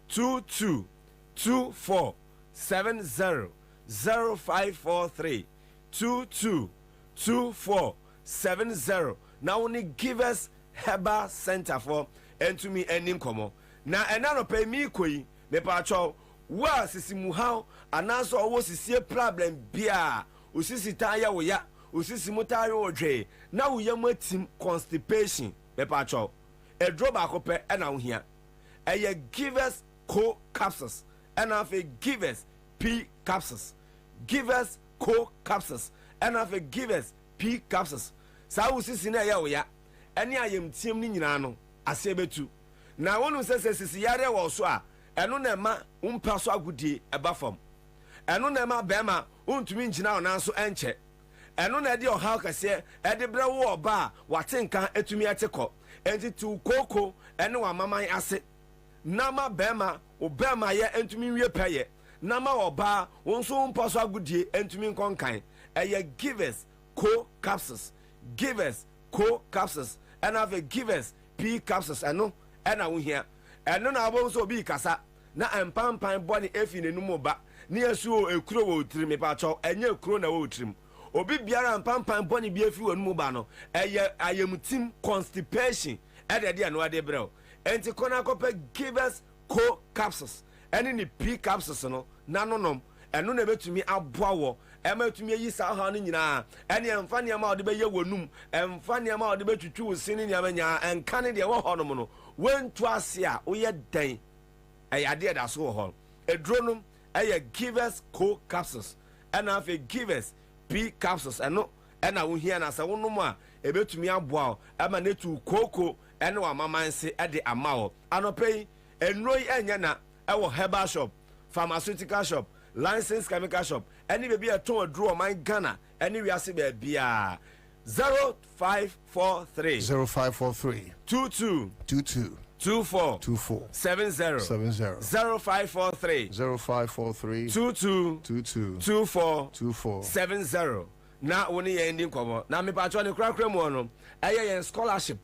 222470 0543 222470 na wo ne give us herbal center for entumi enim komo na enano pe mi koi me pa cho wa sisi muhaw anaso owo sisi problem bia osisi taya wo ya osisi mutayo odwe na wo yam atim constipation me pa cho edro ba ko pe na wo hia ɛyɛ givers co capsules ɛna afei givers p capsules givers co capsules ɛna afei givers p capsules saa wosisi na ɛyɛ woya ɛne ayɛmtiam no nyinaa no aseɛ bɛtu na wɔn sɛ sisi yare wɔ so a ɛno na ɛma wompa so agodie ɛba fam ɛno na ɛma bɛrima wontumi ngyina ɔnan so ɛnkyɛ ɛno na ɛde ɔhaw kɛseɛ ɛde brɛ wo ɔba a wate nka ɛtumi ɛte kɔ ɛnti tiw kooko ɛne wamaman ase nama bɛrima wo bɛrima yɛ ɛntumi nwie pɛyɛ nama ɔbaa wo nso wompa so agodie ɛntumi nkɔnkan ɛyɛ givers co capsules givers co capsules ɛna afei givers p capsules ɛno ɛna wohia ɛno na abɔ nso obi kasa na mpampan bɔ ne efi n'enum ba ne yɛsu ekuro wɔ otirim mepakyɛw ɛnyɛ ekuro na wɔ otirim obi biara mpampan bɔ ne bi efi wɔ n'enum ba no ɛyɛ ayɛmutim constipation ɛde de ano ade brɛw ɛnti kɔna kɔpɛ givers co capsules ɛne ne p capsules no nanonom ɛno na ebetumi aboa wɔ ɛma etumi ayi saa ha no nyinaa ɛne ɛmfa nneɛma a ɔde bɛyɛ wɔ num ɛmfa nneɛma a ɔde bɛtwitwi wo sin ne nneɛma nyaa ɛnka ne deɛ wɔ hɔ nom no wɔntu ase a woyɛ dɛn ɛyɛ adeɛ da so wɔ hɔ eduro nom ɛyɛ givers co capsules ɛna afei givers p capsules ɛno ɛna wohia na sɛ wonom a ebetumi aboa wo ɛma netu kooko ɛne wamamanse ɛde ama wɔ anɔpɛ yi nnuro yi ɛnyɛ na ɛwɔ herbal shop pharmaceutical shop licensed chemical shop any baby a ton draw my Ghana any we are see baby 0543 22 24 70 0543 22 24 70 na woni ye ending komo na me patcho ne krakra mu no eye scholarship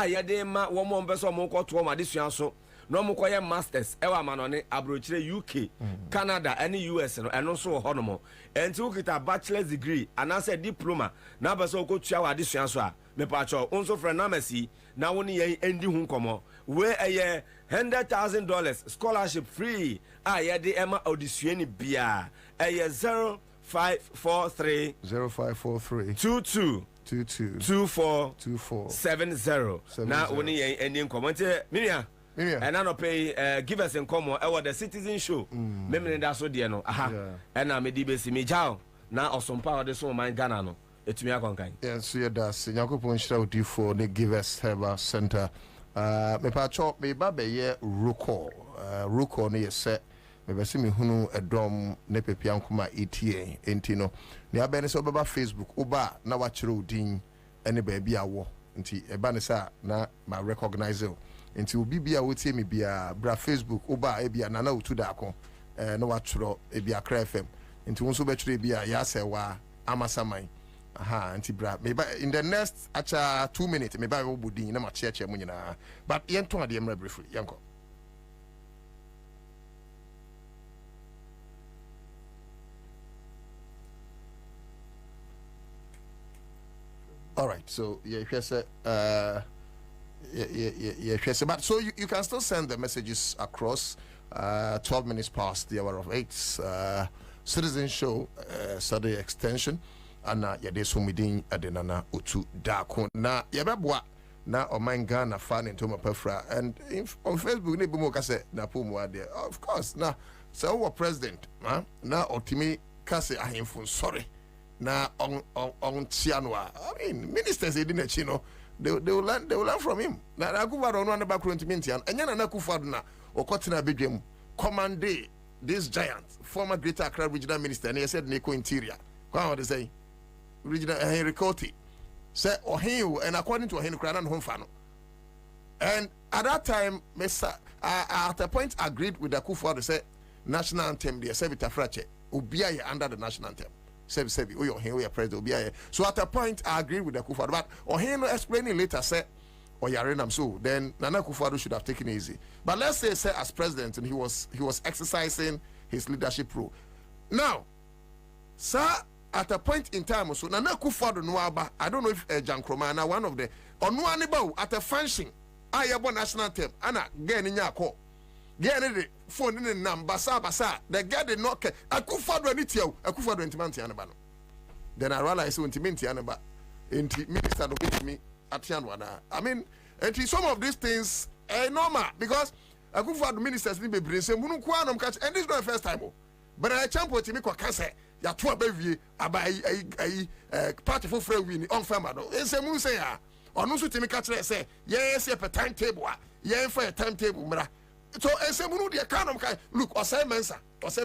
ye de ma wo mo mbeso mo ko to ma desua so no mo koye masters e wa manone abrochire UK Canada any US no eno so ho no mo enti wo kita bachelor's degree anase diploma na beso ko tua wa desua so a me patcho onso frɛ na masi na woni ye endi hu nkomo we eye $100,000 scholarship free ye de ema audisua ni bia eye 0543 22 24 70 na woni ye endi nkomo nti minia and I no pay give us in common the citizen show memene da so de no aha and I me di besi me jao na osompa de so man Ghana no etumi akonkan yes so ye da se yakopon shira odi for the give us herbal center me pa chop me ba be ye ruko no ye se me be se me hunu edom ne pepian kuma ETA enti no ne abene se obeba Facebook oba na wa kire odin ene ba bia wo nti eba ne sa na ma recognize you nti obi bia wotie me bia bra Facebook oba e bia nana otu Darko na watro e bia Kra FM nti wonso betwere bia ya se wa amasaman aha nti bra me ba in the next acha 2 minutes me ba wo bodin na ma cheche mu nyina but yento ade emra briefly yanko. All right, so yeah, yes, but so you can still send the messages across 12 minutes past the hour of 8 citizen show Saturday extension and yeah this meeting adenana otu Darko na yebeboa na oman Ghana fan into my pefra and on Facebook ne bimu ka se na pomu ade of course na so our president na otimi ka se ahemfo sorry na on tianwa I mean ministers they didn't chino they will learn from him na akufado no na back run tian enya na akufado na okotina bedwem command this giant former Greater Accra regional minister and he said Neko interior kwa what they say regional Henry Coty said ohin and according to Henry Krana no fa no and at that time Mr. At a point agreed with the Akufado say national anthem the Sebita Frache ubia under the national anthem Sebi, we are president. So at a point, I agree with the Akufado, but Ohino explaining later said, "Oh, Yarenam so." Then Nana Akufado should have taken it easy. But let's say, as president, and he was exercising his leadership role. Now, sir, at a point in time, so Nana Akufado Nuaba, I don't know if Jankromana, one of the Onuanibo at a function, I have national anthem, Anna getting in your call. Get the phone in number basa the guy did not care Akufado anitio Akufado intimanti anabano then I realized intimanti anaba inti minister do me at yanwana I mean and some of these things normal because Akufo-Addo ministers ni bebre say munu kwa nom catch, and this is not the first time. But I champion to me kwa cancer. Ya to abawie abai party for free win on farmer no. E say munu say ya. Onu so timi catch say yes a timetable a. Yen for a timetable mra. So e say munu de ka nom kai look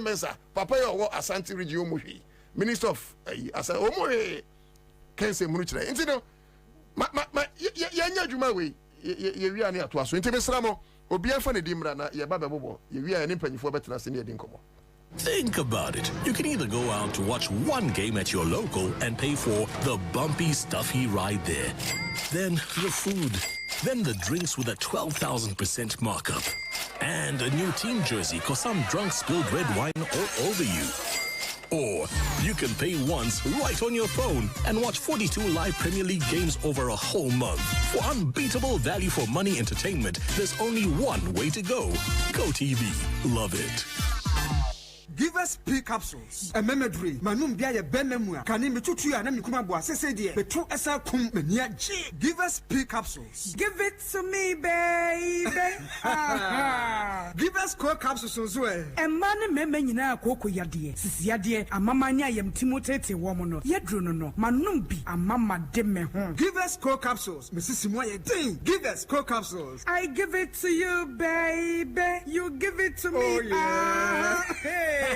Mensa papa yo Asante region mu hwi. Minister of asa omo can say munu kire. Nti no ma ya nya adwuma we ye wi ani ato aso. Nti mesra mo obi afa ne dimra na ye ba bebobo ye wi ani mpanyifo betena se ne ye dinkomo. Think about it. You can either go out to watch one game at your local and pay for the bumpy, stuffy ride there. Then the food. Then the drinks with a 12,000% markup. And a new team jersey because some drunk spilled red wine all over you. Or you can pay once right on your phone and watch 42 live Premier League games over a whole month. For unbeatable value for money entertainment, there's only one way to go. GoTV. Love it. Give us P capsules. A memory. Manum bia benemua. Kani metutu ya na mikuma bua sese die. Betu esa kum menia G. Give us P capsules. Give it to me, baby. Give us core capsules onzo. Emane meme nyina akoko yade. Sisi yade amamanya yem timotete womo no. Yedro no. Manum bi amama de me ho. Give us core capsules. Mrs. Moye ding. Give us core capsules. I give it to you, baby. You give it to me. Oh yeah. Hey.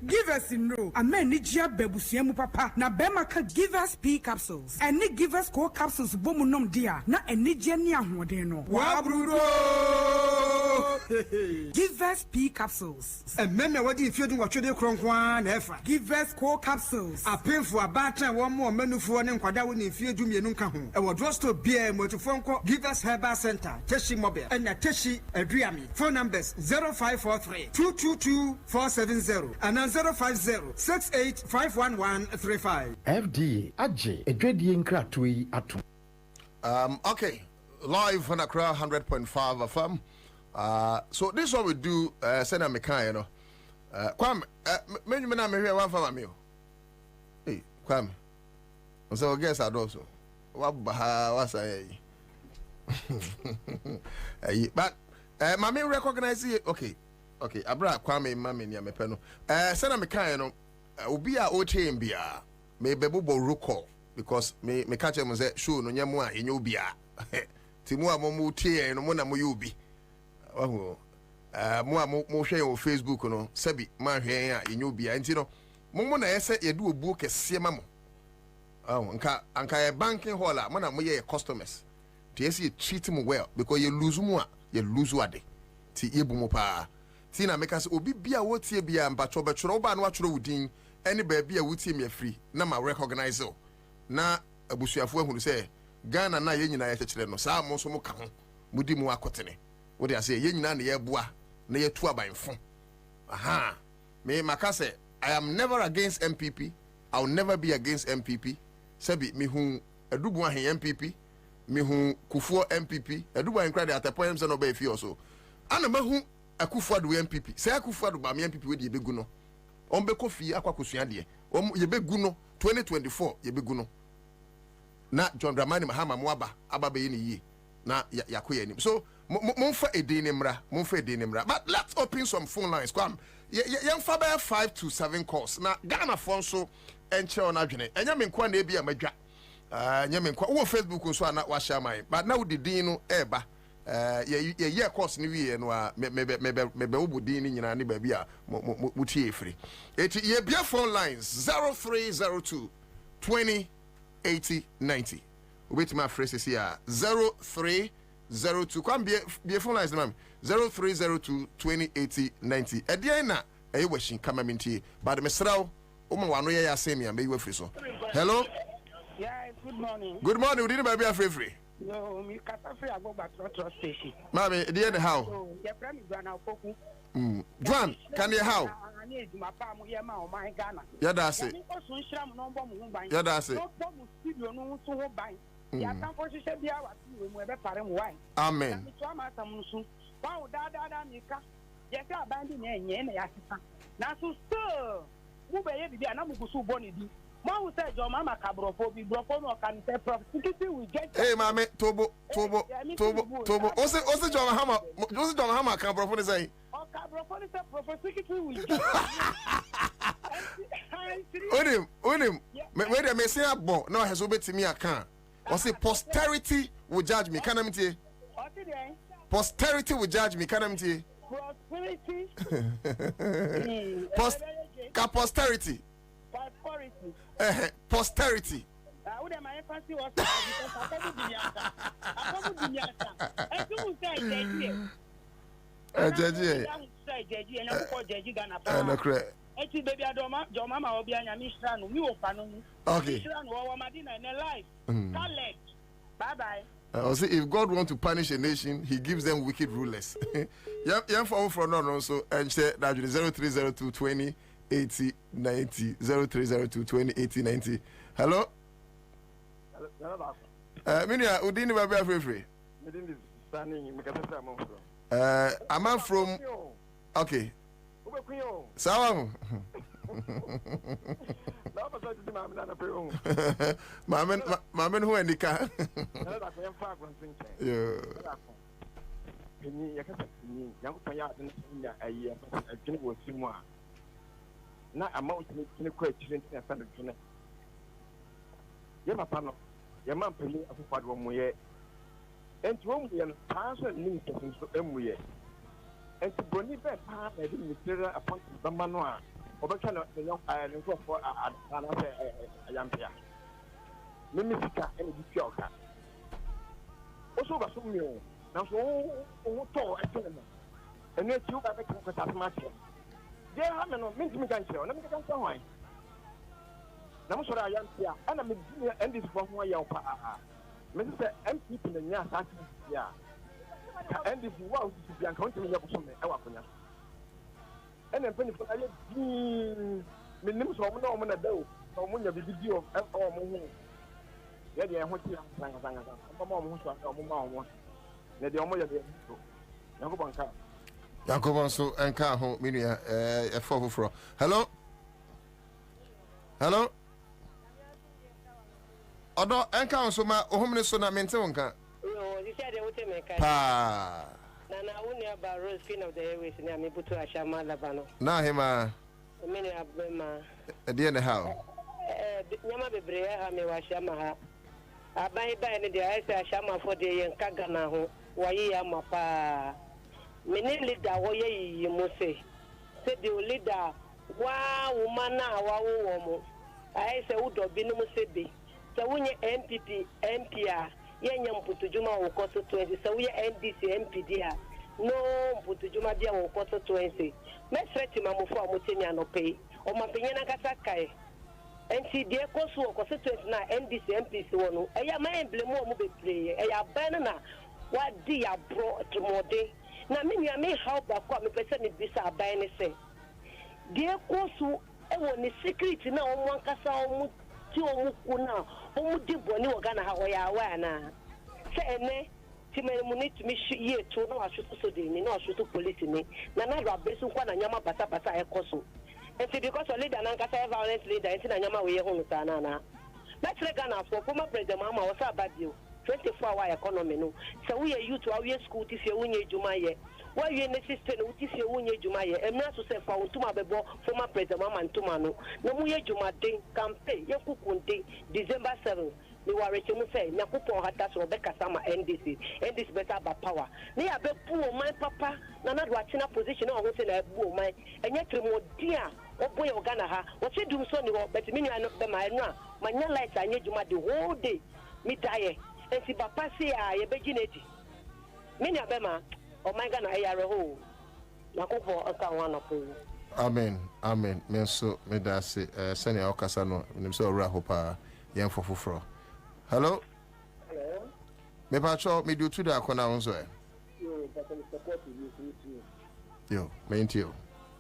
Give us in no. A man need ya bebusiemu papa. Na bema ka give us P capsules. And ni give us core capsules bomu nom dia. Na eni jeni ahwode no. Wabrudo. Give us P capsules. And men na wadi ifiedu watwede kronkwan na efa. Give us core capsules. Apemfo abata wo mo manufo ne nkwada wo ne ifiedu mienu nka ho. E wo drugstore bia motofonko Give us Herbal Center. Teshi Mobile. And na Teshi Aduami. Phone numbers 0543 222 470 and 050-68-51135. FDA Aje Edwedi Nkratui Atu. Okay, live on Accra 100.5 FM. So this is what we do. Send a mekan, you know. Kwame, many men are here one for me. Hey, Kwame. So guess I do so. What was I? But Mami recognize it. Okay, Abra Kwame Mami ni amepeno. Send a mekan, you know. Obi a oche mbia. Me bebo ruko because me catch him say show no nyamwa enyo bia. Timu a mo tie no mo na mo yubi. Wahu mo hwe on Facebook no sabi ma hwe a enyo bia nti no mo na yese ye du obuo kese ma mo. Anka e banking hall a mo na mo ye customers. Ti yesi treat mo well because you lose mo a you lose wade. Ti yebu mo pa. Ti na make us obi bia wo tie bia mpacho betro ba no atworo wudin any baby a wuti me free na ma recognize o na abusuafo ahunu say Ghana na ye nyina ye kyekere no saa mo so mo ka ho mudi mu akotene wo de ase ye nyina na ye boa na ye tu abanfo aha me makase I am never against MPP. I'll never be against MPP. Sabi me hu adubu ahen MPP me hu kufuo MPP adubu ahen krade atapoyem se no ba fi also ana ma hu Akufo-Addo MPP say Akufo-Addo ba me MPP we de begu no ombe kofi akwakosua de yebegu no 2024 yebegu no na John Dramani Mahama moaba ababe ni yi na yakoye nim so monfa edin mra but let's open some phone lines kwam yemfa ba 5 to 7 calls na Ghana phone so enche on adwene enya me nkwa na e bia madwa enya me nkwa wo Facebook nso ana wa share my but na wo didin no eba ye course ni wie no a me obudin ni nyina ne ba bia mo tie free eti ye bia phone lines 0302 20 80 90 wait my phrase here 0302 come be phone lines mam 0302 20 80 90 edian na e washin kama minti but me sraw o ma wano ye asemi am be we free so hello yeah good morning we didn't be free no mi kata free agogba trot station mami edian how ye friend Ghana opoku Juan can you how yeah that's it yeah that's it amen Mom said, Your Mama Cabrofo, be Brofono can say prosecuting we get. Hey, Mammy, Tobo. Also, John Hammer. Just John Hammer can Brofone say. Oh, Cabrofo is a prosecuting we get. Unim. Where the Messiah born now has obeyed to me. I can't. Or say posterity will judge me. Can I mean? Posterity will judge me. Can I mean? Posterity. Posterity. Okay. Bye-bye. I'll say if God wants to punish a nation, he gives them wicked rulers. Yeah, from now also and say that 0302 20 80 90 0302 20 80 90. Hello? Minia, Udini Babia Free. I'm from. Okay. Sawa. Mamen who and the car. Na amount ni kwa chini ya sana tuna yema pano yema mpeli afufado wo moye enti wo mu ye no pastor ni person so emuye enti boni be pa na di ministerial appointment bama no a obeka na nyo ne nko for ana se ayampia mimi sika ene di fia oka oso ba so mi o na so o to etene no ene ti o ba be ko ta smart they have no means me can show. Let me can show why. Now, so I am here, and I'm in this from where you are. Mr. MP in the near South, yeah. And this was to be accounting of some Awakuna. And then penny for I minimum so no one a bill, or when you video of all moon. Yeah, I want to sang a sang. Mamma wants to have a moment. Let the Omoya be so. Now go on car. Yakobo so enka ho minia efofoforo. Hello. Odo enka so ma ohomne so na mente wonka. No, you said they would make Pa. Nana unia barrel skin of the airways ni amebutu ashama labano. Na hima. Mini abema. Ade ne how. Nyama bebre ha me wa shama ha. Abai bai ne de ai sa shama for de yen kaga na ho. Wayi ya mapa. Many leader woye mose say the leader wa woman na wa wo I say udo binu mose be so wonye MPP MPA yenya mputujuma wo koso 20 so we NDC MPD ha no mputujuma dia wo koso 20 me threat mamofo amotenya no pay o mapenye na kasa kai enti die koso wo koso 20 na NDC MPC wono eya ma emblem wo mo be play eya ban na wa di ya bro tromode na me help akwa me pese me bisa aban ne se de kosu e woni secret na o mo ankasa o mu ti o mu ku na o mu di boni wo Ghana ha wo ya wa na se ene ti me mu ni tumi ye to na wa shoto so de ni na wa shoto police ni na ro abesu kwa na nyama bata e kosu enti because o leader na ankasa violent leader enti na nyama we ye hunu sa na na metre Ghana for former president mama wo sa badio 24-hour economy no so we youth we school ti se wunye juma ye why you necessary no ti se wunye juma ye emra so se fa untuma bebo former president mama ntuma no no mu ye juma den campaign ye kukunde December 7 ni wareche mu say nyakopon hata so be kasama NDC better ba power ni ya be pu o man papa na do achina position o ho se na bu o man enye tremodi a oboye Ghana ha wo se dum so ni wo but me no be ma enu a manya light anye juma the whole day mi daye enti papa say a ye begineti me nya be ma o my God na yare ho na kopo aka wana po. Amen me so me da se sene okasa no nim so ora ho pa yen fofoforo. Hello me pa cho me do to da akona wonso e yo but I support you yo me into you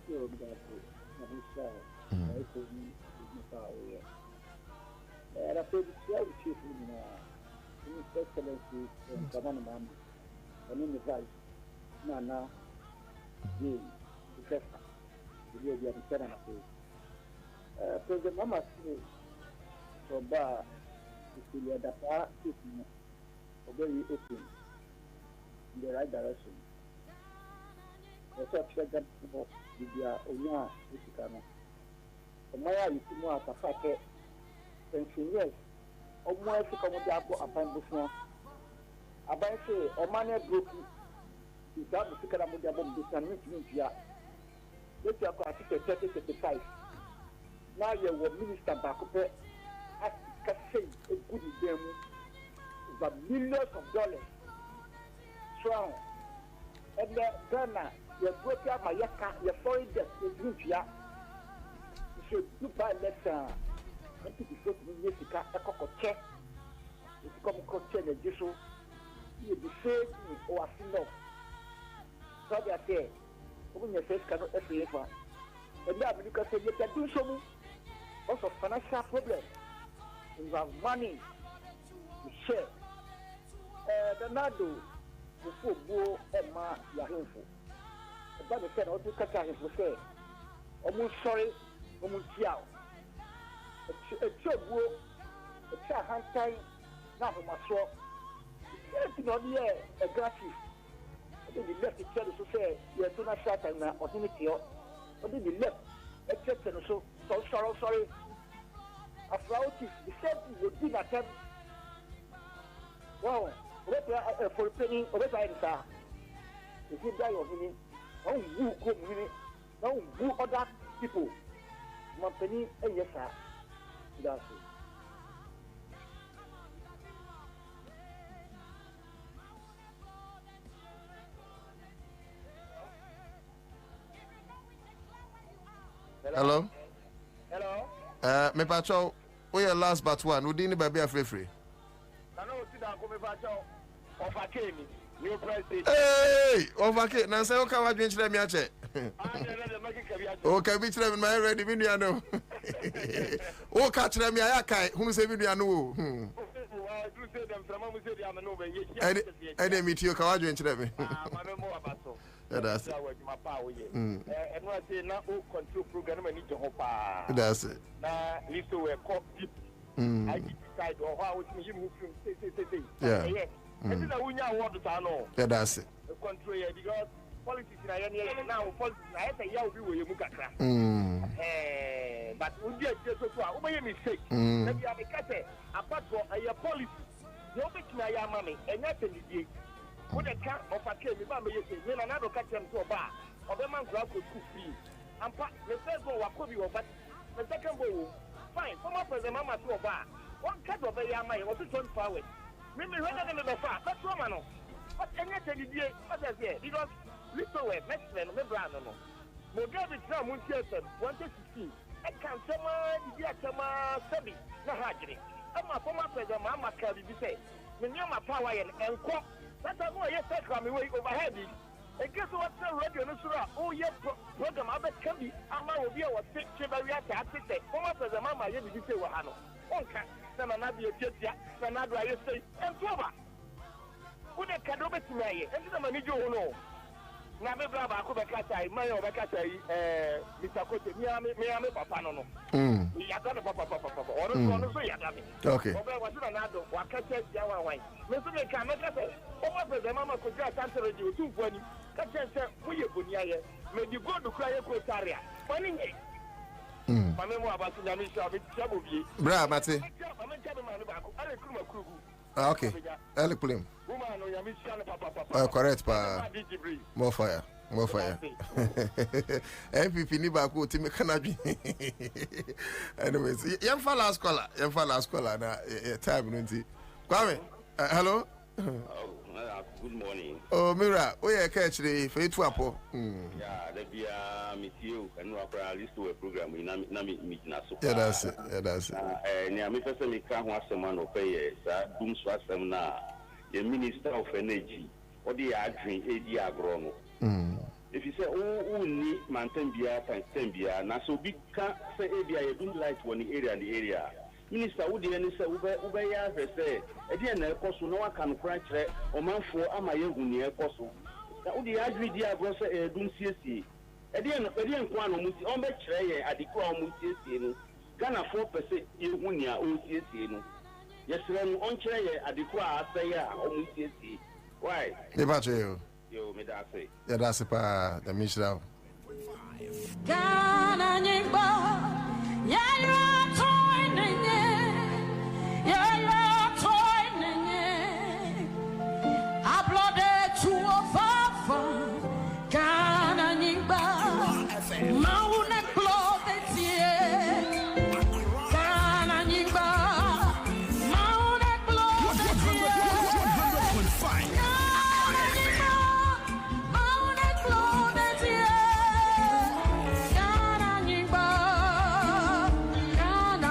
yo da na hisa ai ko ni pa o era pe di sia di chief ni na ni excellency governor man oni ni vice na di sesa di dia di sana na pe president mama si so ba the data is very open in the right direction. Also, check that with their own Mexican. Omaya is more as a fact, pensioners, almost a commodity upon Bushman. About say, Omania group is that the second of the Bushman means ya. Let's have a 30-35. Now you will minister back up at Cafe, a good them, but millions of dollars. Strong. And the Ghana, you broke up my yaka, your foreign debt is Rusia. You should do by letter. And to be so to be a cocoa check. It's come coach and just you be saved or a single. So they are there. When your face cannot ever. And now you can say you can do so. Also financial problem. You have money to share. The Nado before go and ma Yahoo. But the said, "Oh, you can't have to say, almost sorry, almost yao." A job go, a chair hand time, now for my swap. It's not yet a gratis. I think the left to tell us to say, you are too much short and opportunity. I think the left, except and so sorry. After all, the same thing would be that time. Wow, for a penny, or what I say. If you die of him, no, you go minute, no, you other people. My penny, and yes, sir. That's it. Hello? Hello? Me pacho, we are last but one. We didn't be free. New president. Hey! Overkill. Now say, okay, what drink them yache? Okay, which them my ready video no. Oh, catch them ya kai. Who say video no? Any meet you can drink them. That's it. And what say now control program need to hope. That's it. Now listen we call deep. I decide or how we you say. Yeah. And then we know what to know. Yeah, that's it. Control because politics now politics I say ya obi we you kakra. But we dey so so we make mistake. Maybe I make apart from your policy. You make na ya mama and not any day. When the car of a came, you say, when another catch them to a bar, or the man grab school fee. And the first one was could be over. The second one, fine, come up with the mama to a bar. One cut of a young man was to turn forward. Maybe rather than the far, that's woman. But any day, what I say, because little way, next man, the brand. Mugabe Tram won't tell them, 160. I can't tell my dear Tama Sabi, no hardly. I'm a former president, Mamma Cardi, say, when you're my power and quote. That's why you say come away overhead. And guess what? Radio Nusura. Oh, yes, program. I bet can be. Ama will be our six chamber. We have to say. Come up as a mama. You did say Wahano. Okay. Then another year. Another I say. And Toba. Who the Kadobe to me? And the money you know. Now, me brother, I could be catching. My over catching. Mr. Cote. Me ame papa no. Yadana papa. Or no so yadami. Okay. Over was another. Wakache jawa wine. Mr. Me can make it. Over the mama could just answer you 220. Catch and we you go near. May you go to cry a quotaria. Funny. My memoir about the Yamisha with Chabubi. Bra, Mate. Okay. Electrum. Correct, pa. More fire. MPP ni ba ko timi kanabi. Anyways, yam fa last caller na time no nti. Kwame, hello. Good morning. Oh, Mira, we are catching for it to apo. Yeah, there be a monsieur and we are list to a program in meeting us. Yeah, that's it. Near me, person, me can't want someone to pay a boom swat seminar. The Minister of Energy, or the Adrian AD Agrono. If you say, oh, need mountain beer, time beer, now so big can't say ABI, you don't like one area. Minister, would the answer Ubaya say, again, of course, no one can cry or man for Amayagun Koso. Now, the Adri Diagrosa, don't see. Again, Quano Musi, on the tray at the Crown Musi, Ghana 4% Yunia OCC. Yes, when on chair adequate say OCC. Why? Yo, me that say. Yeah, that's the Michelle. Ghana nyimbo, yeah, you're toy nenye, yeah, you're toy nenye. Uploaded to a far, Ghana nyimbo, Mauna clothes, yeah. Ghana nyimbo, Mauna clothes, yeah. 100.5. Ghana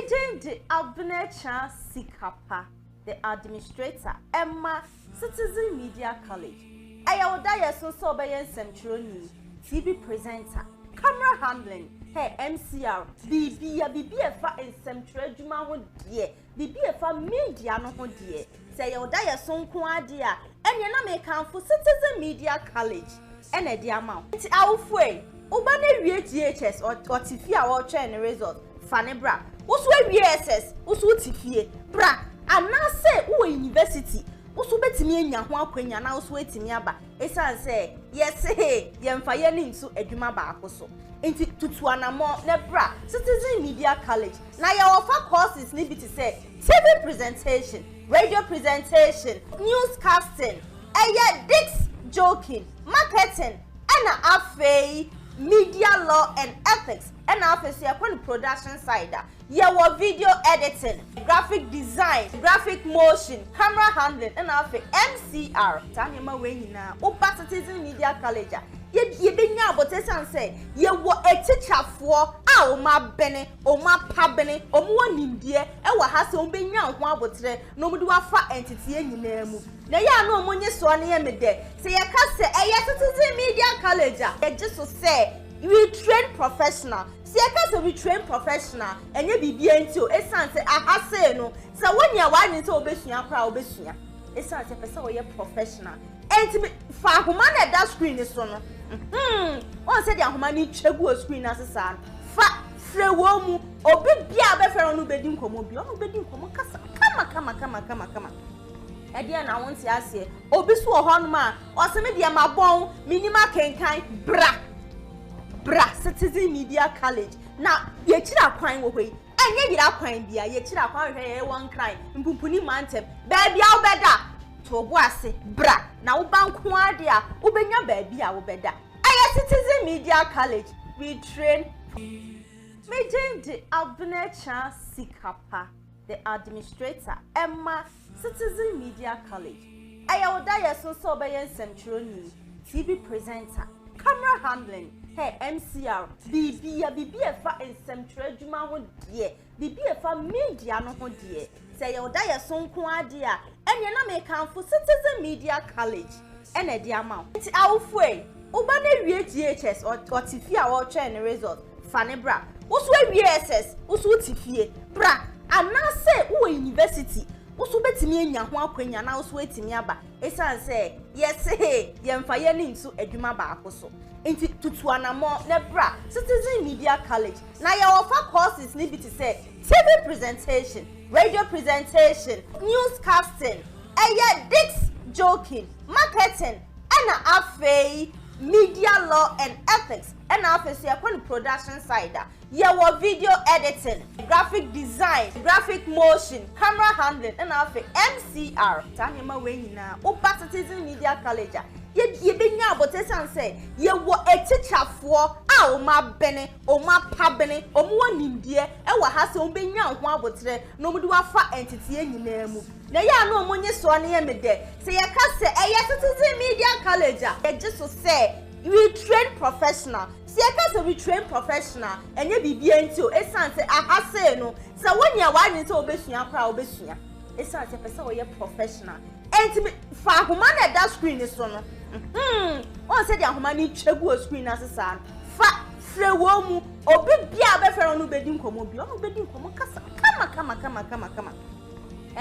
Mejendi Abnecha Sikapa, the administrator, Emma Citizen Media College. Ayawodaya so bayan Centroni, TV presenter, camera handling, hey MCR, BBFA in Central Juma ho die, BBFA media no ho die. Say Ayawodaya son kwadia, and yana make for Citizen Media College, and a dear amount. It's our way. Ubane GHS or Tifia or chain result, Fanny Bra. Usu VSS, Usu Tifie, Bra, and now say Uwe University. Usu betimi enya ho akwanya na usu etimi aba. Esan say, yes hey, yemfa ni nsu adwuma baako so. Enti tutu anamo ne bra, Citizen Media College. Na ya offer courses ni bi to say, TV presentation, radio presentation, newscasting, dicks joking, marketing, and afei media law and ethics, and afei upon production side. Your video editing, graphic design, graphic motion, camera handling, and afei MCR. Tahima we na Uba Citizen Media College. Ye be nya abotesan say ye wo a teacher for o ma bene o ma pa bene o mo nimdie e wa ha se o be nya ho abotre no mo do afa entity nyina mu na ya no mo nye so ne ye me de se ye ka se Citizen Media College ye just say we train professional se ye ka se we train professional enye bibia nti o esan se aha se no se wonya wa ni se obesua kra obesua esan se pese o ye professional enti fa homa na that screen so no on said ya homa ni twegu screen asesa fa frewo mu obi bia be fere no bedi nkomo bi on bedi nkomo kasa kama e dia na won ti ase obi so ho no ma o se me dia mabon minima kenkan bra Citizen Media College na ye kira kwan wo hoi enye yira kwan bia ye kira kwan hwe ye won kran mpumpuni mantem ba bia obeda to bo ase bra na wo banko ade a wo benya ba bia wo beda Citizen Media College we train Mejendi Abnecha Sikapa, the administrator, Emma Citizen Media College. Ayawodaya so bayan Centroni, TV presenter, camera handling, hey MCR, BBFA in Central Juma ho die, BBFA media no ho die. Say Ayawodaya so kwadia, and yana make for Citizen Media College, and a dear amount. It's our way. Ubane GHS or Tifia or chain result, Fanny Bra. Usu VSS, Usu Tifie, Bra, and now say Uwe University. Usu betimi enya ho akwanya na usu etimi aba. Esan say, yes hey, yemfa ni nsu adwuma baako so. Enti tutu anamo ne bra, Citizen Media College. Na ya offer courses ni bi to say, TV presentation, radio presentation, newscasting, dicks joking, marketing, and afei media law and ethics, and after upon production side. Your video editing, graphic design, graphic motion, camera handling, and after MCR. Tahima we na Uba Citizen Media College. Ye be nya abotesan say ye wo a teacher for o ma bene o ma pa bene o mo nimdie e wa ha se o be nya ho abotre no mo do afa entity nyina mu na ya no mo nye so ne ye me de se ye ka se Citizen Media College ye just say we train professional se ye ka se we train professional enye bibia nti o esan se aha se no se wonya wa ni se obesua kra obesua esan se pese o ye professional enti fa homa na that screen so no on said ya homa ni twegu screen asesa fa frewo mu obi bia be fere no bedi nkomo bi on bedi nkomo kasa kama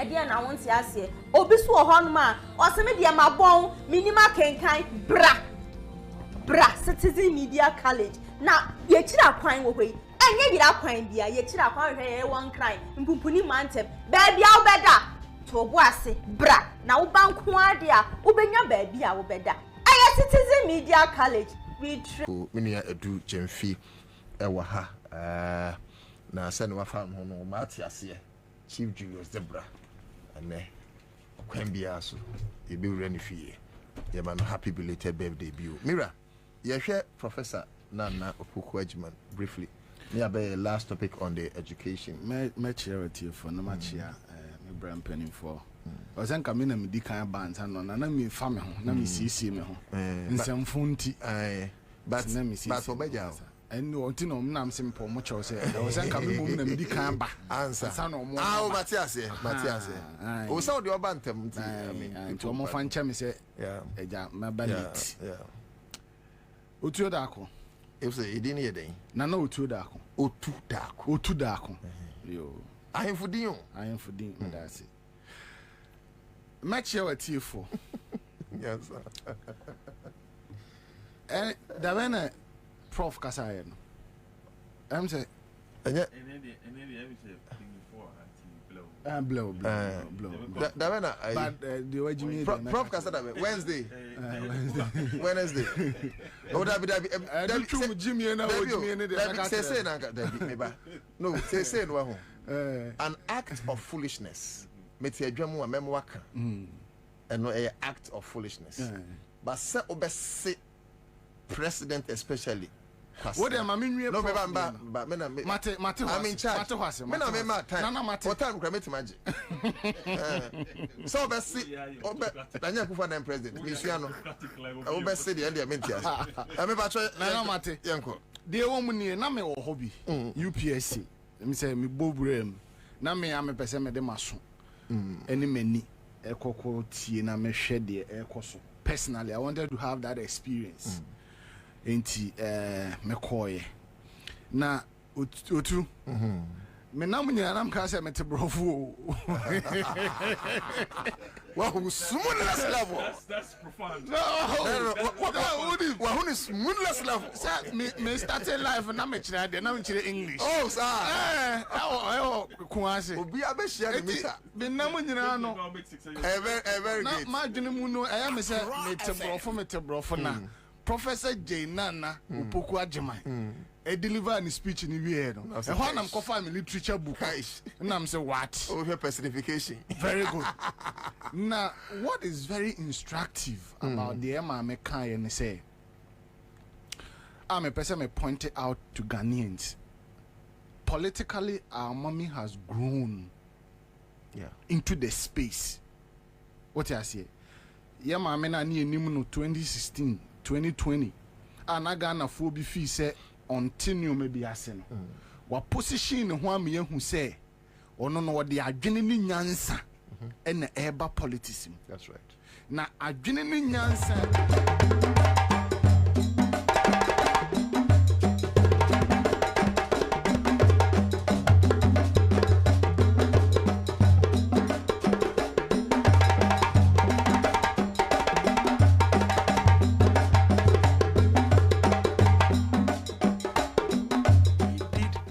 e dia na won ti ase obi so ho no ma o se me dia mabon minima kenkan bra Citizen Media College na ye kira kwan wo hoi enye yira kwan bia ye kira kwan hwe ye won kran mpumpuni mantem ba bia obeda to bo ase bra na wo banko ade a wo benya ba bia wo beda Citizen Media College we minia edu Jemfi ewa ha na se no afa ho no mati ase Chief Julius Debra ane kwan bia so e be wura ni fie ye ma no happy belated birthday bio Mira ye hwe Professor Nana Opoku Ajiman briefly me abe last topic on the education me charity for no machia me brand penning for ozen ka me na me di kan band no na me fa me ho na me sisi me ho nsem funti but obeja and no tino nam simple much or say I was coming na medi kan ba answer Matias o say the obantem I mean to mo fan chame say eja mabalit otuo Darko if say e din yeden na otuo Darko otu Darko yo ahemfudin that's it match here with TF4 yes and da when prof kasaye no am say enye blow da when but the way you prof kasada Wednesday oh da be true Jimmy na o Jimmy ne de say na da be meba no say no ho an act of foolishness meti adwamu a memo waka no a act of foolishness but say obese president especially what am I mean no but me na mate I mean charge me na me ma time what time kra meti maji so obese Daniel Kufa na president me sua no obese de end menti as me ba try na mate yenko de wo mu ni na me wo hobby UPSC me say me bobrem na me am pese me de maso eni mani ekoko tie na me hwe de ekoso personally I wanted to have that experience enti me koye na otu me na munya na mka say me te brofo wa who smoothness level that's profound wa who is smoothness level sir me started life na me kire de na me kire English oh sir kuase obi abehia de misa me na munya no very na good ma dwene mu no eya me say me te brofo na Professor J Nana Upoku Ajiman deliver an speech in the air. And when I'm confirming literature book, and I'm say what? Oh, your personification. Very good. Now, what is very instructive about the Emma Mekai and say, I'm a person may point it out to Ghanaians. Politically, our mommy has grown into the space. What I say? Yeah, my men are near 2016. 2020 anagana fo bi fi say continue me bi ase no wa position ho am ye hu say ono no de adwene ni nyansa na eba politics. That's right. Na adwene ni nyansa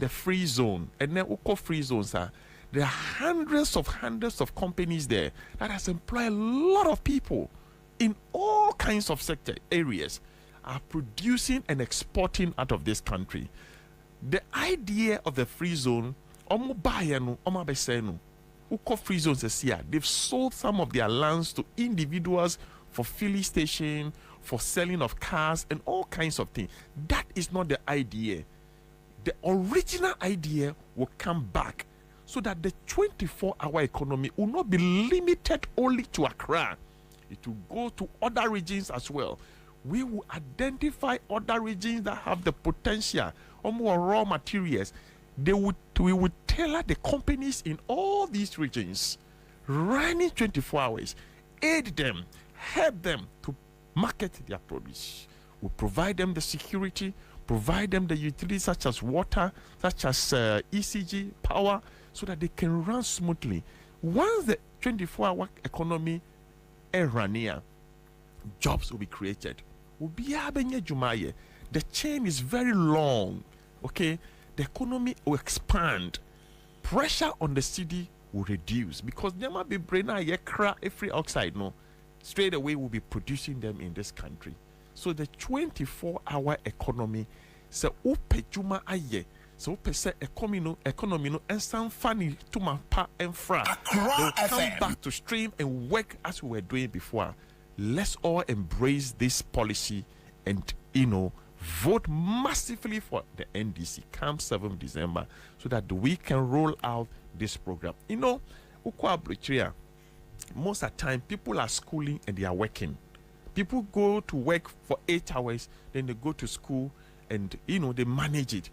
free zone, and then we call free zones. There are hundreds of companies there that has employed a lot of people in all kinds of sector areas, are producing and exporting out of this country. The idea of the free zone, free zones here, they've sold some of their lands to individuals for filling station, for selling of cars, and all kinds of things. That is not the idea. The original idea will come back so that the 24-hour economy will not be limited only to Accra. It will go to other regions as well. We will identify other regions that have the potential or more raw materials. We would tailor the companies in all these regions, running 24 hours, aid them, help them to market their produce. We provide them the security, provide them the utilities such as water, such as ECG, power, so that they can run smoothly. Once the 24-hour economy is running, jobs will be created. The chain is very long, okay? The economy will expand. Pressure on the city will reduce because there might be every oxide, no? Straight away we'll be producing them in this country. So the 24-hour economy, so upejuma aye, so upe se economy no, and some funny to my pa and fra. They'll come back to stream and work as we were doing before. Let's all embrace this policy and vote massively for the NDC come 7th December so that we can roll out this program. Most of the time people are schooling and they are working. People go to work for 8 hours, then they go to school and they manage it.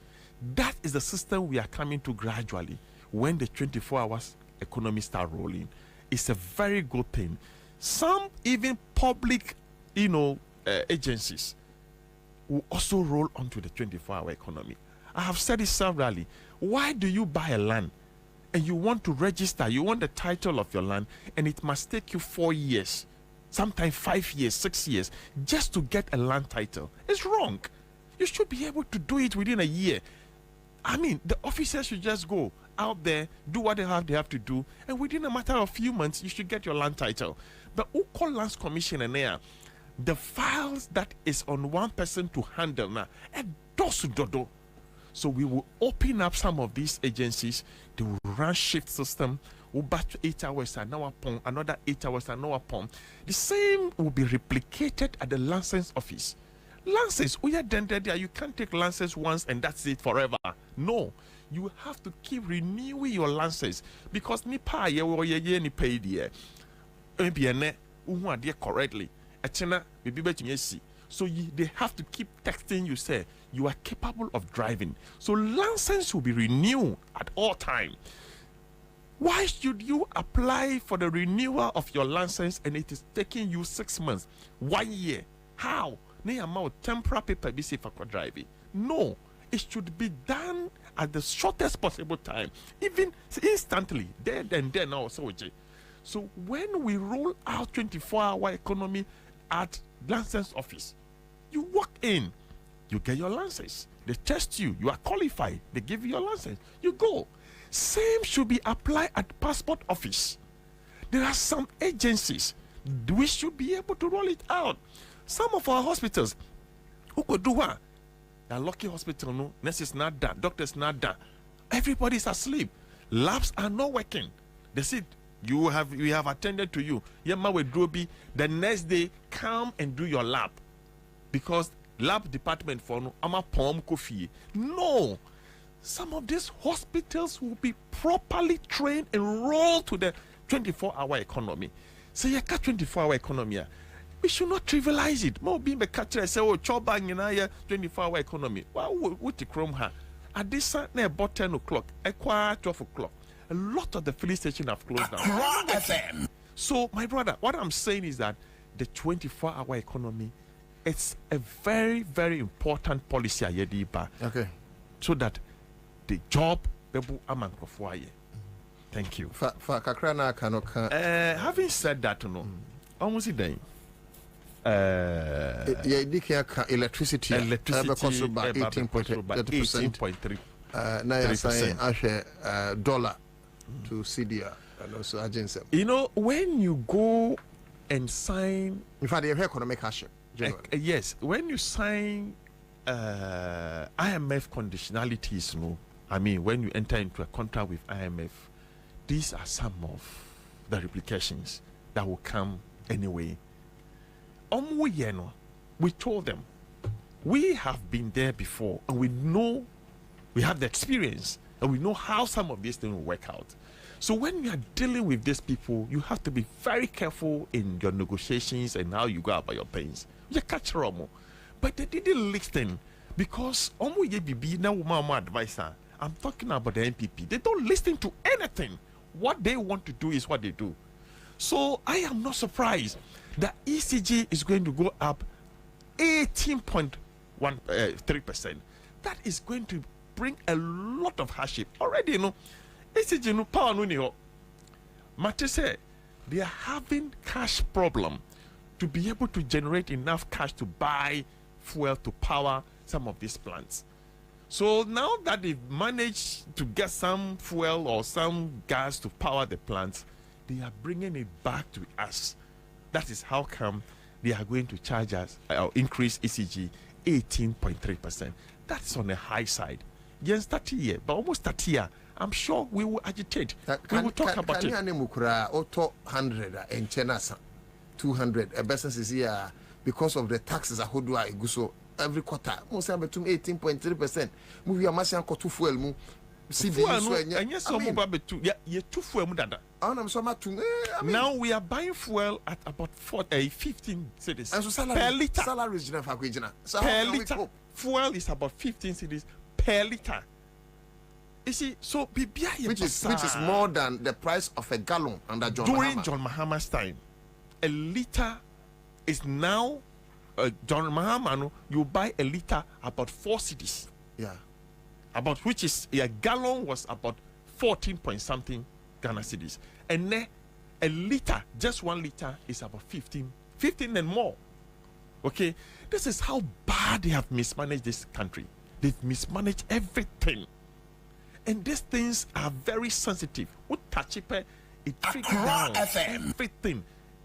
That is the system we are coming to gradually when the 24 hours economy start rolling. It's a very good thing. Some even public agencies will also roll onto the 24-hour economy. I have said it severally. Why do you buy a land and you want to register, you want the title of your land, and it must take you 4 years, sometimes 5 years, 6 years, just to get a land title? It's wrong. You should be able to do it within a year. I mean, the officers should just go out there, do what they have to do, and within a matter of few months, you should get your land title. But who call lands commission and there? The files that is on one person to handle now, dodo. So we will open up some of these agencies. They will run shift system. We'll batch 8 hours an hour upon another 8 hours an hour upon. The same will be replicated at the license office. Lances, you can't take lances once and that's it forever. No, you have to keep renewing your lances because ni pay correctly. So they have to keep texting you, say you are capable of driving. So license will be renewed at all time. Why should you apply for the renewal of your license and it is taking you 6 months, 1 year? How? Temporary paper be safe for driving. No, it should be done at the shortest possible time, even instantly, there and then also. So when we roll out 24-hour economy at license office, you walk in, you get your license, they test you, you are qualified, they give you your license, you go. Same should be applied at passport office. There are some agencies, we should be able to roll it out. Some of our hospitals, who could do what? The Lucky Hospital, no, nurses not done, doctors not done. Everybody's asleep. Labs are not working. They said, we have attended to you. The next day, come and do your lab. Because lab department for no, ama pom kofi. No. Some of these hospitals will be properly trained and roll to the 24-hour economy. So you got 24-hour economy. We should not trivialize it. More being the catcher say, oh, chobang in a 24-hour economy. Well, what the chrome ha? At this time, about 10 o'clock, a quarter 12 o'clock. A lot of the filling stations have closed down. FM. So, my brother, what I'm saying is that the 24-hour economy, it's a very, very important policy. Okay. So that the job, thank you. Having said that, almost a day. Electricity cost about 18.3%. Dollar to CDR and also agency. When you go and sign, in fact, they have economic hardship. Yes, when you sign IMF conditionalities, when you enter into a contract with IMF, these are some of the replications that will come anyway. We told them we have been there before and we know, we have the experience and we know how some of these things will work out. So when you are dealing with these people, you have to be very careful in your negotiations and how you go about your things. You catch them, but they didn't listen because advisor. I'm talking about the NPP. They don't listen to anything. What they want to do is what they do. So I am not surprised that ECG is going to go up 18.3%. That is going to bring a lot of hardship. Already, ECG power no. Mate say they are having cash problem to be able to generate enough cash to buy fuel to power some of these plants. So now that they've managed to get some fuel or some gas to power the plants, they are bringing it back to us. That is how come they are going to charge us or increase ECG 18.3%. That's on the high side. Yes, 30 years, but almost 30 years. I'm sure we will agitate. We will talk about it. 100 and 200 a business is here because of the taxes. Every quarter, most between 18.3%. Move your massive to fuel. Now we are buying fuel at about 15 cities per liter. Per liter. Fuel is about 15 cities per liter. You see, so which is more than the price of a gallon under during John Mahama's time. A liter is now John Mahama. You buy a liter about 4 cities. Yeah. About which is a gallon was about 14 point something Ghana cedis, and then a liter, just 1 liter, is about 15 and more. Okay, this is how bad they have mismanaged this country. They've mismanaged everything, and these things are very sensitive. What touch it triggers down everything.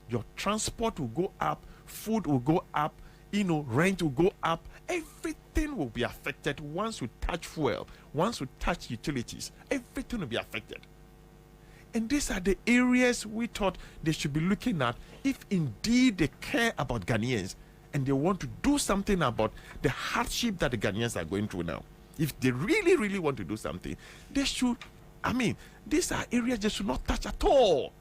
Your transport will go up, food will go up, rent will go up. Everything will be affected once we touch fuel, once we touch utilities. Everything will be affected. And these are the areas we thought they should be looking at if indeed they care about Ghanaians and they want to do something about the hardship that the Ghanaians are going through now. If they really, really want to do something, they should, these are areas they should not touch at all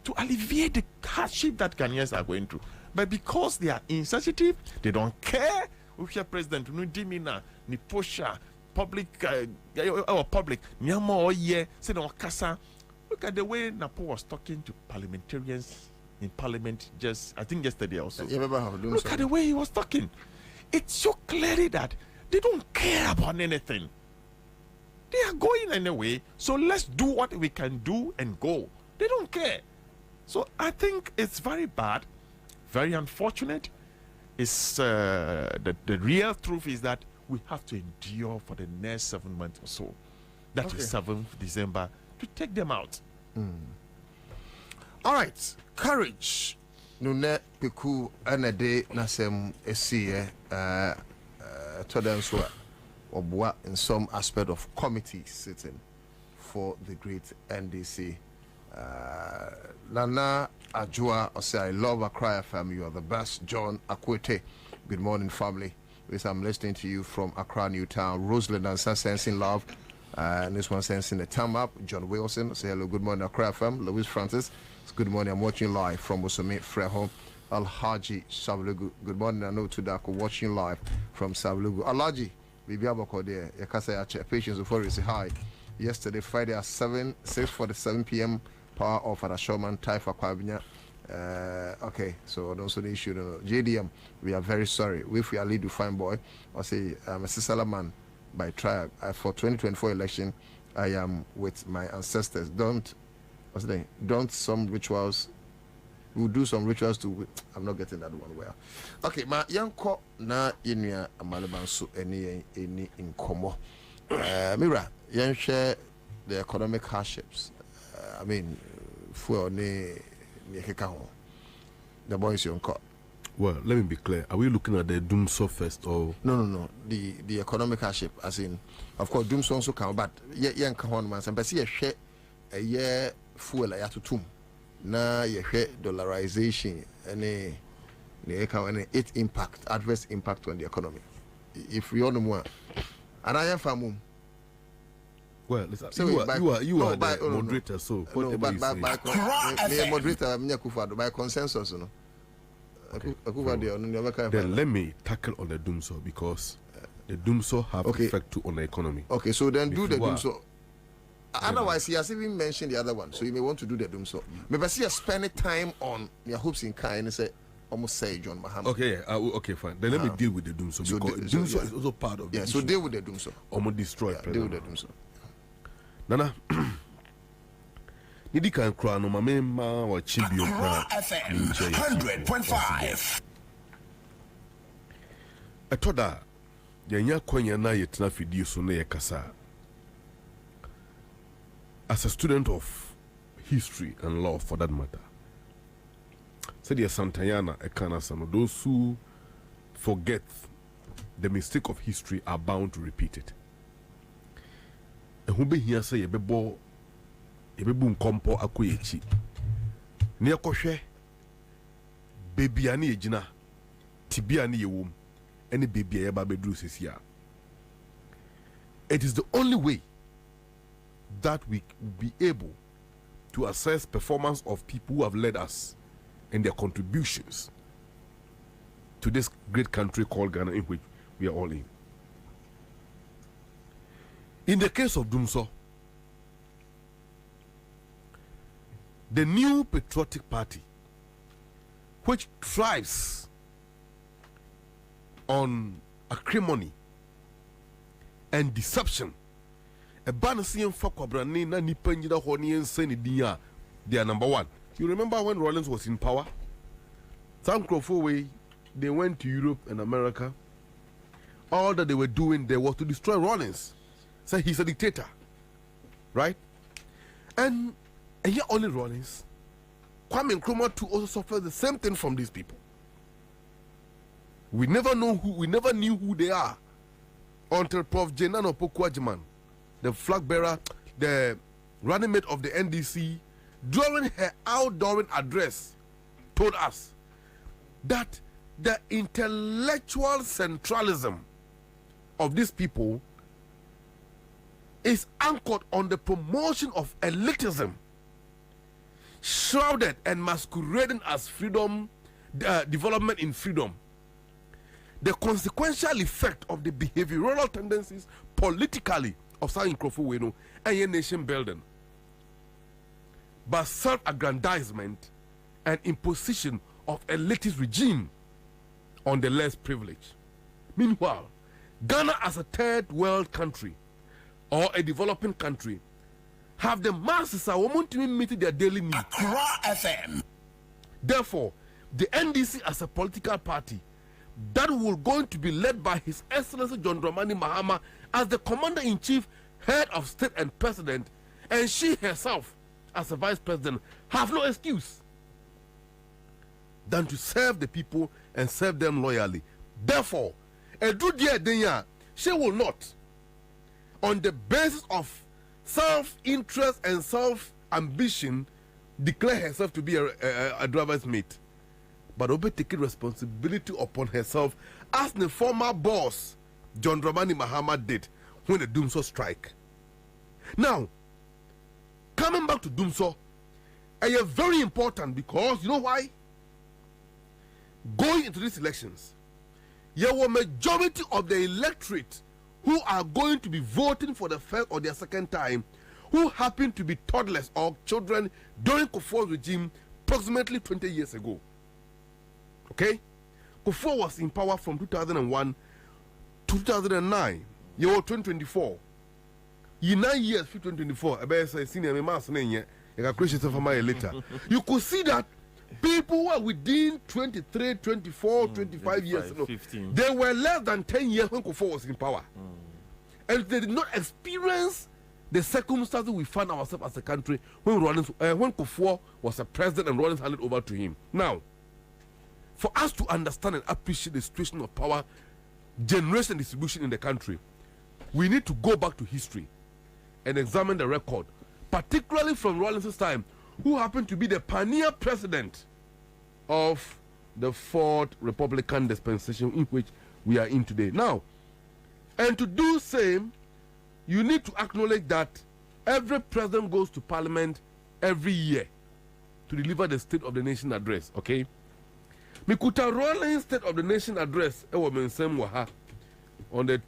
to alleviate the hardship that Ghanaians are going through. But because they are insensitive, they don't care. We hear President Nudimina, Niposha, public, Nyamo Oye, say no Kasa. Look at the way Napo was talking to parliamentarians in parliament I think yesterday also. Look at the way he was talking. It's so clearly that they don't care about anything. They are going anyway, so let's do what we can do and go. They don't care. So I think it's very bad, very unfortunate. It's the real truth is that we have to endure for the next 7 months or so. That is 7th December to take them out. All right, courage. Nune piku anade nasem esiye todanswa obwa in some aspect of committee sitting for the great NDC. Nana Ajua say I love Accra FM. You are the best. John Akwete. Good morning, family. Yes, I'm listening to you from Accra, Newtown. Rosalind and sensing love. And this one sensing the thumb up. John Wilson say hello. Good morning, Accra FM. Louis Francis. Good morning. I'm watching live from Osome Freho. Al Haji Sablugu. Good morning. I know to Darko watching live from Sablugu. Alaji Bibi Abako there. Yakasa patience before you say hi. Yesterday, Friday at 6:47 p.m. Power off at a showman Taifa Kwabinya. Okay, so don't so the issue. JDM, we are very sorry. If we are lead to fine boy, or say Mr. Salaman by trial for 2024 election, I am with my ancestors. Don't some rituals. We'll do some rituals to. I'm not getting that one well. Okay, ma yanko na inuya amalabansu any in Como. Mira, yan share the economic hardships. For the boys you uncle. Well, let me be clear. Are we looking at the Doomso first or no? The economic hardship, as in, of course, Doomso also come, but yeah, come on, man. But see a share a year fuel a to tomb. Na ye share dollarization any its impact, adverse impact on the economy. If we all know more, and I am from. Well, listen, you are the moderator, so whatever you say. Moderator, by consensus, Then let me tackle on the Doomso because the Doomso have effect too on the economy. Okay, so then do the Doomso. Otherwise, he has even mentioned the other one, so you may want to do the Doomso. Maybe see you spend time on your hopes in kind and say. Almost say John Mahama. Okay, fine. Then let me deal with the Doomso because Doomso is also part of the so deal with the Doomso. Almost destroy. Deal with the Doomso. Nana, Nidi kan kra no mame ma wa chibio kra. 100.5. Etoda, yenya kwanya na yetna fidi so na yekasa. As a student of history and law for that matter. Said Santayana Ekanasano, those who forget the mistake of history are bound to repeat it. And who be here say yebebo nkompo akoyechi. Ni akwohwe baby ani ejina tibia ni yewom ene baby ya ba bedru sesia. It is the only way that we be able to assess performance of people who have led us and their contributions to this great country called Ghana, in which we are all in. In the case of Dumso, the new patriotic party, which thrives on acrimony and deception, a banasian fakwabrani na nipanjida honian senidia, they are number one. You remember when Rawlings was in power? Some way they went to Europe and America. All that they were doing there was to destroy Rawlings. Say he's a dictator, right? And here only Rawlings, Kwame Nkrumah too also suffered the same thing from these people. We never knew who they are until Prof. Jenano Pokwajiman, the flag bearer, the running mate of the NDC, during her outdooring address, told us that the intellectual centralism of these people is anchored on the promotion of elitism, shrouded and masquerading as freedom, development in freedom. The consequential effect of the behavioral tendencies politically of Southern Nkrofo and nation building, but self-aggrandizement and imposition of elitist regime on the less privileged. Meanwhile, Ghana as a third world country or a developing country have the masses are want to meet their daily needs. FM. Therefore, the NDC as a political party that will going to be led by His Excellency John Dramani Mahama as the commander-in-chief, head of state and president, and she herself as a vice president, have no excuse than to serve the people and serve them loyally. Therefore, she will not, on the basis of self-interest and self-ambition, declare herself to be a driver's mate, but will be taking responsibility upon herself as the former boss John Dramani Mahama did when the Dumso strike. Now, coming back to Dumso, is very important because you know why? Going into these elections, there were majority of the electorate who are going to be voting for the first or their second time, who happen to be toddlers or children during Kufuor's regime approximately 20 years ago. Okay? Kufuor was in power from 2001 to 2009. You were 2024. In 9 years, 2024, you could see that people who are within 23, 24, 25 years, they were less than 10 years when Kufuor was in power. And they did not experience the circumstances we found ourselves as a country when Kufuor was a president and Rawlings handed over to him. Now, for us to understand and appreciate the situation of power, generation and distribution in the country, we need to go back to history and examine the record, particularly from Rawlings' time, who happened to be the pioneer president of the fourth Republican dispensation in which we are in today. Now, and to do same, you need to acknowledge that every president goes to parliament every year to deliver the State of the Nation address, okay? Mikuta Rawlings State of the Nation address on the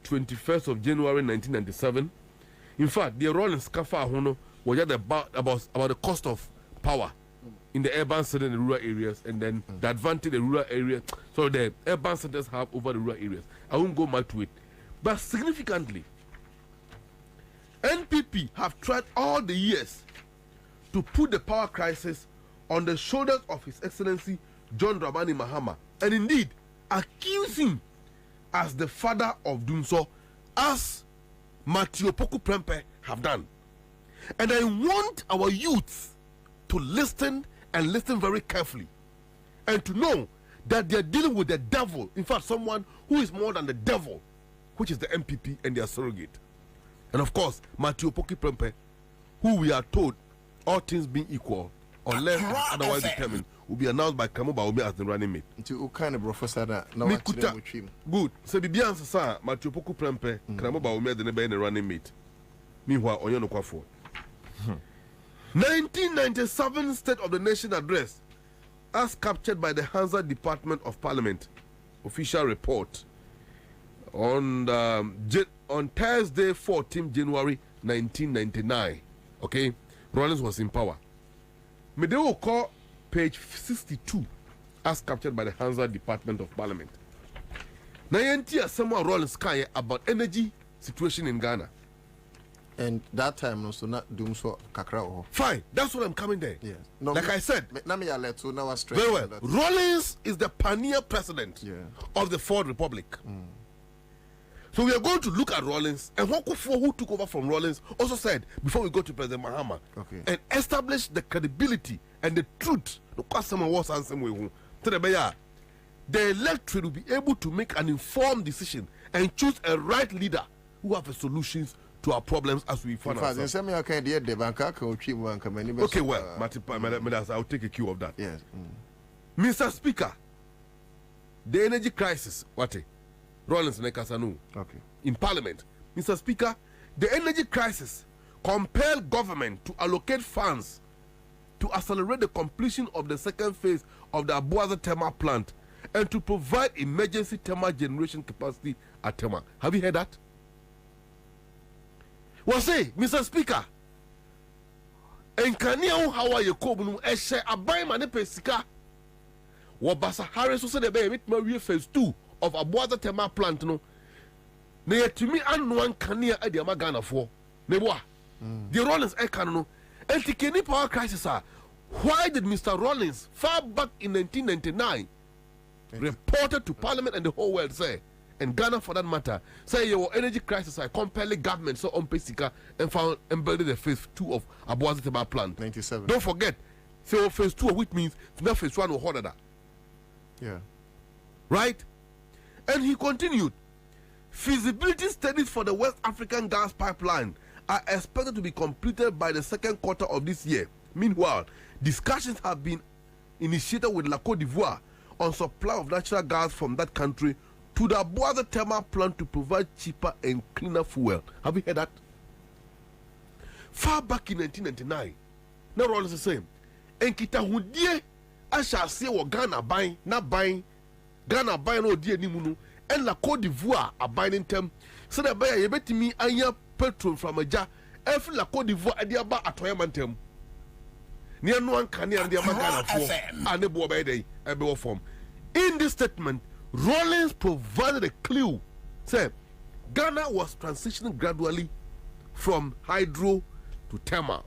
21st of January 1997. In fact, the Rawlings Kafa Hono was just about the cost of power in the urban centers and the rural areas, and then the advantage the rural areas, so the urban centers have over the rural areas. I won't go much to it. But significantly, NPP have tried all the years to put the power crisis on the shoulders of His Excellency John Dramani Mahama, and indeed accuse him as the father of Dumso, as Matthew Poku Prempe have done. And I want our youth to listen and listen very carefully and to know that they are dealing with the devil. In fact, someone who is more than the devil, which is the MPP and their surrogate. And of course, Matthew Poku Prempe, who we are told, all things being equal, unless otherwise determined, will be announced by Kamuba Obi as the running mate. To kind of professor that good. So the Bianca sa Matthew Poku Prempe, Kamuba Obi as the running mate. Meanwhile, Onyono Kwafo. 1997 State of the Nation Address, as captured by the Hansa Department of Parliament, official report on Thursday, 14 January 1999. Okay, Rawlings was in power. They will call page 62, as captured by the Hansa Department of Parliament. Now, you someone Rawlings can about energy situation in Ghana. And that time, also not doom so kakra. Fine, that's what I'm coming there. Yes. No, like I said, very well. Rawlings is the pioneer president of the Fourth Republic. So we are going to look at Rawlings, and who took over from Rawlings also said before we go to President Mahama, and establish the credibility and the truth. The electorate will be able to make an informed decision and choose a right leader who have the solutions to our problems as we find ourselves. Okay, well, I'll take a cue of that. Yes. Mr. Speaker, the energy crisis, Rawlings Nekasanu, in Parliament. Mr. Speaker, the energy crisis compelled government to allocate funds to accelerate the completion of the second phase of the Abuaza thermal plant and to provide emergency thermal generation capacity at Tema. Have you heard that? Say, Mr. Speaker, Enkania how are you cobunu eshe abai mane pesika wabasa Harris so the baby with phase 2 of Abuaza thermal plant no na yetumi anu ankania ade amagana for neboa the Rawlings no anti power crisis. Why did Mr. Rawlings far back in 1999 reported to Parliament and the whole world say, and Ghana for that matter, say your energy crisis I compelling government so on Pesika and found embedded the phase 2 of Abuaza thermal plant 97. Don't forget, so phase 2 which means not phase 1 or harder. Yeah. Right? And he continued, feasibility studies for the West African gas pipeline are expected to be completed by the second quarter of this year. Meanwhile, discussions have been initiated with La Côte d'Ivoire on supply of natural gas from that country to the Abuaza thermal plant to provide cheaper and cleaner fuel. Have you heard that? Far back in 1999, now Rawlings is saying, and kita hundie I shall say what Ghana buying, not buying, Ghana buying no dear nimunu, and La Côte d'Ivoire are buying them. So that buyer, you bet me anya petrol from a jar, every La Côte d'Ivoire at the aba at Toyamantem. Near no one can near the Ghana for and the boy by day, a bill form. In this statement, Rawlings provided a clue. Say, Ghana was transitioning gradually from hydro to thermal.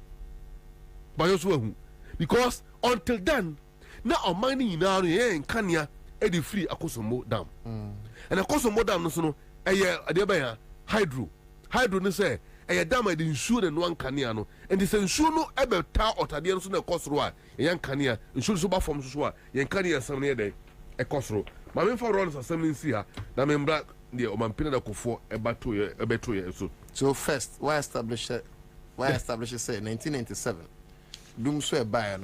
Because until then, now our mining in our in Kenya, Eddie free Akosomo Dam. And Akosomo Dam, no, a hydro. Hydro, no say, a dam I insure and one Kanyano, and this ensure no ever tower or Tadian Suna Cosroa, a young Kanya, insure so from Sua, young Kanya some near day, a Cosro. My main for Rawlings assembly here, that member black the Omampina Kofo about 2 years. So first, why establish it? Why establish it? Say 1997. Doom swear by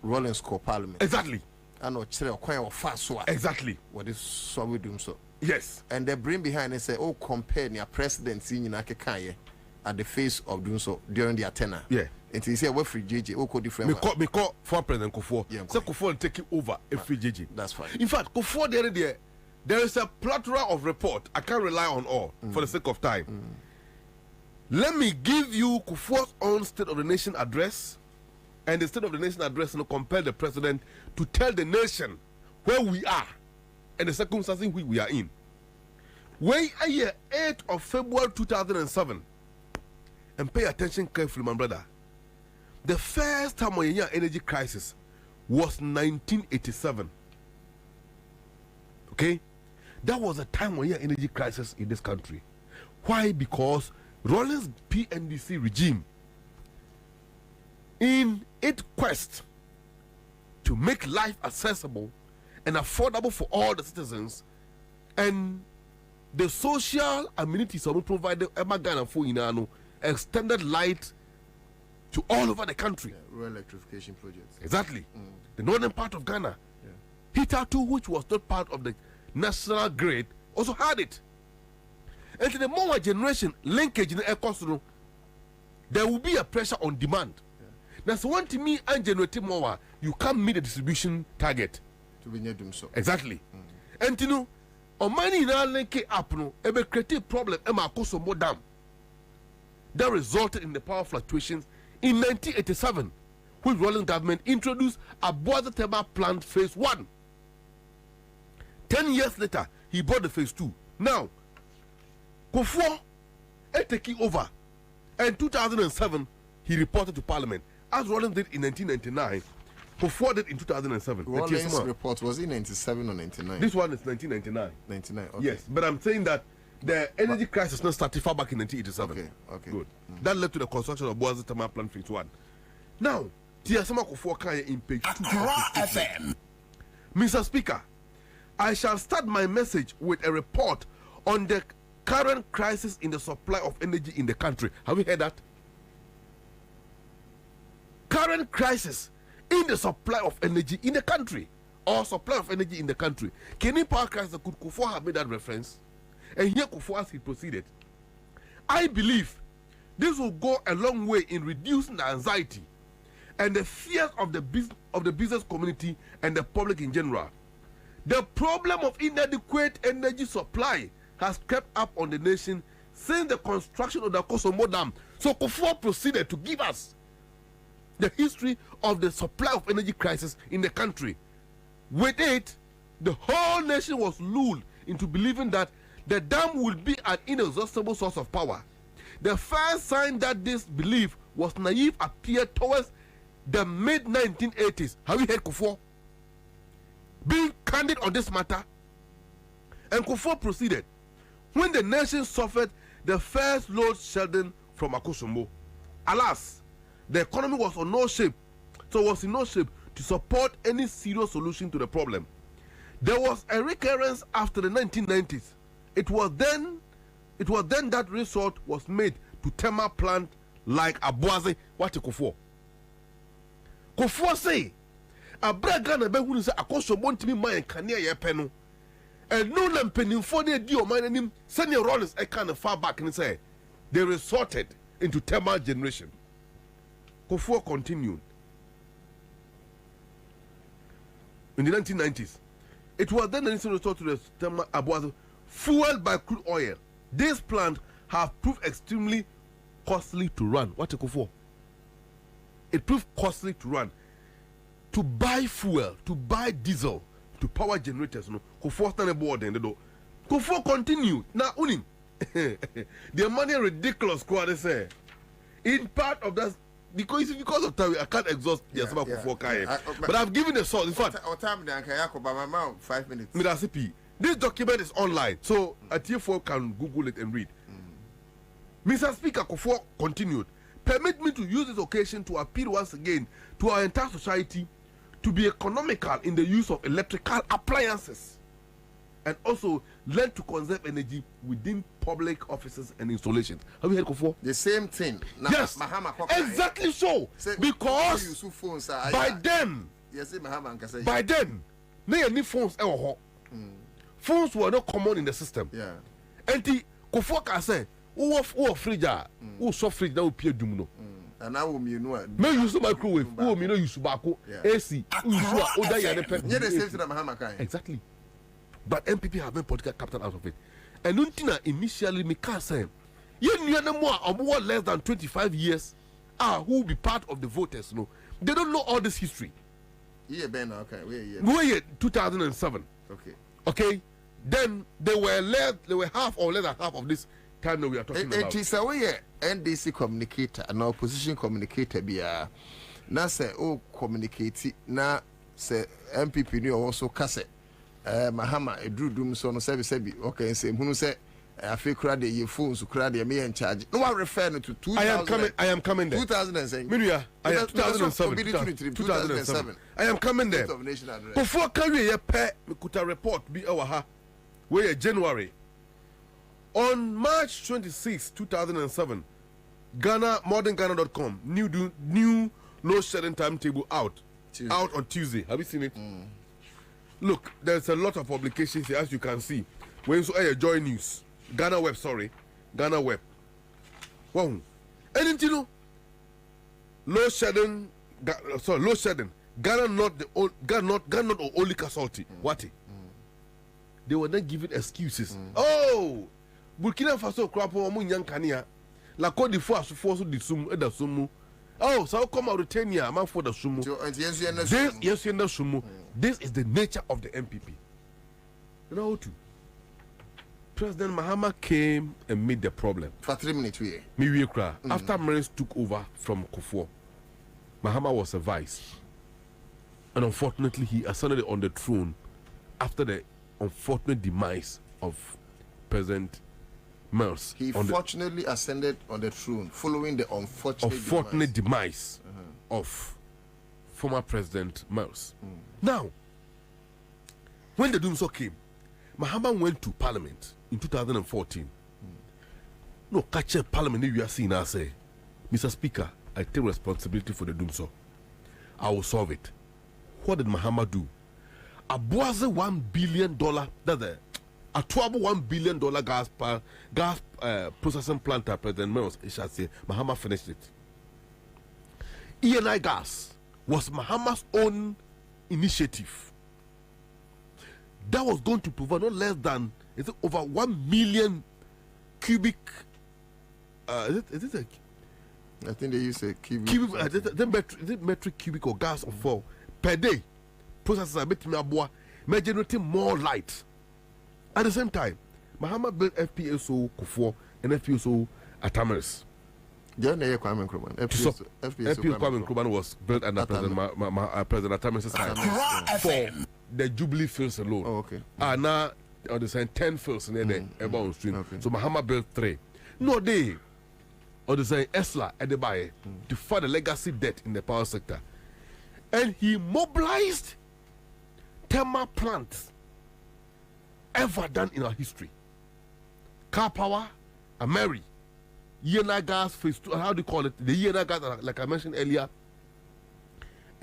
Rawlings call Parliament. Exactly. I know Chere Okoye fast so. Exactly. What is so we doom so? Yes. And they bring behind and say, oh, compare your presidency in Akekanye at the face of doing so during their tenure. Yeah. And he said, what free JJ, oh, different. Me call for President Kofo. Yeah, so Kofo will take it over a free JJ. That's fine. In fact, Kofo there is a plethora of report. I can't rely on all for the sake of time. Let me give you Kofo's own State of the Nation address, and the State of the Nation address compel the president to tell the nation where we are and the circumstances we are in. When a year 8th of February 2007, and pay attention carefully, my brother. The first time we had energy crisis was 1987. Okay? That was a time when we had energy crisis in this country. Why? Because Rawlings PNDC regime, in its quest to make life accessible and affordable for all the citizens, and the social amenities are provided for Inano, extended light to all over the country. Yeah, rural electrification projects. Exactly. The northern part of Ghana. Hitherto, which was not part of the national grid, also had it. And to the more generation linkage in the ecosystem, there will be a pressure on demand. Now, so one to me and generate more, you can't meet the distribution target. To be near them so. Exactly. And you know, on money in our link up, no, a creative problem, Emma Koso more dam. That resulted in the power fluctuations in 1987, when Rollins government introduced a Boaza Thermal Plant Phase 1. 10 years later, he bought the Phase 2. Now, Kufuor taking over. In 2007, he reported to Parliament, as Rollins did in 1999. Kufuor did in 2007. Rollins' report was in 97 or 99? This one is 1999. 99, okay. Yes, but I'm saying that the energy crisis not started far back in 1987. Okay. Good. That led to the construction of Boaza Thermal Plant Phase 1. Now, Tiasama Kufuor Kanye in page 2 FM. Mr. Speaker, I shall start my message with a report on the current crisis in the supply of energy in the country. Have you heard that? Current crisis in the supply of energy in the country, or supply of energy in the country. Kenny power crisis, could Kufuor have made that reference? And here Kufuor, as he proceeded, I believe this will go a long way in reducing the anxiety and the fears of the business community and the public in general. The problem of inadequate energy supply has crept up on the nation since the construction of the Kosovo Dam. So Kufuor proceeded to give us the history of the supply of energy crisis in the country. With it, the whole nation was lulled into believing that the dam will be an inexhaustible source of power. The first sign that this belief was naive appeared towards the mid-1980s. Have you heard Kufuor being candid on this matter? And Kufuor proceeded, when the nation suffered the first load shedding from Akosombo, alas, the economy was in no shape to support any serious solution to the problem. There was a recurrence after the 1990s. It was then that resort was made to thermal plant like Aboaze. What Kufuor? Kufuor say, Abraga na behunu se Akosombo ntimi man kanea ye pe no. And no na mpanimfo na di o man anim senior Rollins e kind of far back and say they resorted into thermal generation. Kufuor continued. In the 1990s, it was then the nation resorted to the thermal Aboaze fueled by crude oil. These plants have proved extremely costly to run. What Kufuor? It proved costly to run. To buy fuel, to buy diesel, to power generators, no. Kufuor stand aboard and the Kufuor continued. Now, unim, the money ridiculous. They say, in part of that, because of time, I can't exhaust the Kufuor. But I've given a source. In fact, 5 minutes. This document is online, so a TF4 can Google it and read. Mr. Speaker, Kufuor continued. Permit me to use this occasion to appeal once again to our entire society to be economical in the use of electrical appliances and also learn to conserve energy within public offices and installations. Have you heard Kufuor? The same thing. Yes, exactly so. Because by then, there any phones phones were not common in the system. Yeah. And the Kufuor can say, who fridge, who soft fridge that will appear dumno. And I will mean, may use microwave, who may not use tobacco, AC, exactly. But MPP have been political capital out of it. And Untina initially me can say, you know more or more less than 25 years who will be part of the voters. No, they don't know all this history. Yeah, Ben, okay, we're 2007. Okay. Then they were half or less than half of this time that we are talking about. It is a way NDC communicator and opposition communicator be na say communicate na say MPP ni also kase Mahama edru dum so no sebi okay say hunu say afi kura de ye phones kura de me in charge no one refer no to 2000 I am coming there 2007 Miria I am 2007 I am coming there before carry ye pe me kuta report bi ewa where January on March 26, 2007, modernghana.com new load shedding timetable out on Tuesday. Have you seen it? Look, there's a lot of publications here, as you can see. When you join news, Ghana Web. Wow. And you know, load shedding. Load shedding. Ghana not the only casualty. What? They were not giving excuses. Oh, Burkina Faso krapo omu nyankania. La Côte d'Ivoire so force di sum e da sumu. Oh, so come Mauritania man for the sumu. This is the nature of the MPP. You know what? President Mahama came and made the problem. For 3 minutes, after Maris took over from Kufuor, Mahama was a vice. And unfortunately, he ascended on the throne after the unfortunate demise of President Mills. He fortunately ascended on the throne following the unfortunate demise of former President Mills. Now, when the Doomsday came, Mahama went to Parliament in 2014. No, catch a Parliament you are seeing now say, Mr. Speaker, I take responsibility for the Doomsday. I will solve it. What did Mahama do? A boise $1 billion, a trouble $1 billion gas processing plant at President Mills, I shall say, Mahama finished it. ENI gas was Mahama's own initiative. That was going to provide not less than over 1 million cubic. I think they use a cubic. Metric cubic or gas of 4 per day. Processes are making generating more light. At the same time, Mahama built FPSO Kufuor and FPSO Atamaris. FPSO Kwame Nkrumah was built under President Atamaris' time for the Jubilee fields alone. Oh, okay. Now, they send 10 fields in there about on stream. Okay. So Mahama built 3. No, they say Esla at the buy to fund the legacy debt in the power sector. And he mobilized thermal plants ever done in our history. Car power, Ameri, ENI gas phase 2, how do you call it? The ENI gas, like I mentioned earlier,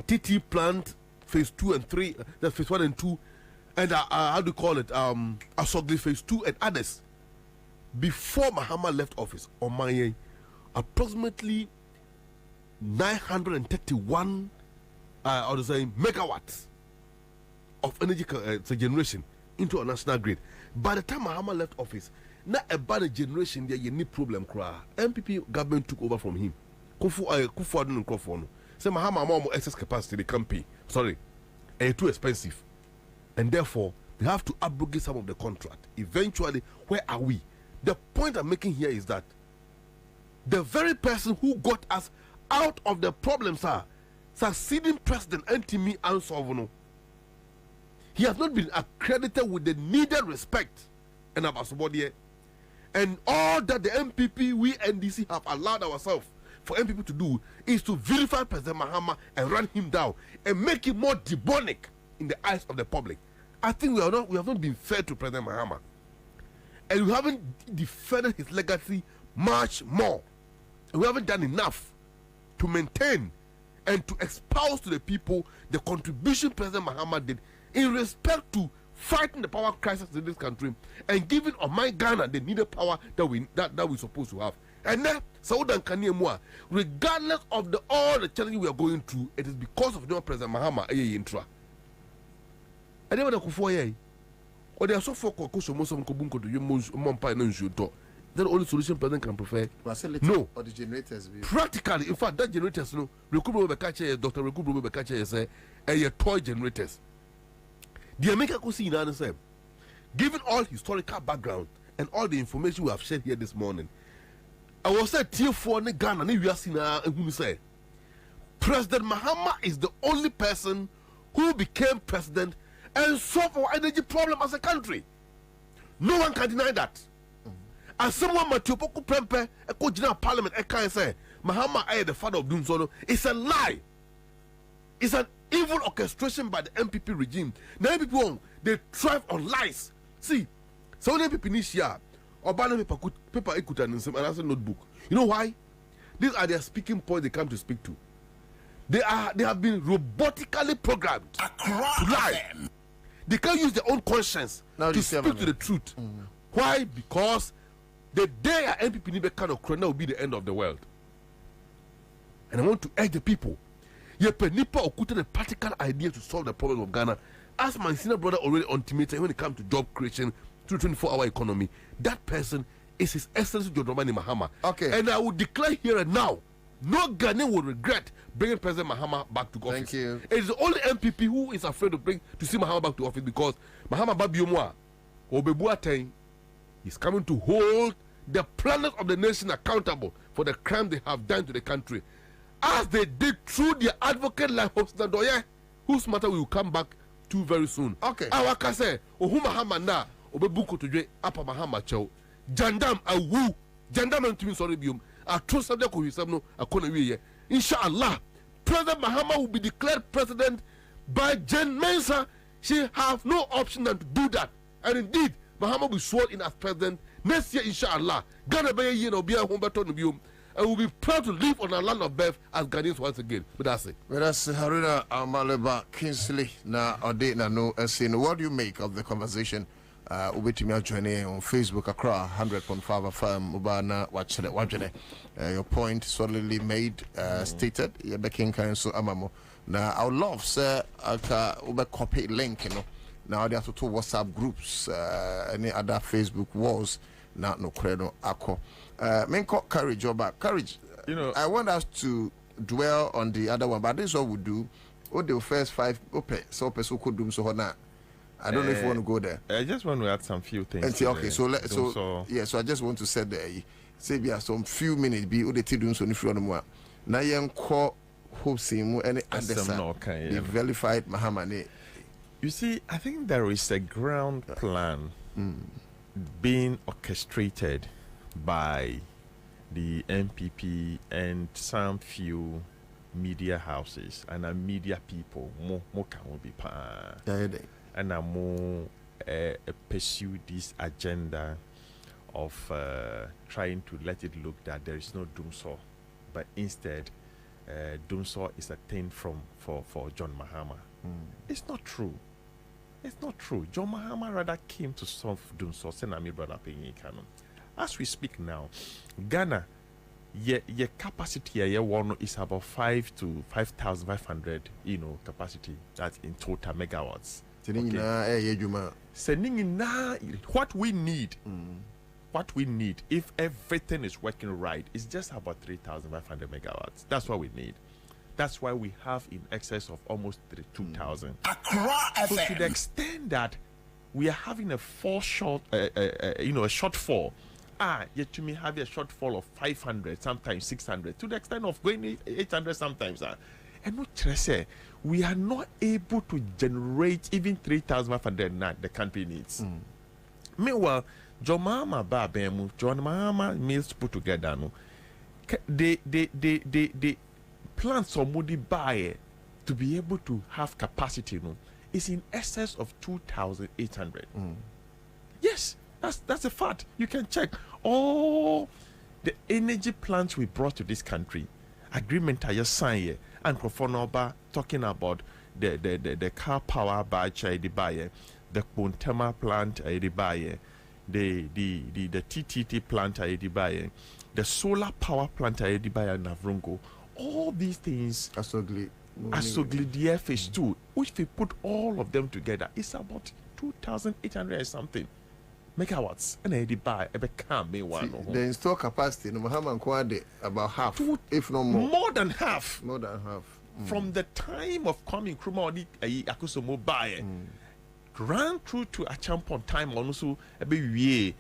TT plant phase 2 and 3, that's phase 1 and 2, and how do you call it? Asogli phase 2 and others. Before Mahama left office, on my approximately 931 megawatts of energy generation into a national grid. By the time Mahama left office, not about the generation there, you need problem. MPP government took over from him. Kufuor didn't call for no. Say Mahama more excess capacity, they can't pay. Sorry, and too expensive, and therefore they have to abrogate some of the contract. Eventually, where are we? The point I'm making here is that the very person who got us out of the problems are succeeding president Antimi Ansovno. He has not been accredited with the needed respect and Abasobodie. And all that the MPP, we NDC have allowed ourselves for MPP to do is to vilify President Mahama and run him down and make him more demonic in the eyes of the public. I think we have not been fair to President Mahama. And we haven't defended his legacy much more. And we haven't done enough to maintain and to espouse to the people the contribution President Mahama did in respect to fighting the power crisis in this country and giving Omai Ghana the needed power that we're supposed to have. And then, Saudan Kanyemwa, regardless of all the challenges we are going through, it is because of the President Mahama intra. I never know Kufuor. Or they are so focused on most of them to you Mompai and Shuto. That's the only solution President can prefer. No. Or the generators. Practically, in fact, that generators, no, Recruitment Bekache, Dr. Recruitment Bekache, say, a toy generators. The American could see in answer. Given all historical background and all the information we have shared here this morning, I was said tier 4 in Ghana, we are seeing who say President Mahama is the only person who became president and solved our energy problem as a country. No one can deny that. As someone Matiopoku Prempe, a coach in parliament, I can't say Mahama is the father of Doomsono. It's a lie. It's an evil orchestration by the MPP regime. Now people they thrive on lies. See, so many people this year or banner paper equity and answer notebook. You know why? These are their speaking points they come to speak to. They have been robotically programmed to lie. They can't use their own conscience to speak to the truth. Why? Because the day a MPP need a kind of corona will be the end of the world. And I want to urge the people. Nipa okuta the practical idea to solve the problem of Ghana. As my senior brother already intimated, when it comes to job creation through 24-hour economy, that person is His Excellency John Dramani Mahama. Okay. And I will declare here and now, no Ghanaian will regret bringing President Mahama back to office. Thank you. It is the only MPP who is afraid to see Mahama back to office, because Mahama Babiomwa, Obebuateng, is coming to hold the planners of the nation accountable for the crime they have done to the country, as they did through their advocate like Hosna Doye, whose matter we will come back to very soon. Okay. Our Kase, Ohu Mahama na, Obebuko to Apa Mahama Chow, Jandam, a woo, Jandam and Timin Soribium, a true subject of Hisabno, a Konawi. Inshallah, President Mahama will be declared president by Jen Mensa. She have no option than to do that. And indeed, Mahama will be sworn in as president next year, inshallah. Ghana be a year no be a home better no, and we'll be proud to live on our land of birth as Ghanaians once again. But that's it. Well, that's Haruna Amaleba Kingsley na Ode na no saying, what do you make of the conversation? Ubetimi joining on Facebook Accra 100.5 FM Ubana Wachene. Your point solidly made, stated. Yebekin Kanso Amamo. Now I would love sir ube copy link, you know. Now there are two WhatsApp groups, any other Facebook walls. Not no credo ako. Menko courage or back courage. You know, I want us to dwell on the other one, but this is what we do. Oh, the first 5 okay, so person could do so now. I don't know if you want to go there. I just want to add some few things. Okay, so I just want to say there. Say we have some few minutes. Be the doing so if you want more. Now you call hoping any other the verified Mahamane. You see, I think there is a ground plan being orchestrated by the MPP and some few media houses and media people. More can be pa. And I more pursue this agenda of trying to let it look that there is no doomsaw, but instead doomsaw is a thing for John Mahama. It's not true. It's not true. John Mahama rather came to solve doomsaw. Senami brother paying canon. As we speak now, Ghana, your capacity is about 5 to 5,500, capacity. That's in total megawatts. What we need, if everything is working right, is just about 3,500 megawatts. That's what we need. That's why we have in excess of almost 2,000. So to the extent that we are having a shortfall, yet to me have a shortfall of 500, sometimes 600, to the extent of going 800 sometimes. And not say we are not able to generate even 3,500 that the country needs. Meanwhile, John Mahama mills put together, they plan somebody buy to be able to have capacity, is in excess of 2,800. Yes, that's a fact. You can check all the energy plants we brought to this country. Agreement I just signed here, and Profonoba talking about the car power batch I buy, the Pontema plant I buy, the TTT plant I buy, the solar power plant I buy in Navrungo. All these things, Asogli DFH 2, which we put all of them together, is about 2,800 and something megawatts. And I buy a become one. The install capacity, no Mahama about half, if not more. More than half. More than half. From the time of coming, Krumadi Akusumo buy, ran through to a champion time on also a bit,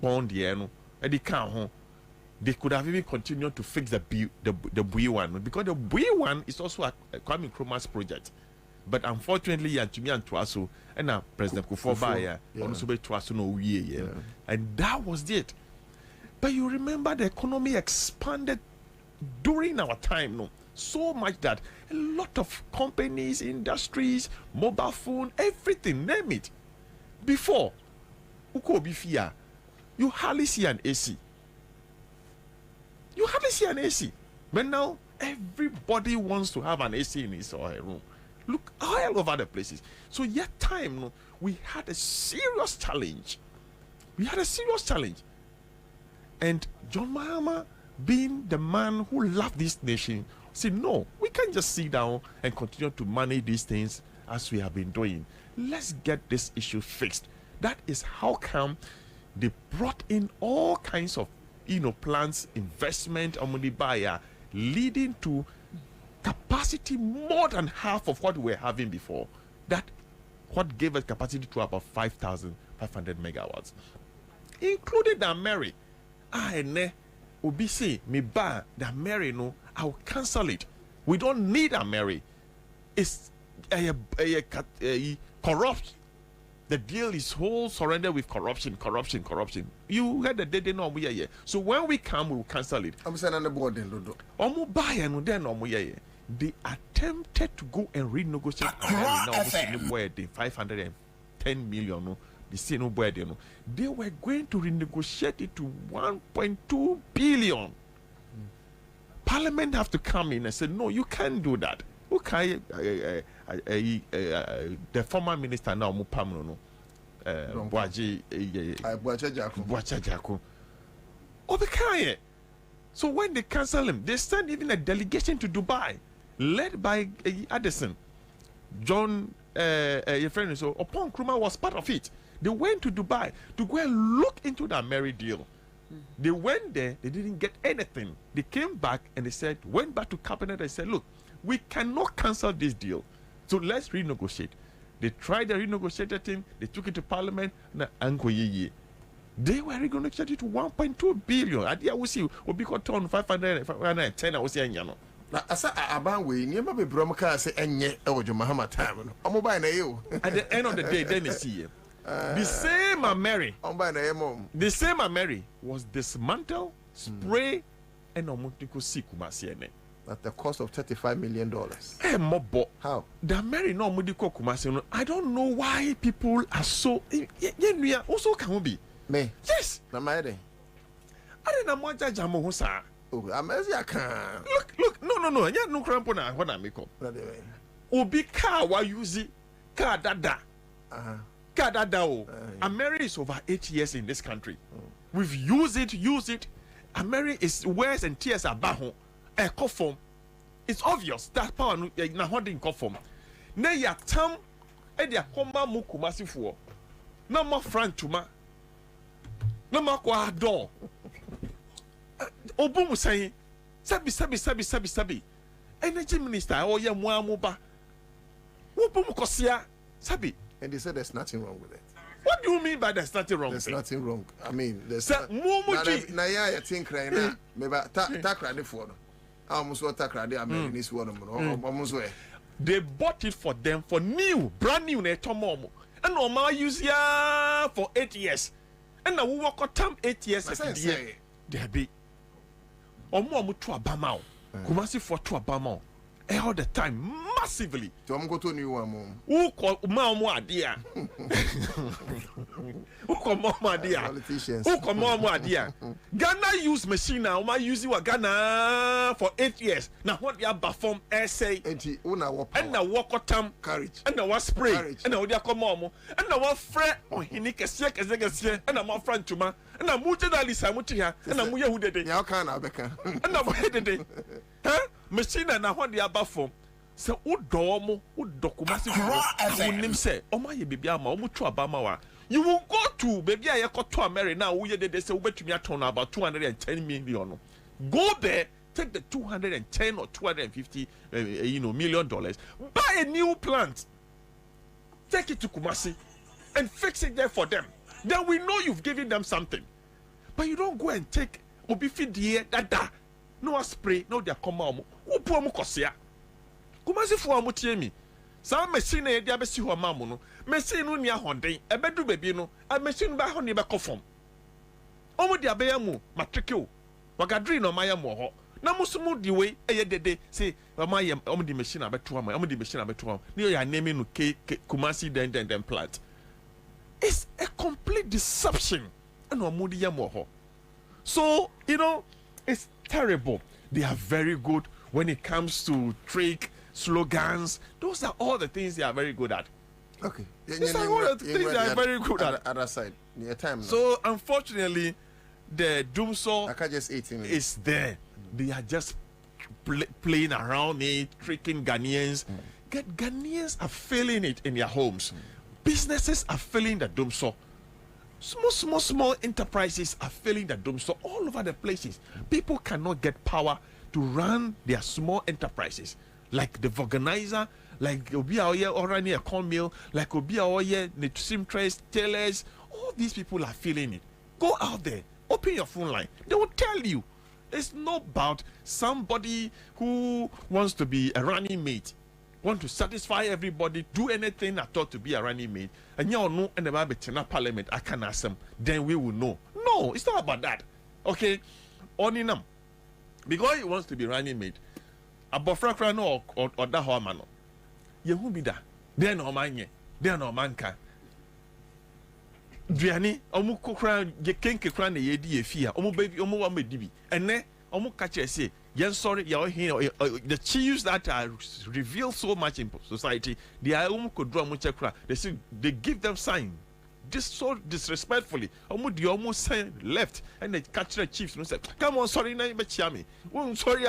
pond the they could have even continued to fix the Bui one, because the Bui one is also a Kwame Nkrumah's project. But unfortunately, and to me and Tuaso, and now President Kufuor also be Tuaso no year, and that was it. But you remember the economy expanded during our time, so much that a lot of companies, industries, mobile phone, everything, name it. Before, you hardly see an AC. You hardly see an AC. But now, everybody wants to have an AC in his or her room. Look all over the places. So yet time, we had a serious challenge. And John Mahama being the man who loved this nation, said, no, we can't just sit down and continue to manage these things as we have been doing. Let's get this issue fixed. That is how come they brought in all kinds of, plans, investment, buyer, leading to capacity more than half of what we were having before. That what gave us capacity to about 5,500 megawatts, including the Mary. Obi say me ba the Mary no, I'll cancel it. We don't need a Mary. It's corrupt. The deal is whole surrender with corruption. You heard the day they know we are here. So when we come, we will cancel it. I'm saying on the board then, Dodo. They attempted to go and renegotiate the 510 million. No, the same no. They were going to renegotiate it to 1.2 billion. Parliament have to come in and say, no, you can't do that. Okay, the former minister now, Mupamno, Boaji Jako. So when they cancel him, they send even a delegation to Dubai, led by Addison. John, your friend, so upon Nkrumah was part of it. They went to Dubai to go and look into that Mary deal. They went there, they didn't get anything. They came back and they went back to cabinet and said, look, we cannot cancel this deal. So let's renegotiate. They tried the renegotiated thing, they took it to parliament, they were renegotiated to 1.2 billion. I will see, will be got on 510. I was saying, you know. Asa aban we niema be bro mka say enye e wojo mahama time no omo buy na you. At the end of the day, then you see the same Mary. The same Mary was dismantled, spray, and omotiko see Kumasi ene. At the cost of $35 million. How? The Mary no mudiko Kumasi. I don't know why people are so. Also can be me. Yes. Na maide. I didn't know what jamo hosa. Oh, amazing! I can. Look, no. Yeah, no crampo na what I make up. Obi car wa use car dada. Car dada o. America is over 8 years in this country. We've used it. America is wears and tears are baho. A conform. It's obvious that power na holding conform. Na ya tam e dia komba mu Kumasi fuo. Na ma front tuma. Na ma kwa door. Obumu saying, Sabi. Energy minister, oh yeah, Muamuba. Obumu Kosia, Sabi. And they said there's nothing wrong with it. What do you mean by there's nothing wrong? There's nothing wrong. I mean, there's na ya think right now. Maybe tak ready for them. I almost want tak ready. I mean, this one. They bought it for them for new, brand new. Ne tomomo. And normal use ya for 8 years. And now we work on time 8 years. There be. Omo to Abama. Kumasi for to Abama. All the time, massively. So I'm going to new one. Who call Mamo Adia? Who call Mamo Adia? Politicians. Who call Mamo Adia? Ghana use machine now. My use you Ghana for 8 years. Now what you have perform essay and now walk time courage and now what spray and now you come Mamo and now what friend on Hinika and now my friend Tuma and now Mutadali Samutia and now Muya who did it. Now can I become and now what did it? Huh? Machine na what the above form. So udomo udokumasi unim say oma ye baby ama omu to abama wa. You will go to baby I to America now we they say we betumi aton about 210 million. Go there, take the 210 or 250 million dollars, buy a new plant. Take it to Kumasi and fix it there for them. Then we know you've given them something. But you don't go and take obifi die dada. No spray, no dia come out. Who poor mukosia? Kumasi for amutiemi. Some machine a diabesi ho mamuno. Machine no nia honden. E bedu baby no. A machine ba ho ne be kofom. Omo dia be yamu matrikio. Wagadri no mayamu ho. Na musumu di we eye dede say omayem omo di machine abeto am. Omo di machine abeto am. Ne ya name no Kumasi then plant. It's a complete deception. And omo di yamu ho. So, it's terrible. They are very good when it comes to trick slogans. Those are all the things they are very good at. Okay. These are all the things they are very good at. Other side. Near time. So unfortunately, the Dumso is there. They are just playing around it, tricking Ghanaians. Ghanaians are feeling it in their homes. Businesses are feeling the Dumso. Small enterprises are feeling the Dumso all over the places. People cannot get power to run their small enterprises. Like the organizer, like Obi Aoye Orani a corn mill, like Obi Aoye, the seamstress, tailors. All these people are feeling it. Go out there, open your phone line. They will tell you. It's not about somebody who wants to be a running mate, want to satisfy everybody, do anything at all to be a running mate. And you know, and the Babetana Parliament, I can ask them, then we will know. No, it's not about that. Okay? Only them. Because he wants to be running mate. Abofra no or that homano. You who be that? Then no man, then no man can. Diani, omu kokran, ye kenke kran ye di fia, omu baby, omu wa me dibi. And then omu catch say, yes, sorry, the chiefs that are revealed so much in society, they are could draw much. They say they give them sign. Just so disrespectfully. They almost say left and they catch the chiefs and say, come on, sorry, na me. Oh, sorry,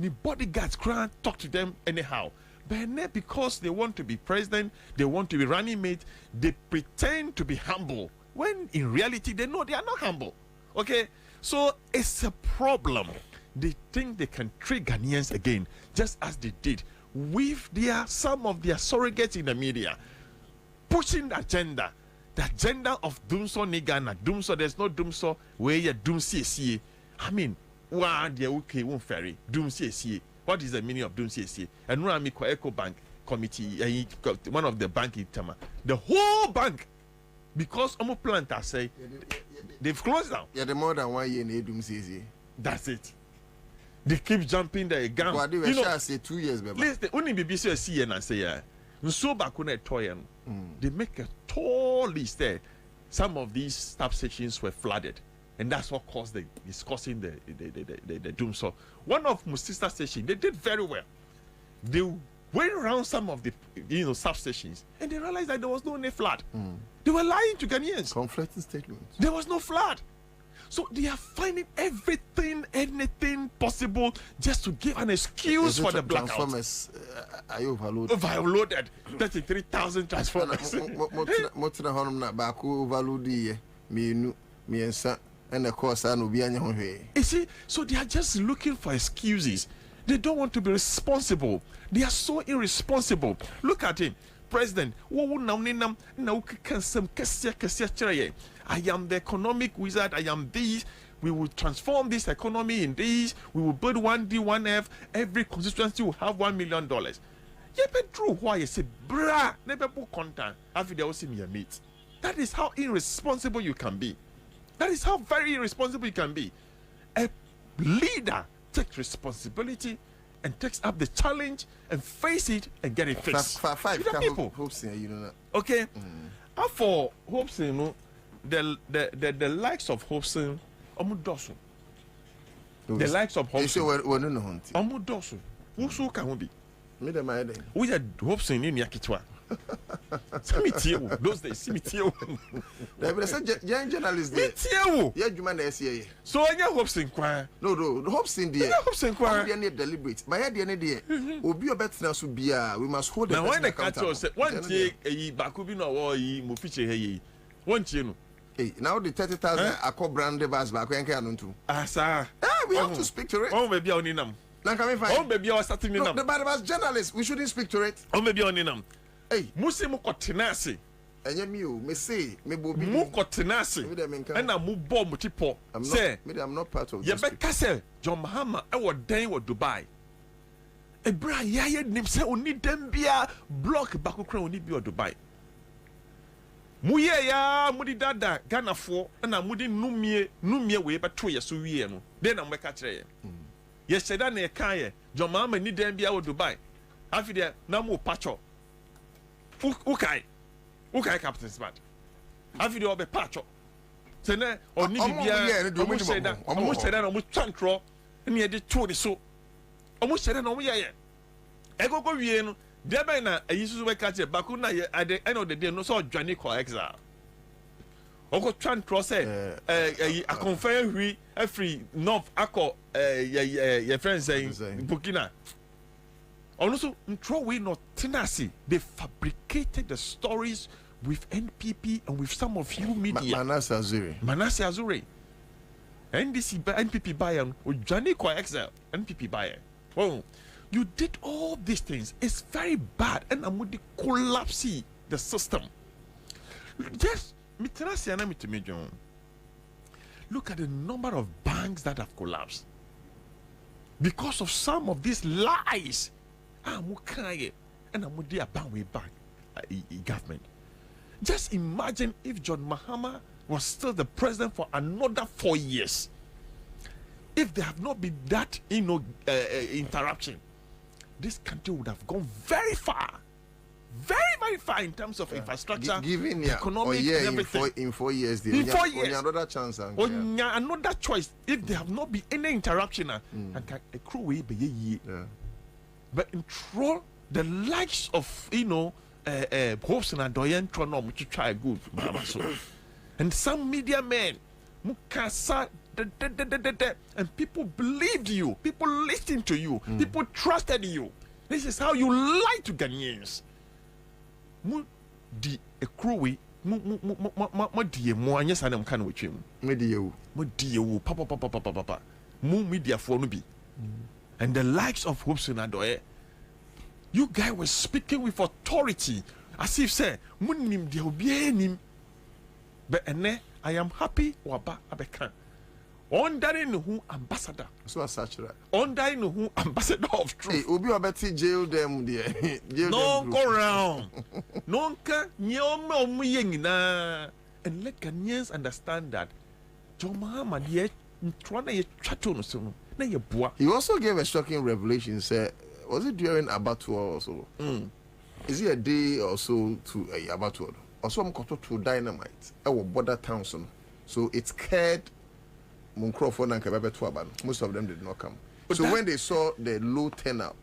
the bodyguards cry, talk to them anyhow. But because they want to be president, they want to be running mate, they pretend to be humble. When in reality, they know they are not humble. Okay? So it's a problem. They think they can trick Ghanaians again, just as they did with some of their surrogates in the media, pushing the agenda of Dumso Nigana, Dumso, there's no Dumso, where you Dumsi. I mean, why the okay won't ferry, Dumsi. What is the meaning of Dumsi? And Ramiko Eco Bank Committee, one of the bank in Tama, the whole bank, because Omo Planta say they've closed down. Yeah, the more than 1 year in Dumsi. That's it. They keep jumping the gun. Well, they were say 2 years, baby. Listen, only BBC see and say, yeah. So back when they make a tall list there. Some of these stop stations were flooded, and that's what caused causing the doom. So one of my sister stations, they did very well. They went around some of the substations, and they realized that there was no flood. They were lying to Ghanaians. Conflicting statements. There was no flood. So they are finding anything possible just to give an excuse for the blackout. Transformers are you overloaded? Overloaded. 33,000 transformers. Motina honum na baku overloaded me and the course I no be any. You see, so they are just looking for excuses. They don't want to be responsible. They are so irresponsible. Look at him. President, I am the economic wizard. I am this. We will transform this economy in this. We will build 1D, 1F. Every constituency will have $1 million. Why you say, brah, never put content after they also me a meet. That is how irresponsible you can be. That is how very irresponsible you can be. A leader takes responsibility and takes up the challenge and face it and get it fixed. Five people. Okay. For hopes, you know, the likes of Hobson, Omudosu. The likes of Hobson. Omudosu. Who can be? We had Hobson in Yakitwa. Those days, journalist there. Yeah, you man SCA. So I get Hobson choir. No, Hobson there. Hobson choir. We are deliberate. My head, Obi better now be we must hold the now when the catcher said one day a Bakubino or Mufiche. One chin. Hey, now the 30,000 I call branded bus back when can too. Sir. We have to speak to it. Oh, maybe only them. Oh, maybe I was starting in them. The bad was journalists. We shouldn't speak to it. Oh, maybe only them. Hey, Musimu Cotinasi. And you may say, maybe Mukotinasi. And I'm Mubo Mutipo. I'm not part of this. Castle, John Mahama, our day or Dubai. A bra yaya nimse only them be a block Bakukra only be or Dubai. Muye ya mudi dada Ghana for and I'm mudi numie way but 2 years so we no. Then I'm catching. Yesterday ne kaye John Mahama need them be or Dubai. After there, no more patcho. Ukai Captain Smart. Have you all be patch up? Sene or Nibia, almost said that, almost chancro, and yet the 2 so almost said that, yeah. Ego go yen, Debana, I used to catch a Bakuna at the end of the day, no so Johnny call exile. Oko tran cross a confirm we every north ako your friends saying Burkina. Also, we not tenacity. They fabricated the stories with NPP and with some of you media. Manasseh Azure. NDC NPP Bayern or Johnny Kwa Excel NPP Bayern. Oh, you did all these things. It's very bad, and I'm going to collapse the system. Just look at the number of banks that have collapsed because of some of these lies. And I'm with the bank government. Just imagine if John Mahama was still the president for another 4 years. If there have not been that, interruption, this country would have gone very far, very far in terms of infrastructure, economic, and everything. In 4 years, another chance, another choice. If there have not been any interruption, but in troll the likes of hopes and Adoyen Tronom to try good, and some media men, Mukasa, and people believed you, people listened to you, people trusted you. This is how you lie to Ghanaians. Di ekrowe mo die mo anya sanam kan wo twem mo die wo papa mo media for no bi. And the likes of Hopes and Adoye, you guys were speaking with authority as if say munim de obi but ene I am happy waba abeka under who ambassador so such right under who ambassador of truth. Hey, obi obeti jail them there. No go round. No ka nyoma omuye nyina. And let Ghanaians understand that John Mahama ye twana ye chato no so no na ye boa. He also gave a shocking revelation. Said, was it during abattoir also? Is it a day or so to a abattoir? Also, I'm going to dynamite. Our border towns, so it scared Muncroft and Kabebe Tuaban. Most of them did not come. So when they saw the low turnout,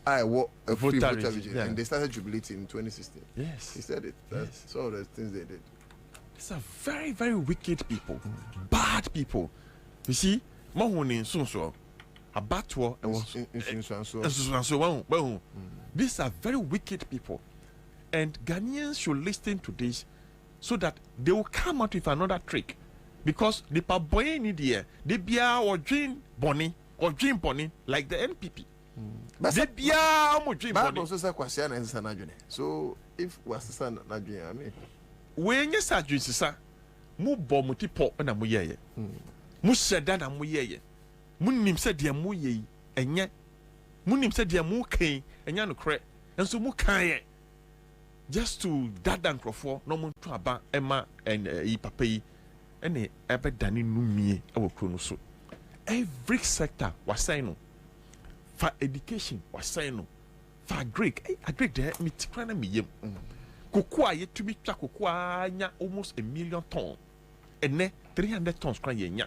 I wore a free voter and they started jubilating in 2016. Yes, he said it. That's all the things they did. These are very, very wicked people, bad people. You see, Mahoni so abattoir and these are very wicked people, and Ghanaians should listen to this so that they will come out with another trick, because the parboy in the they be or dream bonny like the NPP. They be or dream bonny. So if was son I mean, when you start drinking, sir, mu bomuti po na mu ye mu sheda na mu ye munim said dia mu ye enye munim said dia mu kan enya no kre enso mu kan just to that dankrofo no mu to aba ema and yi papa yi ene ebe dani numie e kro no so. Every sector was saying no, for education was saying no, for agric there me tikra na me yem cocoa yet to be cocoa nya almost 1 million tons and 300 tons cry nya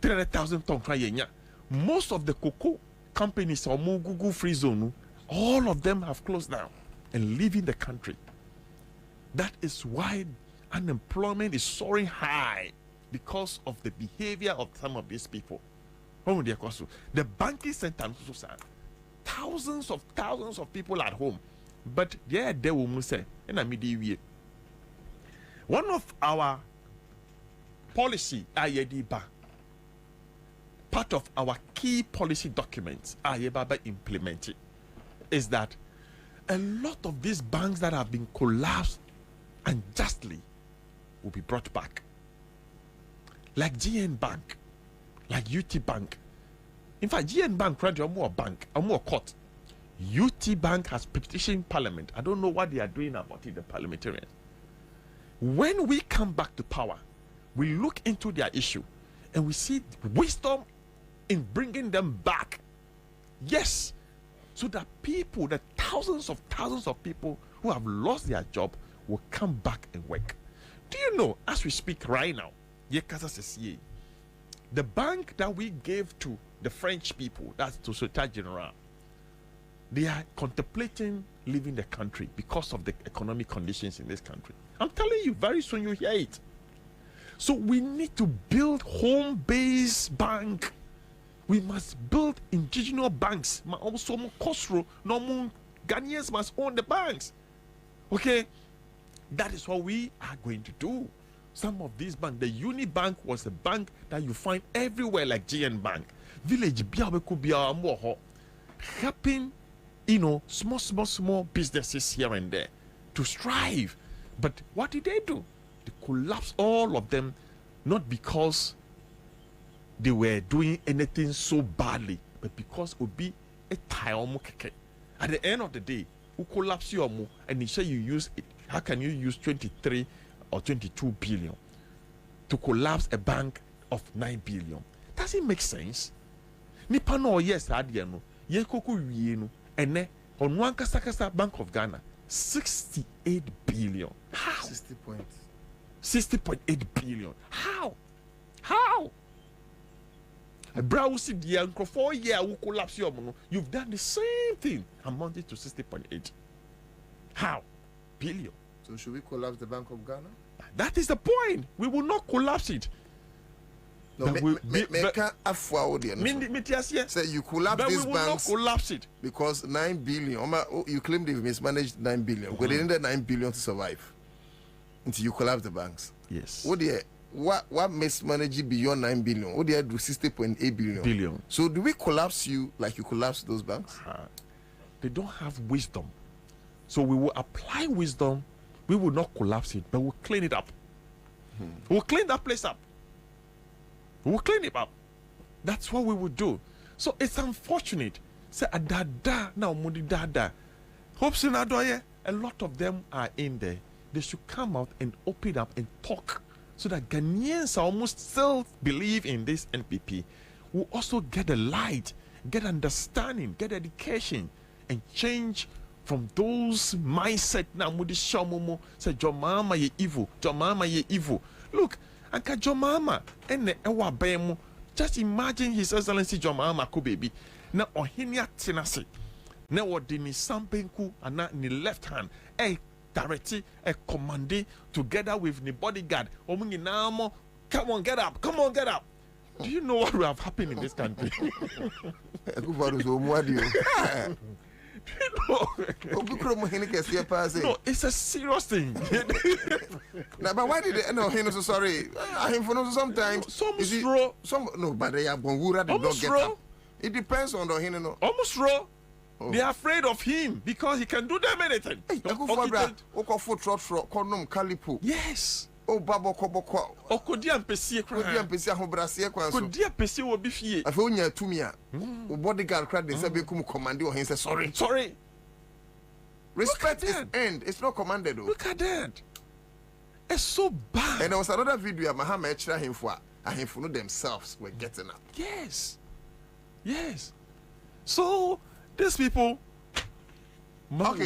300,000 tons cry nya. Most of the cocoa companies or Google free zone, all of them have closed down and leaving the country. That is why unemployment is soaring high, because of the behavior of some of these people. The banking center, thousands of people at home, but they will say, one of our policy, part of our key policy documents, implemented, is that a lot of these banks that have been collapsed unjustly will be brought back. Like GN Bank, like UT Bank. In fact, GN Bank ran to more bank, a more court. UT Bank has petitioned Parliament. I don't know what they are doing about it, the parliamentarians. When we come back to power, we look into their issue and we see wisdom in bringing them back. Yes, so that people, the thousands of people who have lost their job will come back and work. Do you know, as we speak right now, the bank that we gave to the French people, that's to Societe Generale, They are contemplating leaving the country because of the economic conditions in this country. I'm telling you, very soon you hear it. So we need to build home-based bank. We must build indigenous banks. Also, Ghanaians must own the banks. Okay? That is what we are going to do. Some of these banks, the Unibank was a bank that you find everywhere, like GN Bank. Village, helping, small businesses here and there to strive. But what did they do? They collapsed all of them, not because they were doing anything so badly, but because it would be a time. At the end of the day, who collapse your mo and you say you use it? How can you use 23 or 22 billion to collapse a bank of 9 billion? Does it make sense? Nipa no yes adiano ye koko wie no ene onu ankasa Bank of Ghana 68 billion. How? 60.8 billion. How? A browse the uncle 4 year who collapse your mono. You've done the same thing, amounted to 60.8. How? Billion. So should we collapse the Bank of Ghana? That is the point. We will not collapse it. No, say you collapse these banks, collapse it because 9 billion. You claim they've mismanaged 9 billion. But they needed 9 billion to survive until you collapse the banks. Yes. What mismanaging beyond 9 billion? What do you do 60.8 billion? So do we collapse you like you collapse those banks? They don't have wisdom. So we will apply wisdom. We will not collapse it, but we'll clean it up. We'll clean that place up. We'll clean it up. That's what we will do. So it's unfortunate. Say adada now mudi dada. Hopes in Adoye, a lot of them are in there. They should come out and open up and talk, so that Ghanaians almost still believe in this NPP will also get a light, get understanding, get education, and change from those mindset now mudi shamumu say Jomama ye evil, Jomama ye evil. Look, Anka Jomama ene ewa bemu. Just imagine His Excellency Jomama ko baby. Na ohinia tinase. Na wadini sampenku ana ni left hand. Directly commanding together with the bodyguard. Come on, get up. Come on, get up. Do you know what will have happened in this country? No, it's a serious thing. Now, but why did they know him so sorry? Sometimes no, but they have Bongura, they don't get up. It depends on the hino. Almost raw. They are afraid of him because he can do them anything. Yes. Oh, Babo Koboko. Oh, Kodia Pessia, Kodia Pessia will be fear. I found you to me. Bodyguard cried, they said, Become commando. He said, sorry. Respect is end. It's not commanded. Look at that. It's so bad. And there was another video of Mahama extra him for themselves were getting up. Yes. So these people, that's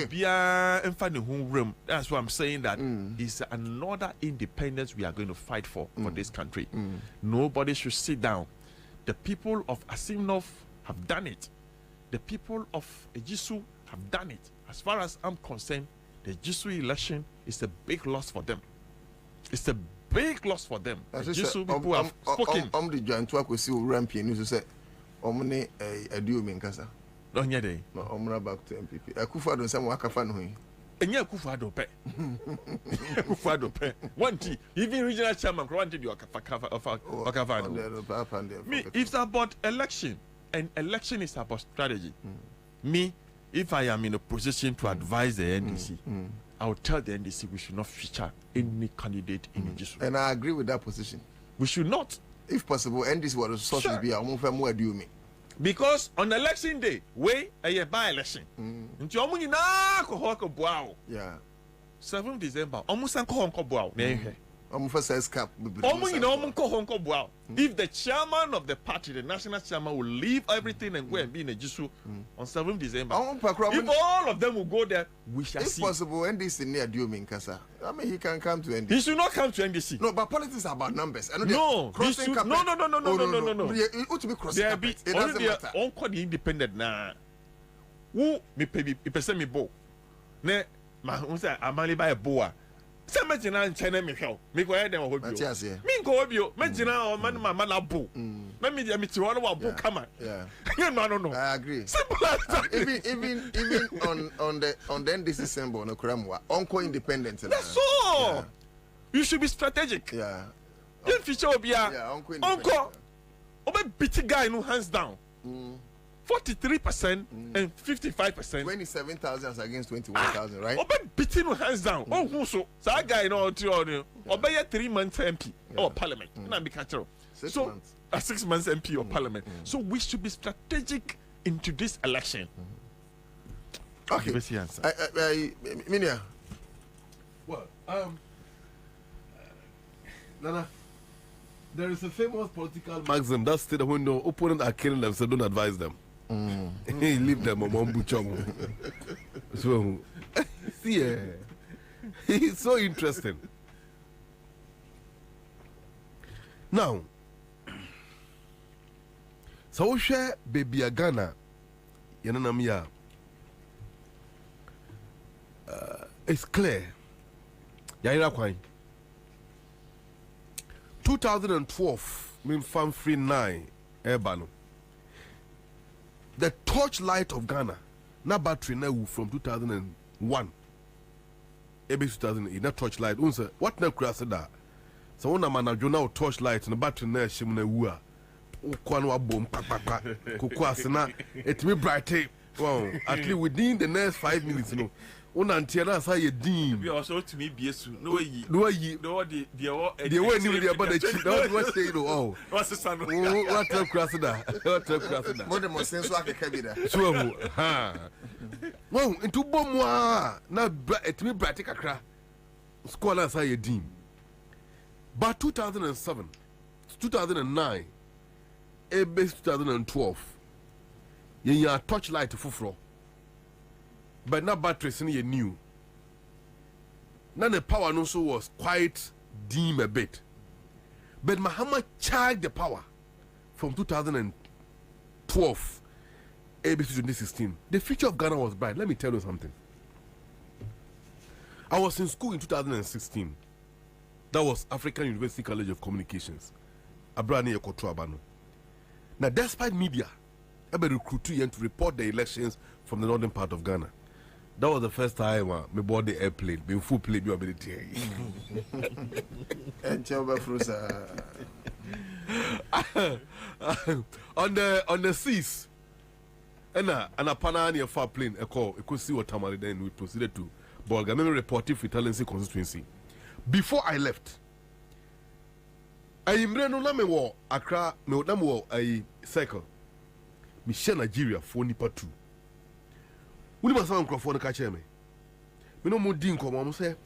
why I'm saying that it's another independence we are going to fight for this country. Nobody should sit down. The people of Asimov have done it. The people of Ejisu have done it. As far as I'm concerned, the Ejisu election is a big loss for them. It's a big loss for them. Ejisu people have spoken. I'm the giant to see ramping. You say, "Omne a duo minkasa." No, no, I'm back to MPP. Akufa don't say Wakafan. And yeah, Kufa pe. Kufa pe. One T. Even regional chairman granted you Wakafan. Me, it's about election, and election is about strategy. Me, if I am in a position to advise the NDC, I will tell the NDC we should not feature any candidate in Ejisu. And I agree with that position. We should not. If possible, NDC was supposed to be a more do me. Because on election day, a by-election. Yeah. 7th December, almost if the chairman of the party, the national chairman, will leave everything and go and be in a Ejisu on 7th December, if all of them will go there, we shall see. If possible, NDC near Duomin Kasa. I mean, he can come to NDC. He should not come to NDC. No, but politics are about numbers. No, he should, no. It ought to be crossing. It doesn't matter. Only the independent now. Who me pay me person me bo. Ne ma who say amali buy a boa. Say me jina nchene me hwe. Me go head dem ho bio. Me go bio. Me jina o man mama na bo. Me me ti one wa bo kama. Yeah. No. I agree. Simple as that. Even on the NDC symbol no kuramwa. Uncle independent. That's all. Yeah. You should be strategic. Yeah. You feature obia. Yeah, uncle. Obe beat guy no hands down. 43% and 55%. 27,000 against 21,000, right? Obe beating no hands down. Oh, who so? So that guy no to Obe 3 months MP or parliament. Na be catch 6 months. 6 months MP or parliament. So we should be strategic into this election. Okay. Give us the answer. Minia. Well, Nana, there is a famous political maxim that states that when the opponents are killing themselves, don't advise them. Leave them on Buchong. So, see, it's so interesting. Now, so share baby Ghana, Yanamia. It's clear. Yaira Kwai. 2012, mean Farm Free 9, Ebano. The torchlight of Ghana, na battery now from 2001. Maybe 2008, na torchlight. Unse, what na krasa da? So one man na jona torchlight na battery na shim na wua. Ukwan wa bom pa. Kukwase na it me bright. Wow, at least within the next 5 minutes, you know. Una antiana sa ye dim. We also to me biesu. No yi. No the way ni the about the cheat. What say no? Oh. What's the son? What tell Crasida? What tell Crasida? More than sense wa keka bi da. So ha. Wow, into bomwa na it me bright kakra. Scholar sa ye dim. But 2007, 2009, ebe 2012. Ye torchlight fufro. But now batteries in your new. Now the power also was quite dim a bit. But Mahama charged the power from 2012 ABC 2016. The future of Ghana was bright. Let me tell you something. I was in school in 2016. That was African University College of Communications. Abrani Ekotuabano. Now, despite media, I recruit you to report the elections from the northern part of Ghana. That was the first time me board the airplane. Being full plane, you ability. On the seas, and a pana near far plane. I could see what Tamale. Then we proceeded to Bolga. Let me report it for Talensi constituency. Before I left, I no me wo Accra me no me I cycle. Me share Nigeria for nipa 2. Uni must have microphone catch me. Me no more din come am say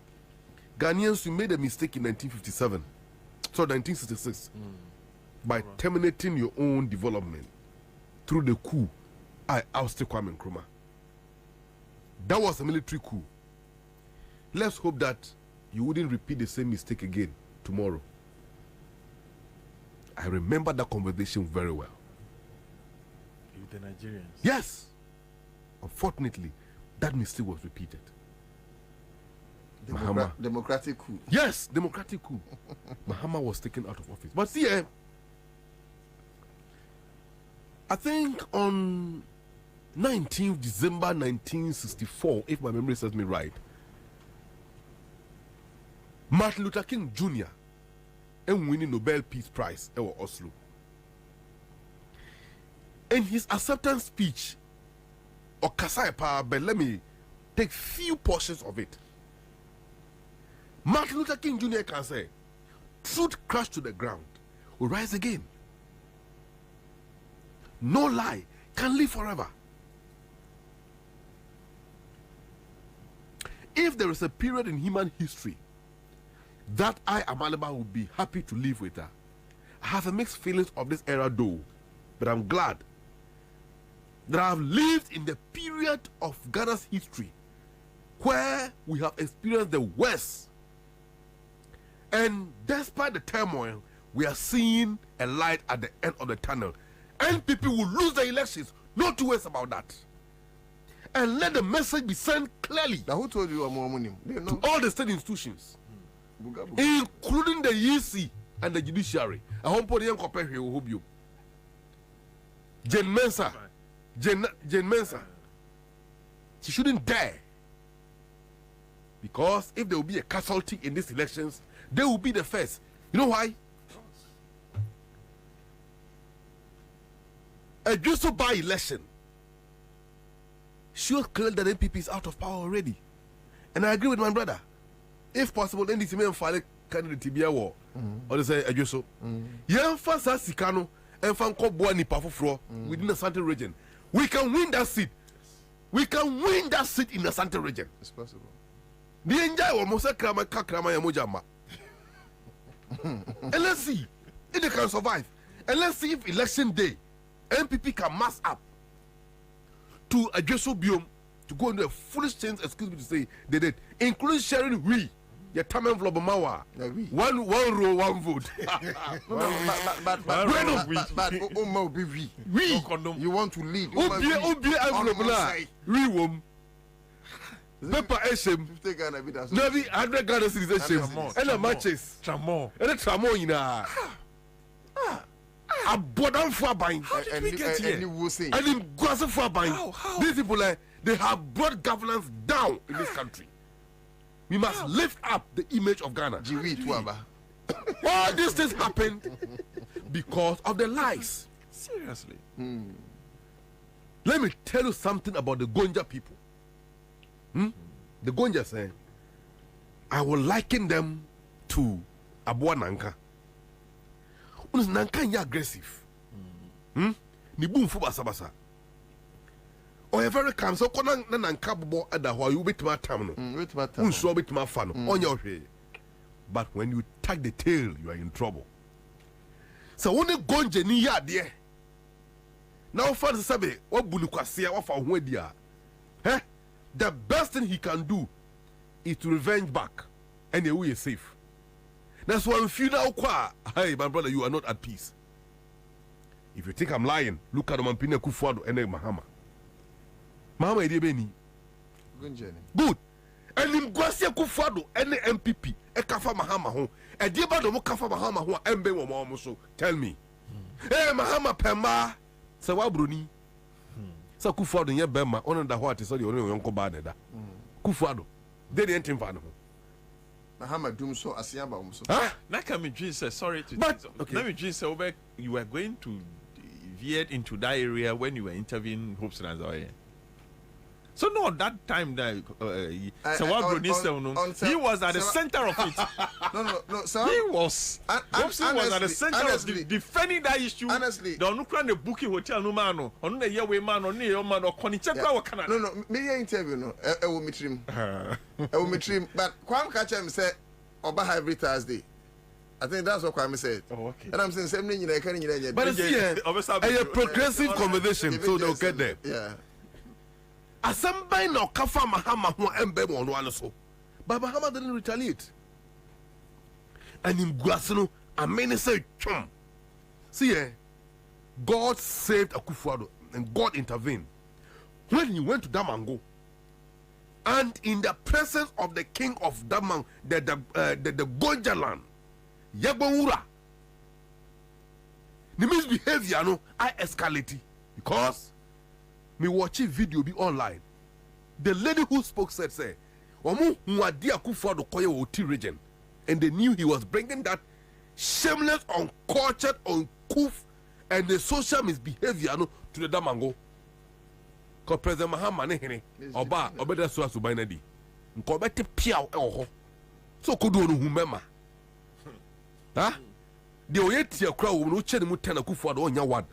Ghanaians made a mistake in 1957. So 1966 by terminating your own development through the coup. I ousted Kwame Nkrumah. That was a military coup. Let's hope that you wouldn't repeat the same mistake again tomorrow. I remember that conversation very well. With the Nigerians? Yes. Unfortunately, that mistake was repeated. Democratic coup. Yes, democratic coup. Mahama was taken out of office. But see, I think on 19th December 1964, if my memory serves me right, Martin Luther King Jr. and winning Nobel Peace Prize in Oslo. In his acceptance speech, or Kasai Power, but let me take few portions of it. Martin Luther King Jr. can say, truth crashed to the ground will rise again. No lie can live forever. If there is a period in human history that I, Amaleba, would be happy to live with her, I have a mixed feelings of this era though, but I'm glad that I have lived in the period of Ghana's history where we have experienced the worst. And despite the turmoil, we are seeing a light at the end of the tunnel. And people will lose the elections. No two ways about that. and let the message be sent clearly. Now, who told you to all the state institutions, including the EC and the judiciary? I hope you compare here with you. Jane Mensa, she shouldn't dare. Because if there will be a casualty in these elections, they will be the first. You know why? A just by election shows clearly that NPP is out of power already. And I agree with my brother. If possible, then this may file candidate to be a war. Or they say a just so. Young Fasa Sikano and Fanko Boani Pafufro within the Santa region. We can win that seat. We can win that seat in the Santa region. It's possible. The enjoy almost a krama kakrama yamojama. And let's see if they can survive. And let's see if election day MPP can mass up to a Jesu biome to go into a foolish change, excuse me to say, they did, including sharing we. Your time envelope mawa. One row, one vote. We. You want to lead. Envelope na. We wom. Paper SM. Navi 100 Ghana cedis SM. And the matches. Tramo. And the tramo ina. Abodan for buying. How did we get here? And in Guasa for buying. These people, they have brought governance down in this country. We must lift up the image of Ghana. All these things happened because of the lies. Seriously. Let me tell you something about the Gonja people. The Gonja say, I will liken them to Abua Nanka. Nanka is aggressive. Ni boom for basabasa. Or a very calm, so Conan Nanka bo ada who you bit my tam no. So bit my fan on your head. But when you tag the tail, you are in trouble. So when you go ni ya there. Now for the sabe, what bulukwasia, what for wedia. The best thing he can do is to revenge back, and away is safe. That's why if you now qua, hey, my brother, you are not at peace. If you think I'm lying, look at Mampina Kufuado and Mahama. Mahama Edebeni. Good. And in Guasia Kufuado and the MPP, a Kafa Mahama home, a dear bad of Kafa Mahama who are Embe Momoso. Tell me. Hey, Mahama Pema, Sawa Bruni. So Kufuado and Yabema, on the what is all your uncle Baneda. Kufuado. They didn't invite him. Mahama Dumso Asiaba Umso. Nakami Jin says, sorry to okay. Let me just say, you were going to veer into that area when you were interviewing Hopes and Azoya. So no, that time that he was at the center of it. No, sir. He was. Hopson was at the center of defending that issue. Honestly, the Onukran the booking hotel no man, on the year man, on the man, or Konichaka Canada. No, me interview no. I will meet him. But Kwam Kachem said, Oba every Thursday. I think that's what Kwame said. Oh, okay. And I'm saying same thing. But it's a progressive conversation, so they'll get there. Yeah. Asamba no kafa Mahama who embe mo no so. But Mahama didn't retaliate. And in Guasino, a many say chum. See, God saved Akufo-Addo and God intervened. When he went to Damango, and in the presence of the king of Damang, the Gonja land, Yagbonwura, the misbehavior no I escalated because me watching video be online. The lady who spoke said, Omu Mwadi Akufo-Addo koye Oti region. And they knew he was bringing that shameless, uncultured, uncouth, and the social misbehavior no, to the Damango. Because President Mahama Nehene, Oba, Obeda Suwa Subainadi. Nkobete piao eho. So kudu onu humema. The oyeti akra wo no chene mu tena Akufo-Addo onya one.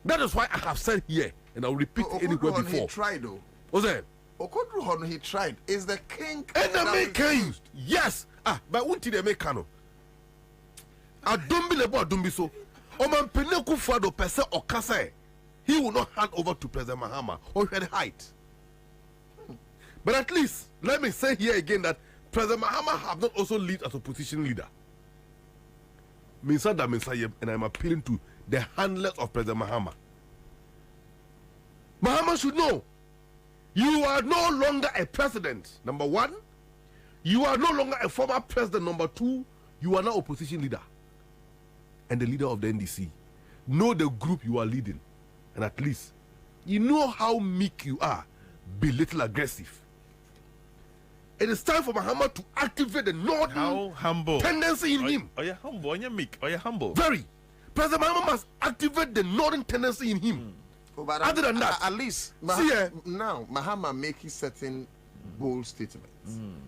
That is why I have said here, and I'll repeat anywhere before. He tried though. What's that? Okodru he tried. Is the king enemy king? Yes. But what did they make no? I don't believe about don't be so. Oman Pene Akufo-Addo per se or Kasa, he will not hand over to President Mahama or had height. But at least let me say here again that President Mahama have not also lead as opposition leader. And I'm appealing to the handlers of President Mahama. Mahama should know You are no longer a president, number one. You are no longer a former president, number two. You are now opposition leader and the leader of the NDC. Know the group you are leading, and at least you know how meek you are. Be little aggressive. It is time for Mahama to activate the northern tendency in him. Are you humble? Are you meek? Are you humble? Very. President Mahama must activate the northern tendency in him. Other than that, at least now Mahama making certain bold statements.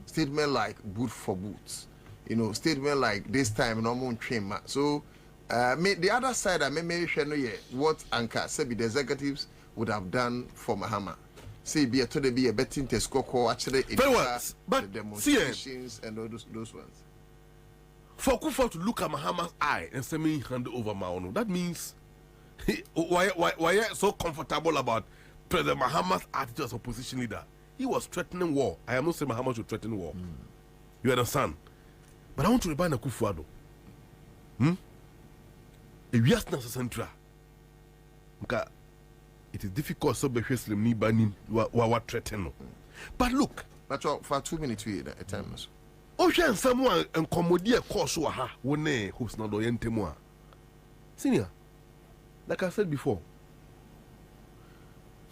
Statement like boot for boots. Statement like this time no more train. So the other side I may share what Anka said the executives would have done for Mahama. Say be a to be a betting test score actually but the demonstrations and all those ones. For Kufa to look at Mahama's eye and say me hand over Maono, that means why so comfortable about President Mahama's attitude as opposition leader? He was threatening war. I am not saying Mahama should threaten war. You understand? But I want to remind Kufuado. If you ask Nasa Central, it is difficult to be Muslim ni banim wa threaten. But look, for 2 minutes we at times. Ocean someone and commodia course wa ha wone who's not oriented more. Senior, like I said before,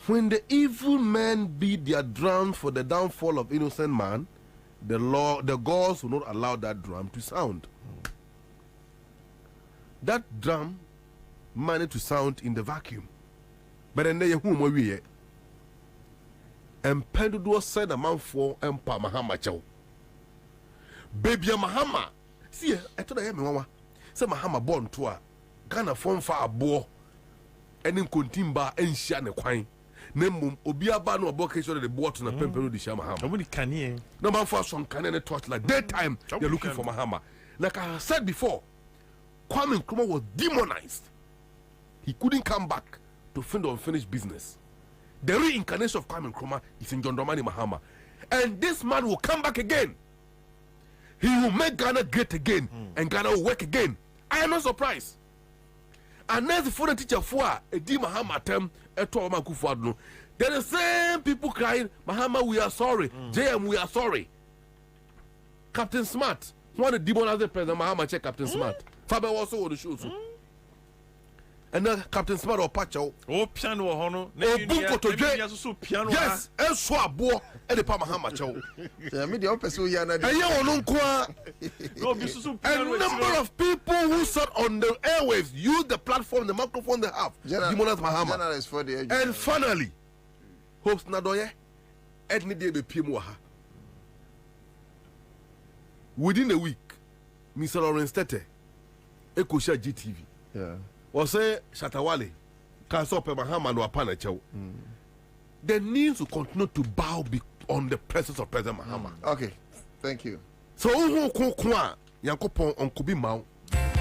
when the evil men beat their drum for the downfall of innocent man, the gods will not allow that drum to sound. That drum managed to sound in the vacuum. But then they whom we and Pendudo said a man for Empa Mahama Chow. Baby Mahama. See, I told him, Mama, say Mahama born to a Ghana form for a boar and in Kuntimba and Shan a quine. Name Obiaba no abocation of the boat on a pemperu de Shamahama. Nobody can hear. No man for some can any torch like daytime. They're looking for Mahama. Like I said before, Kwame Nkrumah was demonized. He couldn't come back to finish unfinished business. The reincarnation of Kwame Nkrumah is in John Dramani Mahama. And this man will come back again. He will make Ghana great again. And Ghana will work again. I am not surprised. And as the foreign teacher for a D Mahama term, they're the same people crying, Mahama, we are sorry. JM, we are sorry. Captain Smart, one of the demonize President Mahama, check Captain Smart. Faber also on the show. And then Captain Smart or Pacho. Oh, piano, Hono. Bunko to J. Piano. Yes, and Swabo, and the Pamahama Chow. A number of people who sat on the airwaves use the platform, the microphone they have. Demonize Mahama. And finally, Hopes Nadoye, Edni Debe Pimwaha. Within a week, Mr. Lawrence Tete, Ekosha GTV. Yeah. Or say Shatawale, Kasope Mahama no Apana Chow. There needs to continue to bow on the presence of President Mahama. Okay, thank you. So Yankopon on Kubi Mao,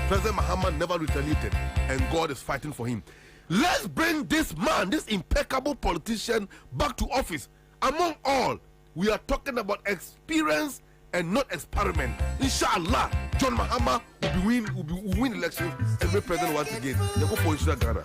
President Mahama never retaliated, and God is fighting for him. Let's bring this man, this impeccable politician, back to office. Among all, we are talking about experience and not experiment. Inshallah, John Mahama will win elections and be president once again. Ghana.